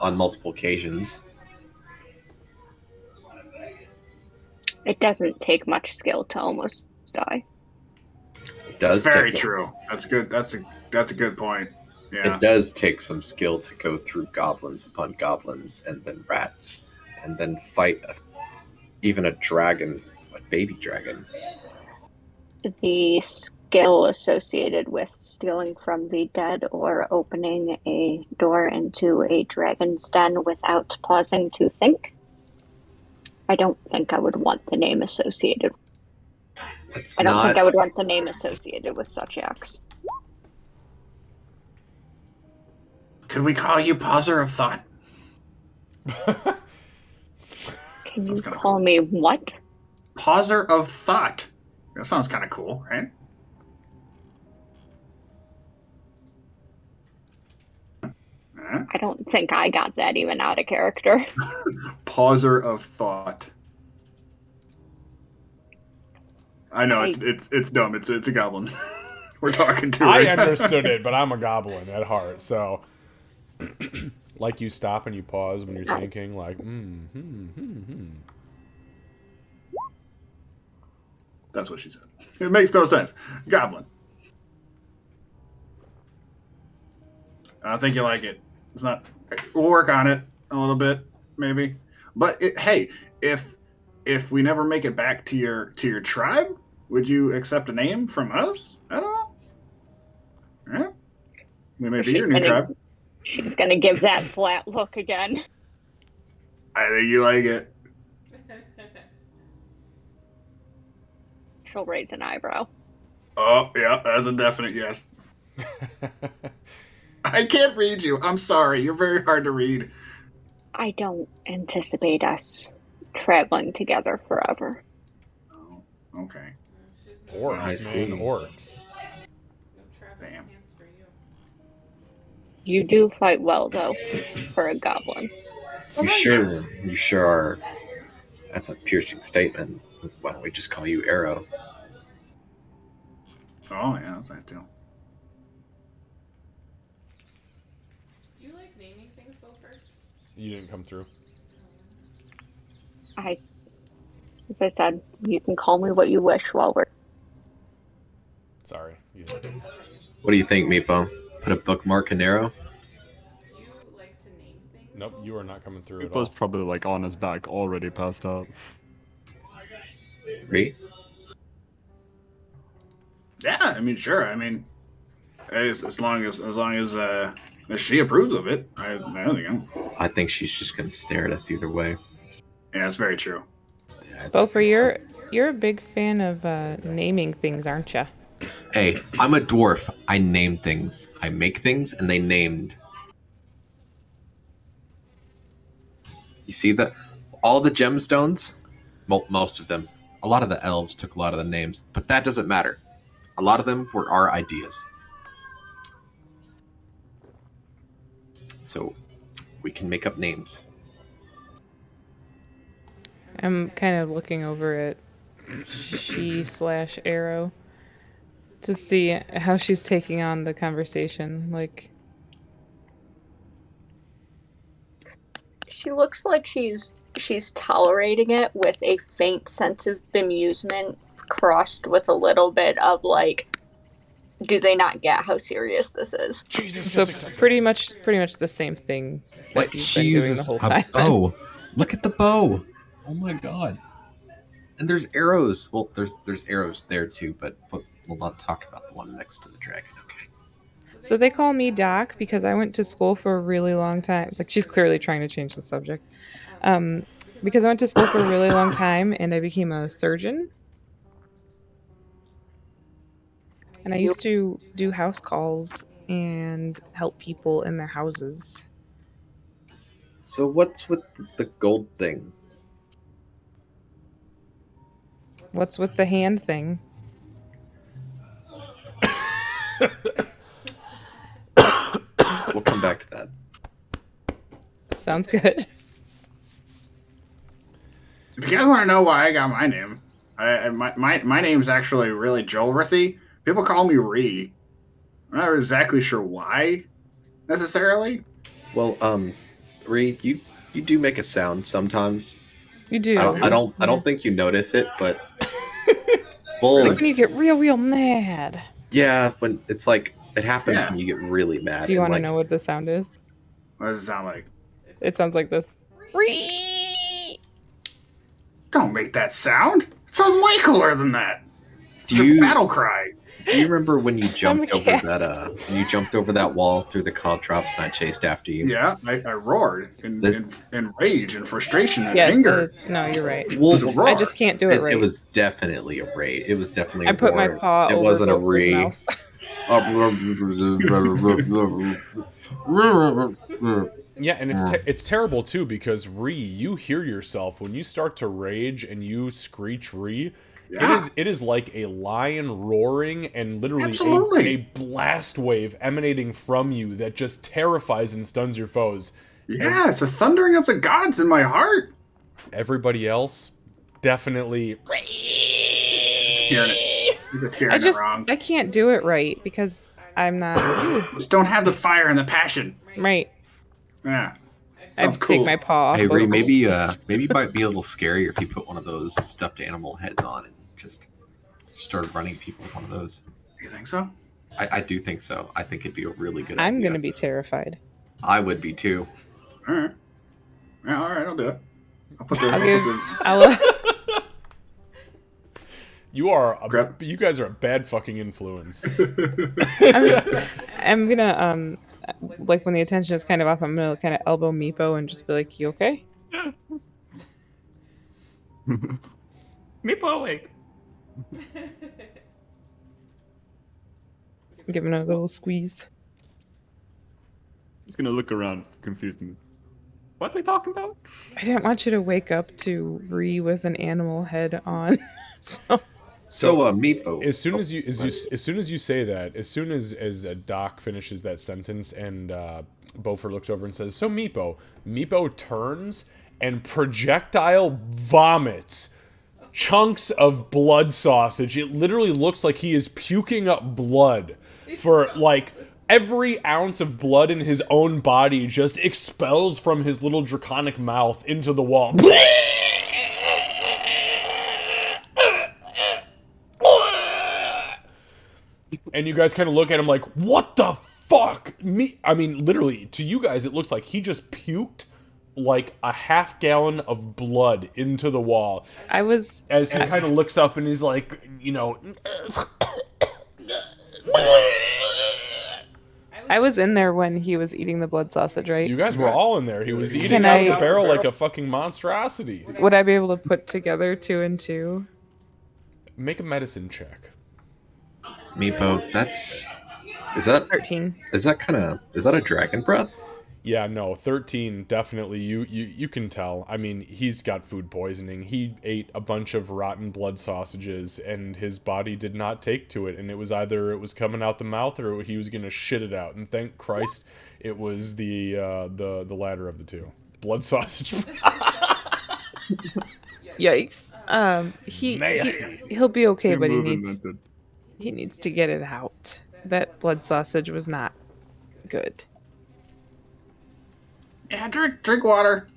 on multiple occasions. It doesn't take much skill to almost die. It does Very take true. That's good. That's a good point. Yeah. It does take some skill to go through goblins upon goblins, and then rats, and then fight even a dragon, a baby dragon. The skill associated with stealing from the dead or opening a door into a dragon's den without pausing to think. I don't think I would want the name associated. I don't think I would want the name associated with such acts. Could we call you Pauser of Thought? Can you Sounds kinda call me what? Pauser of Thought. That sounds kind of cool, right? I don't think I got that even out of character. Pauser of Thought. I know it's dumb. It's a goblin. We're talking to. I right? understood it, but I'm a goblin at heart, so like you stop and you pause when you're thinking, like, That's what she said. It makes no sense. Goblin. I think you like it. It's not. We'll work on it a little bit, maybe. But hey, if we never make it back to your tribe, would you accept a name from us at all? Right? We may be your new tribe. She's gonna give that flat look again. I think you like it. She'll raise an eyebrow. Oh, yeah, that's a definite yes. I can't read you. I'm sorry. You're very hard to read. I don't anticipate us traveling together forever. Oh, okay. orcs, I see. man, orcs. Damn. You do fight well, though, for a goblin. You sure are. That's a piercing statement. Why don't we just call you Arrow? Oh, yeah, that's nice too. Do you like naming things, Wilford? You didn't come through. As I said, you can call me what you wish while we're... Sorry. What do you think, Meepo? Put a bookmark in Arrow? Do you like to name things? Nope, you are not coming through It at all. was probably like on his back, already passed out. Re? Yeah, I mean, sure. I mean, as long as she approves of it, I think. I think she's just gonna stare at us either way. Yeah, that's very true. Yeah, Bofer, you're a big fan of naming things, aren't you? Hey, I'm a dwarf. I name things. I make things, and they named. You see that? All the gemstones, most of them, a lot of the elves took a lot of the names, but that doesn't matter. A lot of them were our ideas. So we can make up names. I'm kind of looking over at she/Arrow to see how she's taking on the conversation. Like, She looks like she's tolerating it with a faint sense of bemusement crossed with a little bit of like, do they not get how serious this is? Jesus, so just pretty much the same thing that Like, you've she been doing uses the whole a time. bow. Look at the bow. Oh my god. And there's arrows. Well, there's arrows there too, but we'll not talk about the one next to the dragon, okay? So they call me Doc because I went to school for a really long time. Like, she's clearly trying to change the subject. Because I went to school for a really long time and I became a surgeon. And I used to do house calls and help people in their houses. So what's with the gold thing? What's with the hand thing? We'll come back to that. Sounds good. If you guys want to know why I got my name, my name's actually really Joelrithy. People call me Ree. I'm not exactly sure why, necessarily. Well, Ree, you do make a sound sometimes. You do. I don't think you notice it, but Like when you get real mad. Yeah, when it's like it happens when you get really mad. Do you want to like, know what the sound is? What does it sound like? It sounds like this. Don't make that sound. It sounds way cooler than that. It's a battle cry. Do you remember when you jumped over that when you jumped over that wall through the contraps and I chased after you? Yeah, I roared in rage and frustration and Yes, anger. no, you're right. Well, I just can't do it right. It was definitely a rage. It was definitely a I put roar. my paw It over wasn't a Gopher's ree. mouth. Yeah, and it's terrible too because Ree, you hear yourself when you start to rage and you screech Ree. Yeah. It is like a lion roaring and literally Absolutely. a blast wave emanating from you that just terrifies and stuns your foes. Yeah, it's a thundering of the gods in my heart. Everybody else, definitely Hearing it. You're just hearing it wrong. I can't do it right because I'm not you. Just don't have the fire and the passion. Right. Yeah. I Sounds cool. take my paw off. Hey, Ree, maybe Gopher's. it might be a little scarier if you put one of those stuffed animal heads on and just started running people with one of those. You think so? I do think so. I think it'd be a really good I'm idea. going to be terrified. I would be too. All right. Yeah, all right, I'll do it. You guys are a bad fucking influence. I'm gonna like when the attention is kind of off, I'm gonna kind of elbow Meepo and just be like, "You okay?" Meepo awake. Give him a little squeeze. He's gonna look around, confused. What are we talking about? I didn't want you to wake up to Ree with an animal head on. So Meepo. As soon as you say that, as soon as Doc finishes that sentence and Beaufort looks over and says, "So Meepo turns and projectile vomits chunks of blood sausage. It literally looks like he is puking up blood for like every ounce of blood in his own body just expels from his little draconic mouth into the wall. And you guys kind of look at him like, what the fuck? I mean, literally, to you guys, it looks like he just puked like a half gallon of blood into the wall. As he kind of looks up and he's like, you know... I was in there when he was eating the blood sausage, right? You guys were all in there. He was eating out of the barrel like a fucking monstrosity. Would I be able to put together 2 and 2? Make a medicine check. Meepo, is that 13. Is that a dragon breath? Yeah, no, 13, definitely. You can tell. I mean, he's got food poisoning. He ate a bunch of rotten blood sausages, and his body did not take to it. And it was either it was coming out the mouth, or he was gonna shit it out. And thank Christ, it was the latter of the two. Blood sausage. Yikes. He'll be okay, but he needs to get it out. That blood sausage was not good. Yeah, drink water.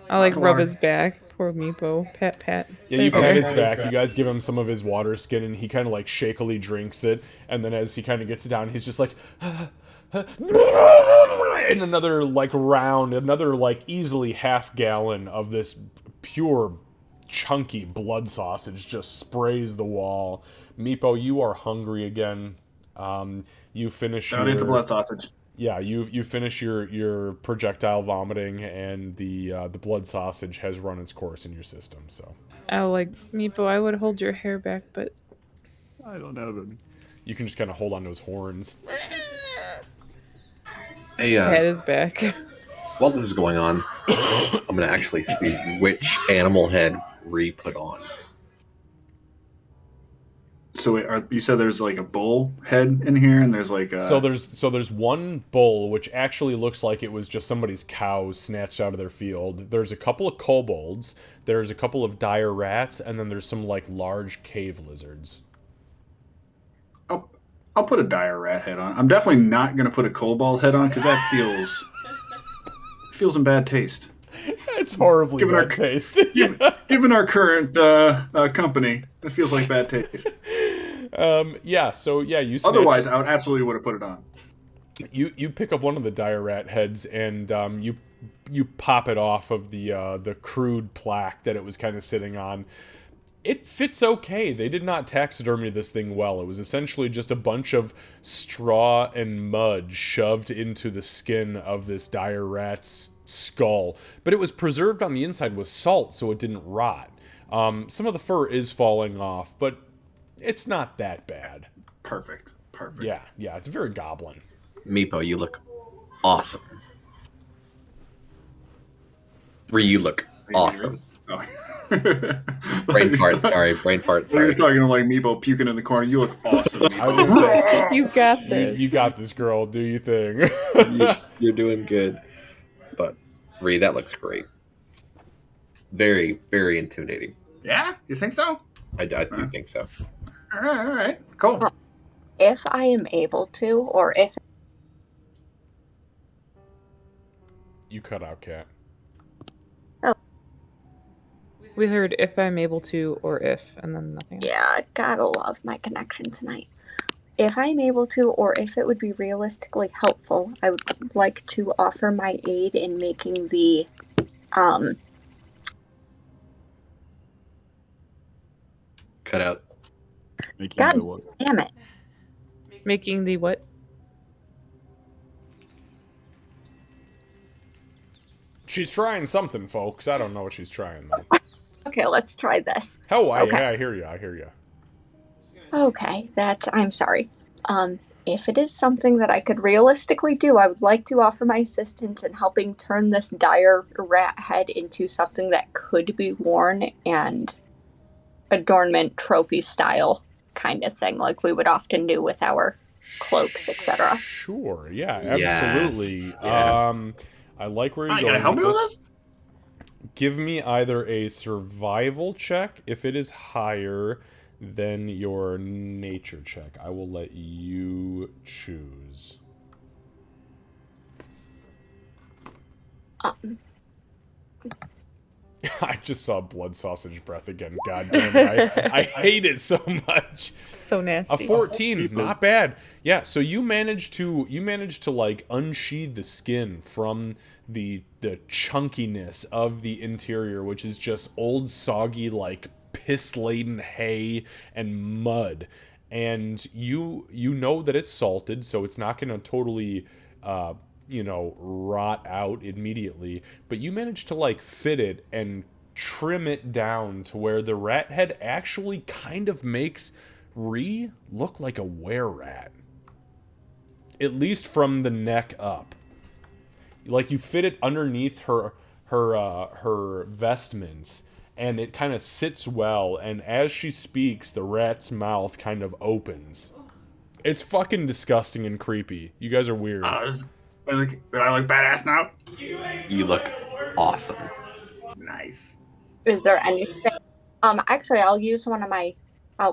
I'll like rub his back. Poor Meepo. Pat. Yeah, you pat his back. You guys give him some of his water skin, and he kind of like shakily drinks it. And then as he kind of gets it down, he's just like, and another like round, another like easily half gallon of this pure chunky blood sausage just sprays the wall. Meepo, you are hungry again. You finish Don't eat the blood sausage. Yeah, you finish your projectile vomiting, and the blood sausage has run its course in your system. So Meepo, I would hold your hair back, but I don't have any. you can just kind of hold on to his horns. Hey, his head is back. while this is going on, I'm gonna actually see which animal head Ree put on. So wait, you said there's like a bull head in here, and there's like a... So there's one bull, which actually looks like it was just somebody's cow snatched out of their field. There's a couple of kobolds. There's a couple of dire rats, and then there's some like large cave lizards. I'll put a dire rat head on. I'm definitely not going to put a kobold head on because that feels in bad taste. It's horribly bad taste. Given our current company, it feels like bad taste. You. Otherwise, I would have put it on. You pick up one of the dire rat heads, and you pop it off of the crude plaque that it was kind of sitting on. It fits okay. They did not taxidermy this thing well. It was essentially just a bunch of straw and mud shoved into the skin of this dire rat's skull. But it was preserved on the inside with salt, so it didn't rot. Some of the fur is falling off, but it's not that bad. Perfect. Yeah, it's very goblin. Meepo, you look awesome. Ree, you look awesome. Oh. Brain fart, sorry. You're talking to like Meepo puking in the corner. You look awesome. I was gonna say, you got this. You got this, girl. Do your thing. You're doing good. But Ree, that looks great. Very, very intimidating. Yeah, you think so? I do think so. All right, cool. If I am able to, or if You cut out, Cat. We heard if I'm able to, or if, and then nothing else. Yeah, gotta love my connection tonight. If I'm able to, or if it would be realistically helpful, I would like to offer my aid in making the, Cut out. God damn it. Making the what? She's trying something, folks. I don't know what she's trying, though. Okay, let's try this. Oh, Okay. yeah, I hear you. Okay, I'm sorry. If it is something that I could realistically do, I would like to offer my assistance in helping turn this dire rat head into something that could be worn and adornment trophy style kind of thing, like we would often do with our cloaks, etc. Sure, yeah, absolutely. Yes. I like where you're Hi, going. can I help you with this? Give me either a survival check if it is higher than your nature check. I will let you choose. I just saw blood sausage breath again. God damn it. I hate it so much. So nasty. A 14, not bad. Yeah, so you managed to like unsheathe the skin from the chunkiness of the interior, which is just old soggy like piss-laden hay and mud. And you know that it's salted, so it's not going to totally rot out immediately, but you managed to like fit it and trim it down to where the rat head actually kind of makes Ree look like a were-rat. At least from the neck up. Like you fit it underneath her vestments, and it kind of sits well, and as she speaks, the rat's mouth kind of opens. It's fucking disgusting and creepy. You guys are weird. I look badass now? You look awesome. Nice. Is there anything? Actually, I'll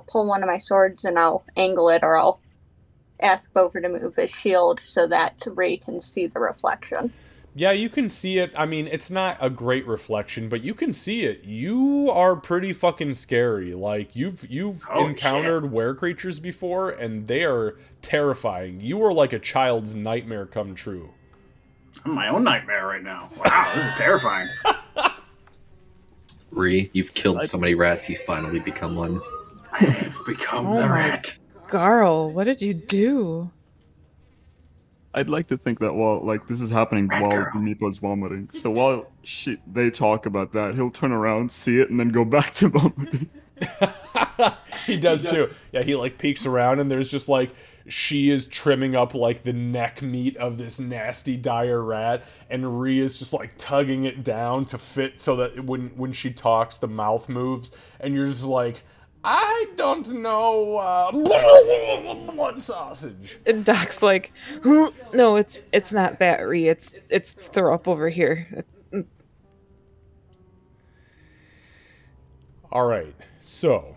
pull one of my swords and I'll angle it, or I'll ask Bover to move his shield so that Ray can see the reflection. Yeah, you can see it. I mean, it's not a great reflection, but you can see it. You are pretty fucking scary. Like, you've encountered were creatures before, and they are terrifying. You are like a child's nightmare come true. I'm my own nightmare right now. Wow, this is terrifying. Ree, you've killed so many rats, you finally become one. I've become the rat. Garl, what did you do? I'd like to think that while this is happening while Meepo's vomiting. So while they talk about that, he'll turn around, see it, and then go back to vomiting. He does too. Yeah, he like peeks around and there's just like she is trimming up like the neck meat of this nasty dire rat, and Rhea is just like tugging it down to fit so that when she talks the mouth moves, and you're just like, I don't know, blood sausage. And Doc's like, no, it's not that, Ree. It's throw up over here. All right, so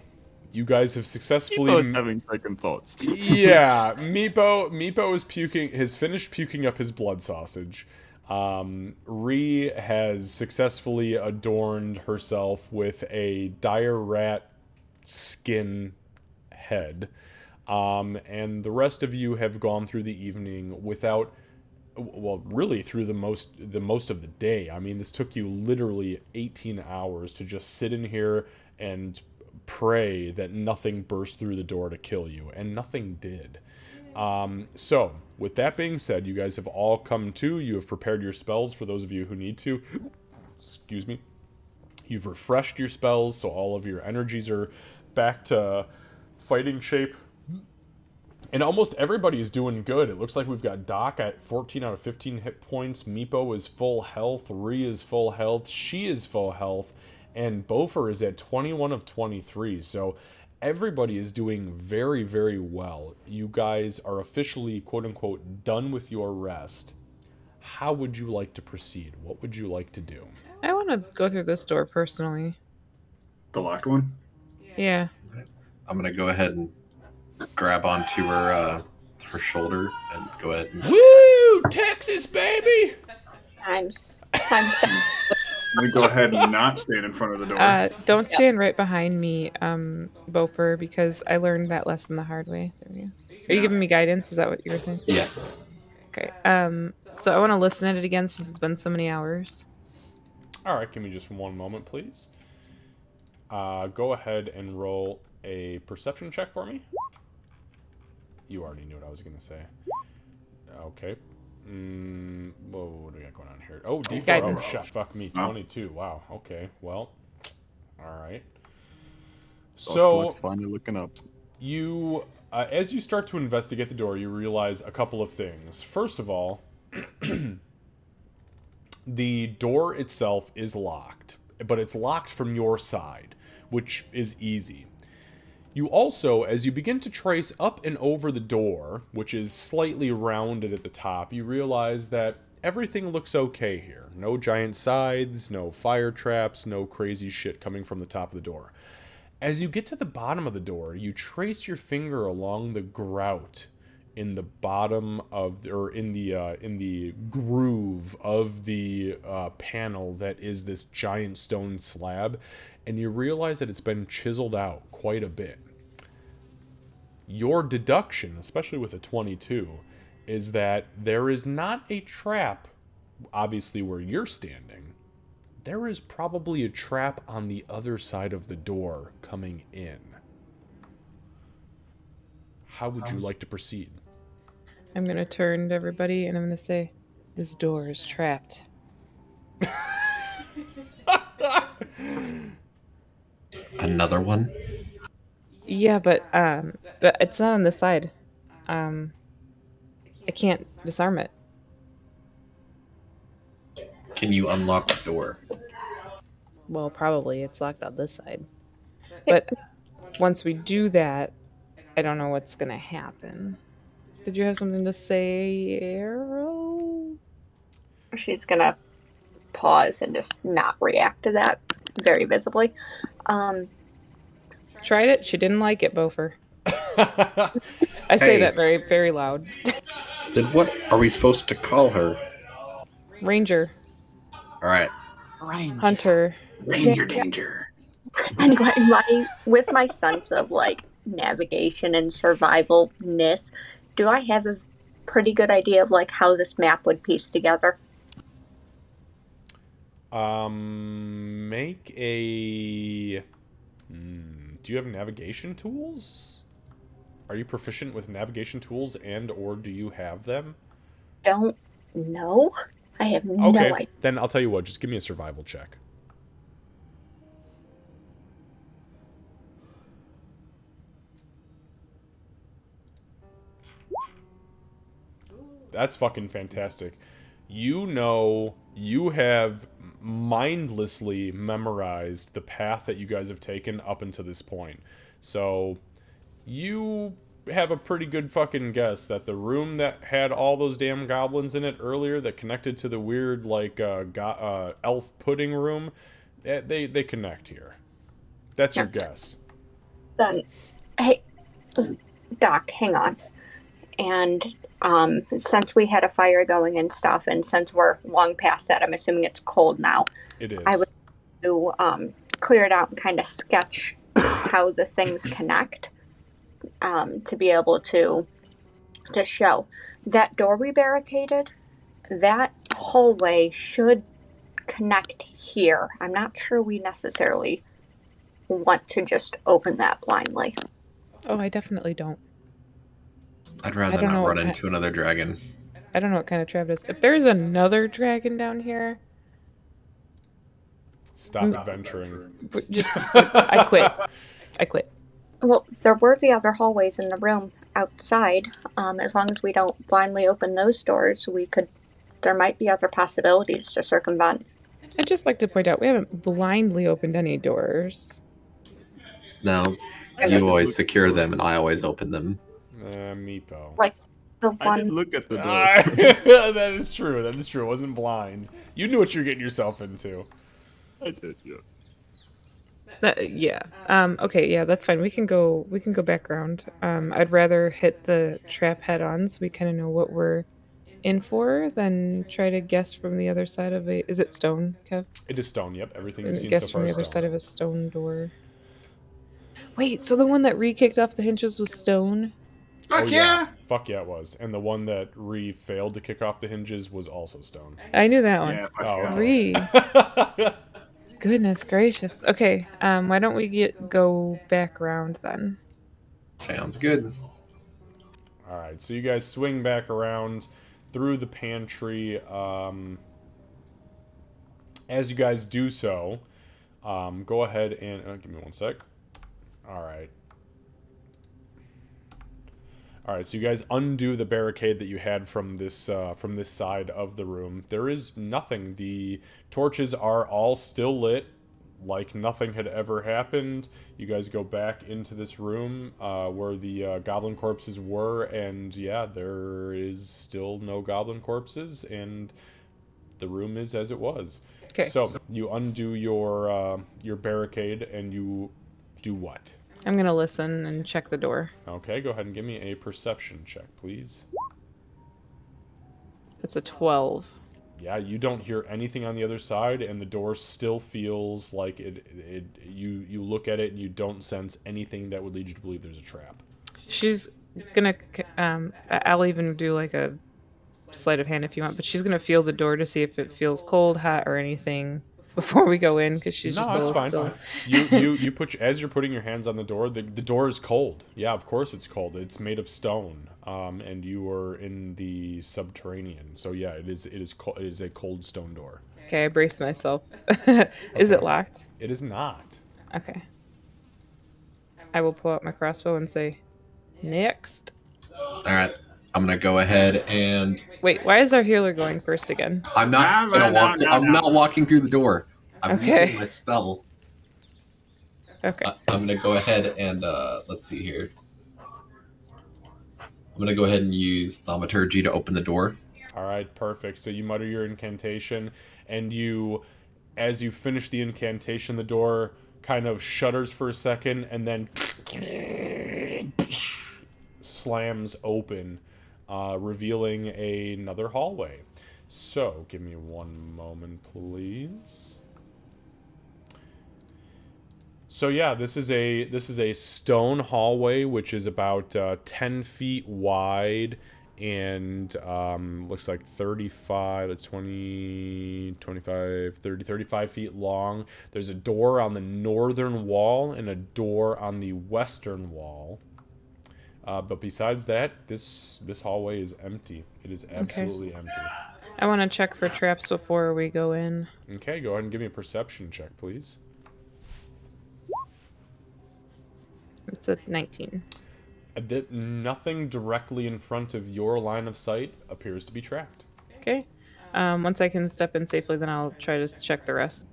you guys have successfully. Meepo's having second thoughts. Yeah, Meepo is puking. Has finished puking up his blood sausage. Ree has successfully adorned herself with a dire rat skin head, and the rest of you have gone through the evening without. Well, really, through the most of the day. I mean, this took you literally 18 hours to just sit in here and pray that nothing burst through the door to kill you, and nothing did. So, with that being said, you guys have all come to. You have prepared your spells for those of you who need to. Excuse me. You've refreshed your spells, so all of your energies are back to fighting shape. And almost everybody is doing good. It looks like we've got Doc at 14 out of 15 hit points. Meepo is full health. Rhea is full health. She is full health. And Bofer is at 21 of 23. So everybody is doing very, very well. You guys are officially, quote-unquote, done with your rest. How would you like to proceed? What would you like to do? I want to go through this door personally. The locked one? Yeah. I'm gonna go ahead and grab onto her shoulder and go ahead and. Woo! Texas, baby! Times 10. Let me go ahead and not stand in front of the door. Don't stand right behind me, Bofer, because I learned that lesson the hard way. There we go. Are you giving me guidance? Is that what you were saying? Yes. Okay. So I want to listen at it again since it's been so many hours. All right, give me just one moment, please. Go ahead and roll a perception check for me. You already knew what I was going to say. Okay. Whoa, what do we got going on here? Oh, D4. Guidance. Oh, shit. Fuck me. 22. Wow. Okay. Well. All right. So, finally looking up. you, as you start to investigate the door, you realize a couple of things. First of all, the door itself is locked, but it's locked from your side, which is easy. You also, as you begin to trace up and over the door, which is slightly rounded at the top, you realize that everything looks okay here. No giant scythes, no fire traps, no crazy shit coming from the top of the door. As you get to the bottom of the door, you trace your finger along the grout in the bottom of, or in the groove of the panel that is this giant stone slab, and you realize that it's been chiseled out quite a bit. Your deduction, especially with a 22, is that there is not a trap, obviously where you're standing. There is probably a trap on the other side of the door coming in. How would you like to proceed? I'm going to turn to everybody and I'm going to say, this door is trapped. Another one? Yeah, but it's not on this side. I can't disarm it. Can you unlock the door? Well, probably it's locked on this side. But once we do that, I don't know what's gonna happen. Did you have something to say, Arrow? She's gonna pause and just not react to that very visibly. Tried it. She didn't like it, Bofer. I say that very, very loud. Then what are we supposed to call her? Ranger. All right. Hunter. Ranger danger. Anyway, with my sense of like navigation and survivalness, do I have a pretty good idea of like how this map would piece together? Make a... do you have navigation tools? Are you proficient with navigation tools, and or do you have them? Don't know. I have no Okay, idea. then I'll tell you what. Just give me a survival check. That's fucking fantastic. You know, you have mindlessly memorized the path that you guys have taken up until this point. So, you have a pretty good fucking guess that the room that had all those damn goblins in it earlier that connected to the weird, like, elf pudding room, they connect here. That's your guess. Then, hey, Doc, hang on. And since we had a fire going and stuff, and since we're long past that, I'm assuming it's cold now. It is. I would to clear it out and kind of sketch how the things connect to be able to show. That door we barricaded, that hallway should connect here. I'm not sure we necessarily want to just open that blindly. Oh, I definitely don't. I'd I rather don't know not what run kind- into another dragon. I don't know what kind of trap it is. If there's another dragon down here, Stop adventuring. I quit. I quit. Well, there were the other hallways in the room outside. As long as we don't blindly open those doors, there might be other possibilities to circumvent. I'd just like to point out we haven't blindly opened any doors. No, you always secure them and I always open them. Meepo. Like the I did one. look at the door. That is true. That is true. It wasn't blind. You knew what you were getting yourself into. I did, yeah. Yeah. Okay. Yeah, that's fine. We can go back around. I'd rather hit the trap head on so we kind of know what we're in for than try to guess from the other side of a. Is it stone, Kev? It is stone. Yep. Everything you've seen Guess so from far the is other stone. side of a stone door. Wait, so the one that re-kicked off the hinges was stone? Fuck yeah! Fuck yeah, it was. And the one that Re failed to kick off the hinges was also stone. I knew that one. Yeah, fuck Oh, yeah. Re. Goodness gracious. Okay. Why don't we go back around then? Sounds good. Alright, so you guys swing back around through the pantry. As you guys do so, go ahead and... give me one sec. Alright. Alright, so you guys undo the barricade that you had from this side of the room. There is nothing. The torches are all still lit, like nothing had ever happened. You guys go back into this room where the goblin corpses were, and yeah, there is still no goblin corpses, and the room is as it was. Okay. So you undo your barricade, and you do what? I'm gonna listen and check the door. Okay, go ahead and give me a perception check, please. It's a 12. Yeah, you don't hear anything on the other side, and the door still feels like you look at it and you don't sense anything that would lead you to believe there's a trap. She's gonna, I'll even do like a sleight of hand if you want, but she's gonna feel the door to see if it feels cold, hot, or anything before we go in, because she's just a little still. You put as you're putting your hands on the door is cold. Yeah, of course it's cold. It's made of stone, and you are in the subterranean. So yeah, it is a cold stone door. Okay, I brace myself. Is it locked? It is not. Okay. I will pull out my crossbow and say, next. All right, I'm gonna go ahead and. Wait, why is our healer going first again? I'm not gonna walk. I'm not walking through the door. I'm Okay. using my spell. Okay. I'm gonna go ahead and let's see here. I'm gonna go ahead and use thaumaturgy to open the door. All right, perfect. So you mutter your incantation, and as you finish the incantation, the door kind of shudders for a second, and then slams open, revealing another hallway. So, give me one moment, please. So yeah, this is a stone hallway, which is about 10 feet wide and looks like 35, 20, 25, 30, 35 feet long. There's a door on the northern wall and a door on the western wall. But besides that, this hallway is empty. It is absolutely empty. I want to check for traps before we go in. Okay, go ahead and give me a perception check, please. It's a 19. Nothing directly in front of your line of sight appears to be trapped. Okay. Once I can step in safely, then I'll try to check the rest.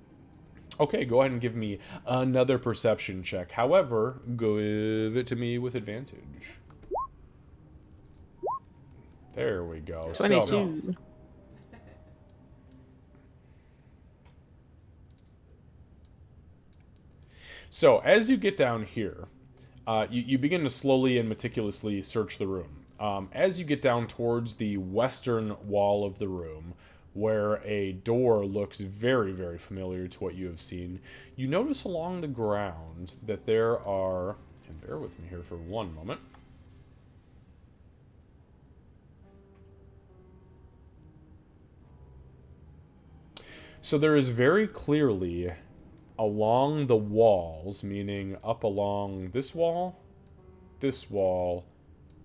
Okay, go ahead and give me another perception check. However, give it to me with advantage. There we go. 22. So as you get down here, you begin to slowly and meticulously search the room. As you get down towards the western wall of the room, where a door looks very, very familiar to what you have seen, you notice along the ground that there are, and bear with me here for one moment. So there is very clearly along the walls, meaning up along this wall,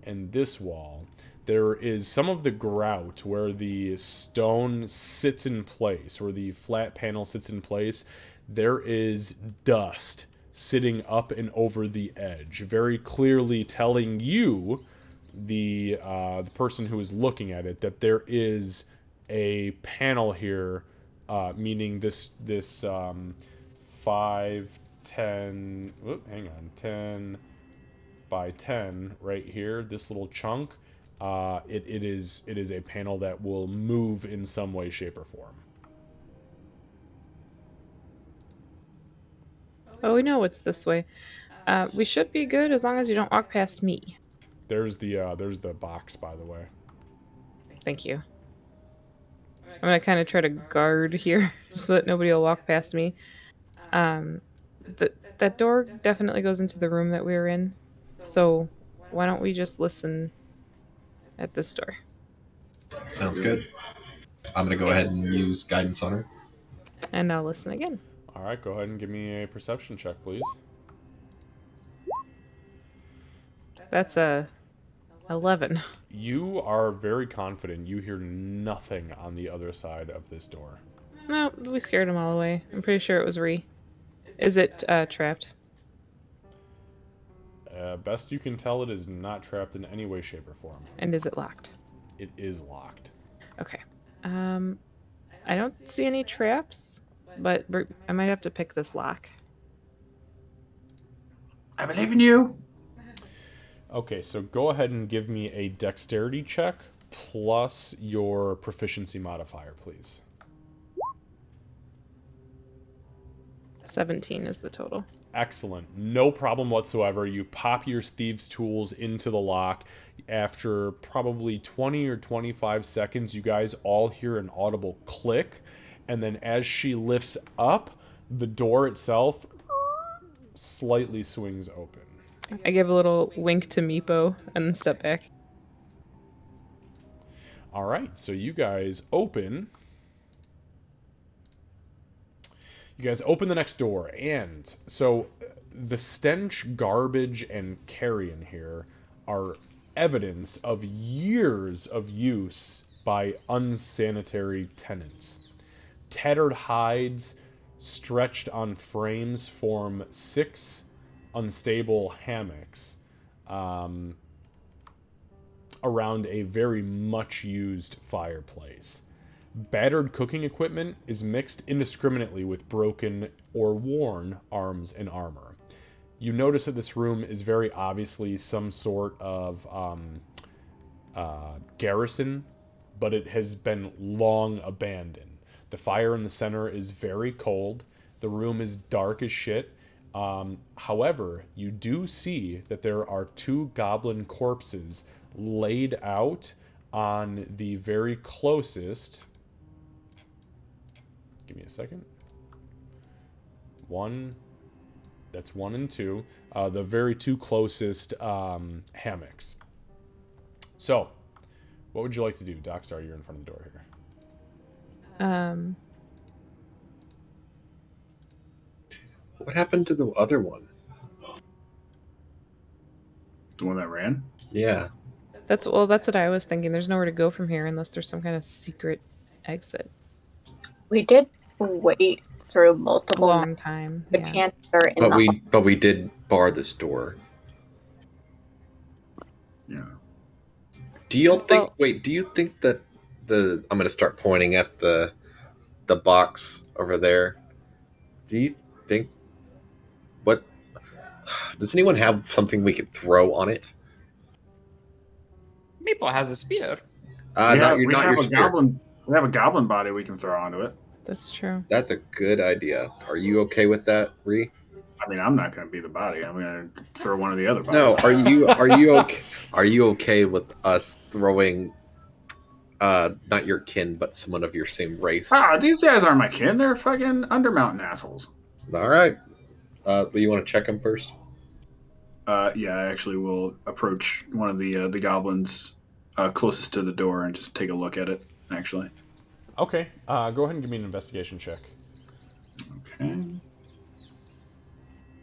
and this wall, there is some of the grout where the stone sits in place, or the flat panel sits in place. There is dust sitting up and over the edge, very clearly telling you, the person who is looking at it, that there is a panel here, meaning this 5, 10, hang on, 10 by 10 right here, this little chunk, it is a panel that will move in some way, shape, or form. Oh, we know it's this way. We should be good as long as you don't walk past me. There's the box, by the way. Thank you. I'm gonna kind of try to guard here so that nobody will walk past me. That door definitely goes into the room that we were in. So why don't we just listen at this door? Sounds good. I'm going to go ahead and use guidance on her. And I'll listen again. All right, go ahead and give me a perception check, please. That's a 11. You are very confident you hear nothing on the other side of this door. No, we scared them all away. I'm pretty sure it was Ree. Is it trapped? Best you can tell, it is not trapped in any way, shape, or form. And is it locked? It is locked. Okay. I don't see any traps, but I might have to pick this lock. I believe in you. Okay, so go ahead and give me a dexterity check plus your proficiency modifier, please. 17 is the total. Excellent. No problem whatsoever. You pop your thieves' tools into the lock. After probably 20 or 25 seconds, you guys all hear an audible click. And then as she lifts up, the door itself slightly swings open. I give a little wink to Meepo and then step back. All right, so you guys open the next door, and so the stench, garbage, and carrion here are evidence of years of use by unsanitary tenants. Tattered hides stretched on frames form 6 unstable hammocks around a very much used fireplace. Battered cooking equipment is mixed indiscriminately with broken or worn arms and armor. You notice that this room is very obviously some sort of garrison, but it has been long abandoned. The fire in the center is very cold. The room is dark as shit. However, you do see that there are 2 goblin corpses laid out on the very closest. Give me a second. That's 1 and 2. The very 2 closest hammocks. So, what would you like to do? Dockstar, you're in front of the door here. What happened to the other one? The The one that ran? Yeah. That's what I was thinking. There's nowhere to go from here unless there's some kind of secret exit. We did wait through A multiple long time. the Yeah. cancer in the But we did bar this door. Yeah. Do you think? Well- Wait. Do you think that I'm going to start pointing at the box over there. Do you think? What? Does anyone have something we could throw on it? Meeple has a spear. Not we not have your a spear. goblin. We have a goblin body we can throw onto it. That's true. That's a good idea. Are you okay with that, Ree? I mean, I'm not going to be the body. I'm going to throw one of the other bodies. No. on Are you okay? Are you okay with us throwing? Not your kin, but someone of your same race. These guys aren't my kin. They're fucking Undermountain assholes. All right. You want to check them first? Yeah, I actually will approach one of the goblins closest to the door and just take a look at it. Actually. Okay. Go ahead and give me an investigation check. Okay.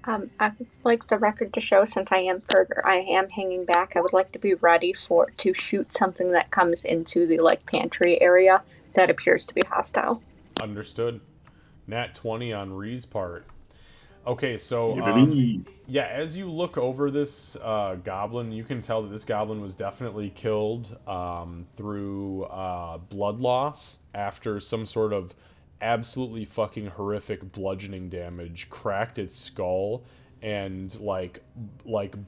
I would like the record to show, since I am hanging back, I would like to be ready to shoot something that comes into the pantry area that appears to be hostile. Understood. Nat 20 on Ree's part. Okay, so yeah, as you look over this goblin, you can tell that this goblin was definitely killed through blood loss after some sort of absolutely fucking horrific bludgeoning damage cracked its skull and like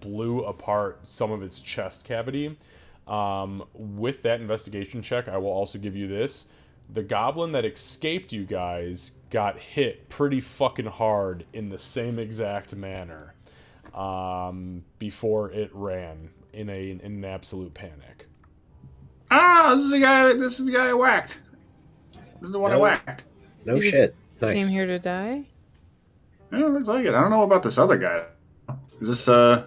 blew apart some of its chest cavity. With that investigation check, I will also give you this. The goblin that escaped you guys got hit pretty fucking hard in the same exact manner before it ran in an absolute panic. This is the guy. This is the guy I whacked. This is the one I whacked. No You just shit. Nice. Came here to die? Yeah, looks like it. I don't know about this other guy. Is this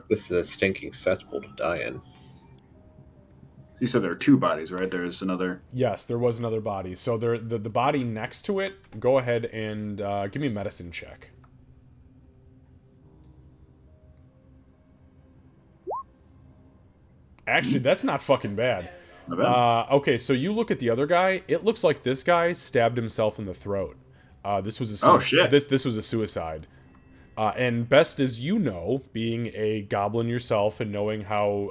This is a stinking cesspool to die in. You said there are two bodies, right? There's another. Yes, there was another body. So the body next to it, go ahead and give me a medicine check. Actually, that's not fucking bad. Not bad. Okay, so you look at the other guy. It looks like this guy stabbed himself in the throat. This was a Oh, shit. This was a suicide. And best as you know, being a goblin yourself and knowing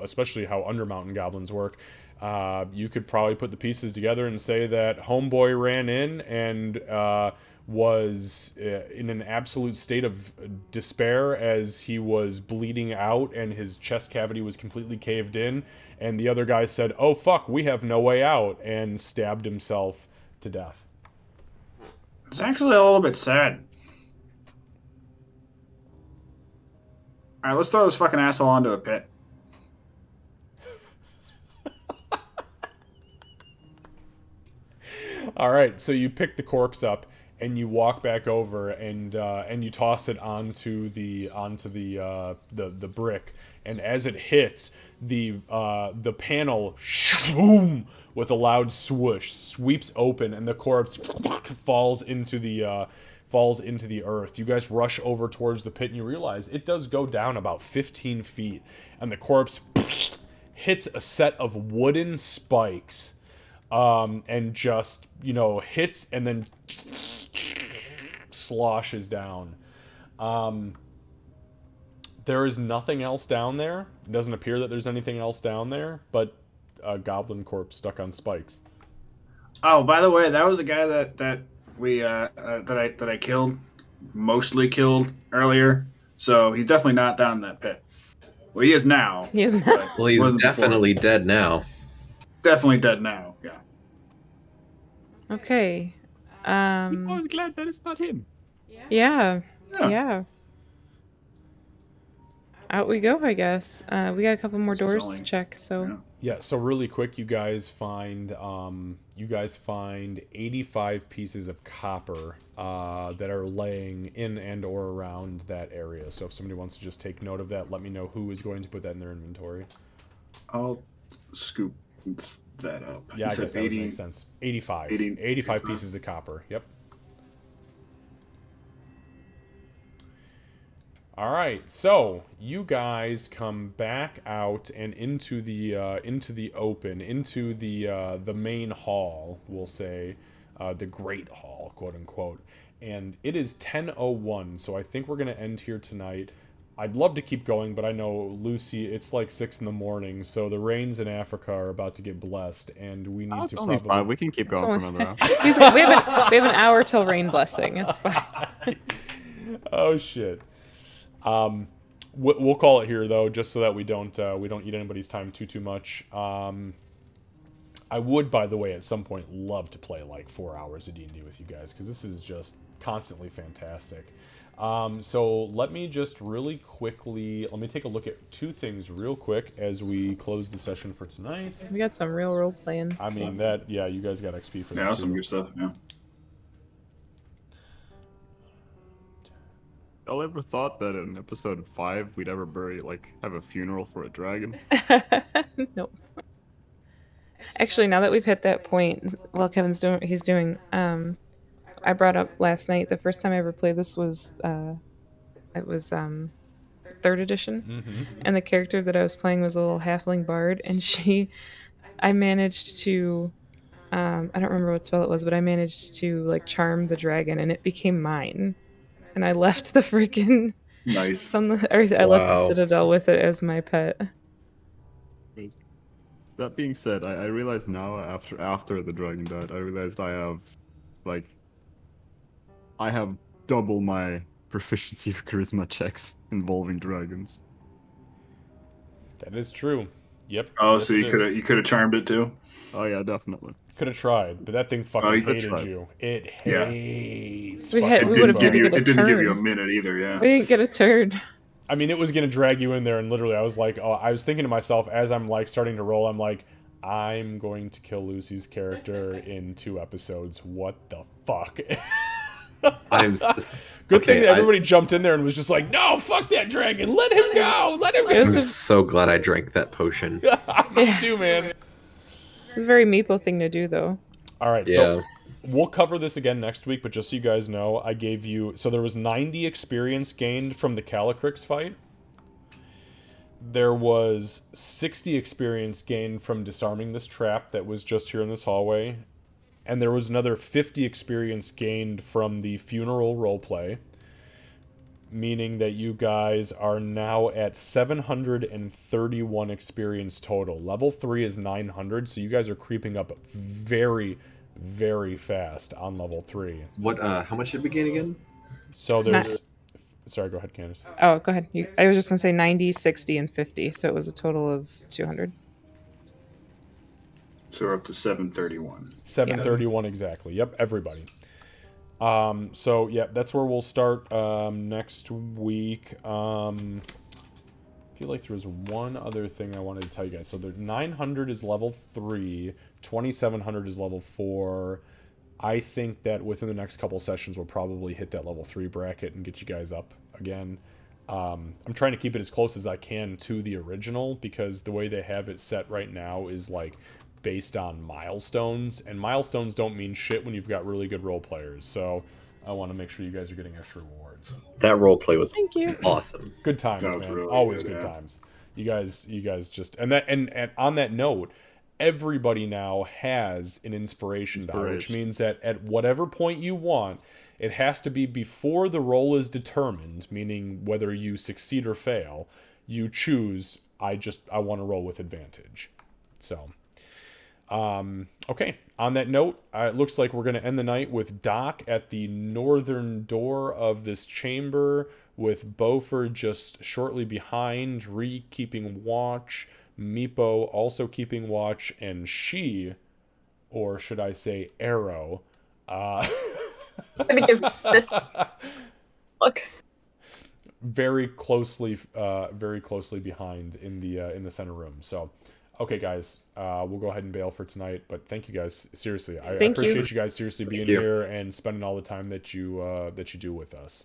especially how Undermountain goblins work, you could probably put the pieces together and say that Homeboy ran in and was in an absolute state of despair as he was bleeding out and his chest cavity was completely caved in. And the other guy said, "Oh fuck, we have no way out," and stabbed himself to death. It's actually a little bit sad. All right, let's throw this fucking asshole onto a pit. All right, so you pick the corpse up and you walk back over and you toss it onto the brick, and as it hits the panel, boom, with a loud swoosh, sweeps open, and the corpse falls into the earth. You guys rush over towards the pit and you realize it does go down about 15 feet, and the corpse hits a set of wooden spikes. And just, hits and then sloshes down. There is nothing else down there. It doesn't appear that there's anything else down there, but a goblin corpse stuck on spikes. Oh, by the way, that was the guy that I killed, mostly killed earlier. So he's definitely not down in that pit. Well, he is now. He is not. but Well, he's wasn't definitely before. dead now. Definitely dead now. Yeah. Okay. I was glad that it's not him. Yeah. Yeah. Yeah. Out we go, I guess. We got a couple more This was doors only- to check, so yeah. Yeah, so really quick, you guys find 85 pieces of copper that are laying in and or around that area. So if somebody wants to just take note of that, let me know who is going to put that in their inventory. I'll scoop that up. Yeah, You I said guess that would make sense. 85. 85 85 pieces of copper. Yep. All right, so you guys come back out and into the open, into the main hall, we'll say, the Great Hall, quote unquote. And it is 10:01, so I think we're gonna end here tonight. I'd love to keep going, but I know Lucy, it's like 6 in the morning, so the rains in Africa are about to get blessed, and we need It's to only probably. 5. We can keep going for only- another hour. we have an hour till rain blessing. It's fine. Oh shit. We'll call it here though, just so that we don't eat anybody's time too much. I would, by the way, at some point love to play like 4 hours of D&D with you guys, because this is just constantly fantastic. So let me just really quickly, let me take a look at 2 things real quick as we close the session for tonight. We got some real role playing. I mean that, yeah, you guys got XP for that Yeah, too. some good stuff. Yeah. Y'all ever thought that in episode 5 we'd ever have a funeral for a dragon? Nope. Actually, now that we've hit that point, while Kevin's doing what he's doing, I brought up last night, the first time I ever played this was, it was 3rd edition, and the character that I was playing was a little halfling bard, and I managed to, I don't remember what spell it was, but I managed to, like, charm the dragon, and it became mine. And I left the freaking Nice. I left the Wow. Citadel with it as my pet. That being said, I realize now after the dragon died, I realized I have double my proficiency for charisma checks involving dragons. That is true. Yep. Oh, yes, so it is. you could have charmed it too. Oh yeah, definitely. Could have tried, but that thing you fucking could've hated tried. you. It Yeah. hates. We fucking would've Bo. had to get a It didn't give you a turn. minute either. Yeah. We didn't get a turn. I mean, it was gonna drag you in there, and literally, I was like, oh, I was thinking to myself as I'm like starting to roll, I'm like, I'm going to kill Lucy's character in 2 episodes. What the fuck? Good thing that everybody jumped in there and was just like, no, fuck that dragon, let him go, let him go. It I'm was so glad I drank that potion. Me too, man. a very meeple thing to do, though. All right, Yeah. so we'll cover this again next week, but just so you guys know, I gave you... So there was 90 experience gained from the Calycrix fight. There was 60 experience gained from disarming this trap that was just here in this hallway. And there was another 50 experience gained from the funeral roleplay. Meaning that you guys are now at 731 experience total. Level 3 is 900, so you guys are creeping up very, very fast on level 3. What? How much did we gain again? So there's... Sorry, go ahead, Candace. Oh, go ahead. I was just going to say 90, 60, and 50, so it was a total of 200. So we're up to 731. 731 exactly. Yep, everybody. So yeah, that's where we'll start next week. I feel like there was one other thing I wanted to tell you guys. So the 900 is level 3, 2700 is level 4. I think that within the next couple sessions we'll probably hit that level 3 bracket and get you guys up again. I'm trying to keep it as close as I can to the original, because the way they have it set right now is like based on milestones, and milestones don't mean shit when you've got really good role players. So I want to make sure you guys are getting extra rewards. That roleplay was Thank you. awesome. Good times, That was man. really Always good, good yeah. times. You guys just and on that note, everybody now has an inspiration die, which means that at whatever point you want, it has to be before the roll is determined, meaning whether you succeed or fail, you choose I want to roll with advantage. So okay, on that note, it looks like we're going to end the night with Doc at the northern door of this chamber, with Beaufort just shortly behind, Ree keeping watch, Meepo also keeping watch, and she, or should I say Arrow, I'm gonna give this look. very closely behind in the center room. So, okay, guys, we'll go ahead and bail for tonight. But thank you guys, seriously. I Thank you. appreciate you guys seriously being you. here and spending all the time that you do with us.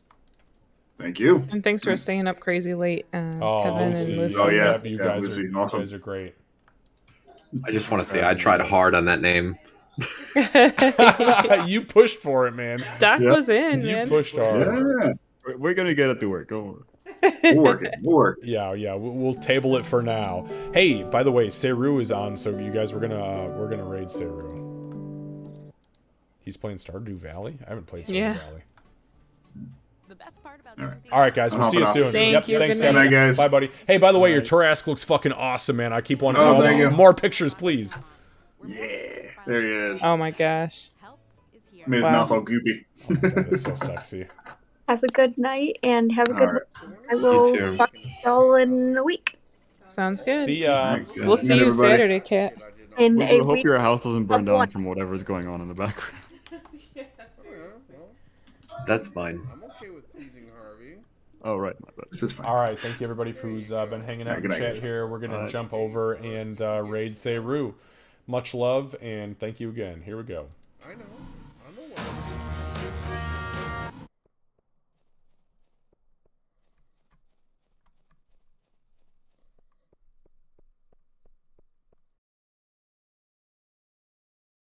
Thank you. And thanks for staying up crazy late, Kevin Lucy, and Lucy. Oh, yeah. you Yeah, guys Lucy, are awesome. you guys are great. I just want to say I tried hard on that name. You pushed for it, man. Doc Yeah. was in, You man. pushed hard. Yeah. We're gonna get it to work. Don't worry. We'll work it. We'll work it. Yeah, we'll table it for now. Hey, by the way, Seru is on, so you guys, we're gonna raid Seru. He's playing Stardew Valley. I haven't played Stardew Valley. All right, guys, we'll see you soon. Thank you. Thanks, Good night, guys. Bye, buddy. Hey, by the way, your Tarask looks fucking awesome, man. I keep wanting thank you. more pictures, please. Yeah, there he is. Oh my gosh. Made his mouth all goopy. Oh my God, it's so sexy. Have a good night and have a All good right. one. I will too. talk to y'all in a week. Sounds good. See ya. We'll see Good, you everybody. Saturday, Cat. In We a hope week. your house doesn't burn down One. from whatever's going on in the background. Yeah, seriously. That's fine. I'm okay with pleasing Harvey. Oh, right. My bad. This is fine. All right, thank you everybody who's been hanging out in Good night, chat guys. here. We're gonna All right. jump over and raid Seru. Much love and thank you again. Here we go. I know.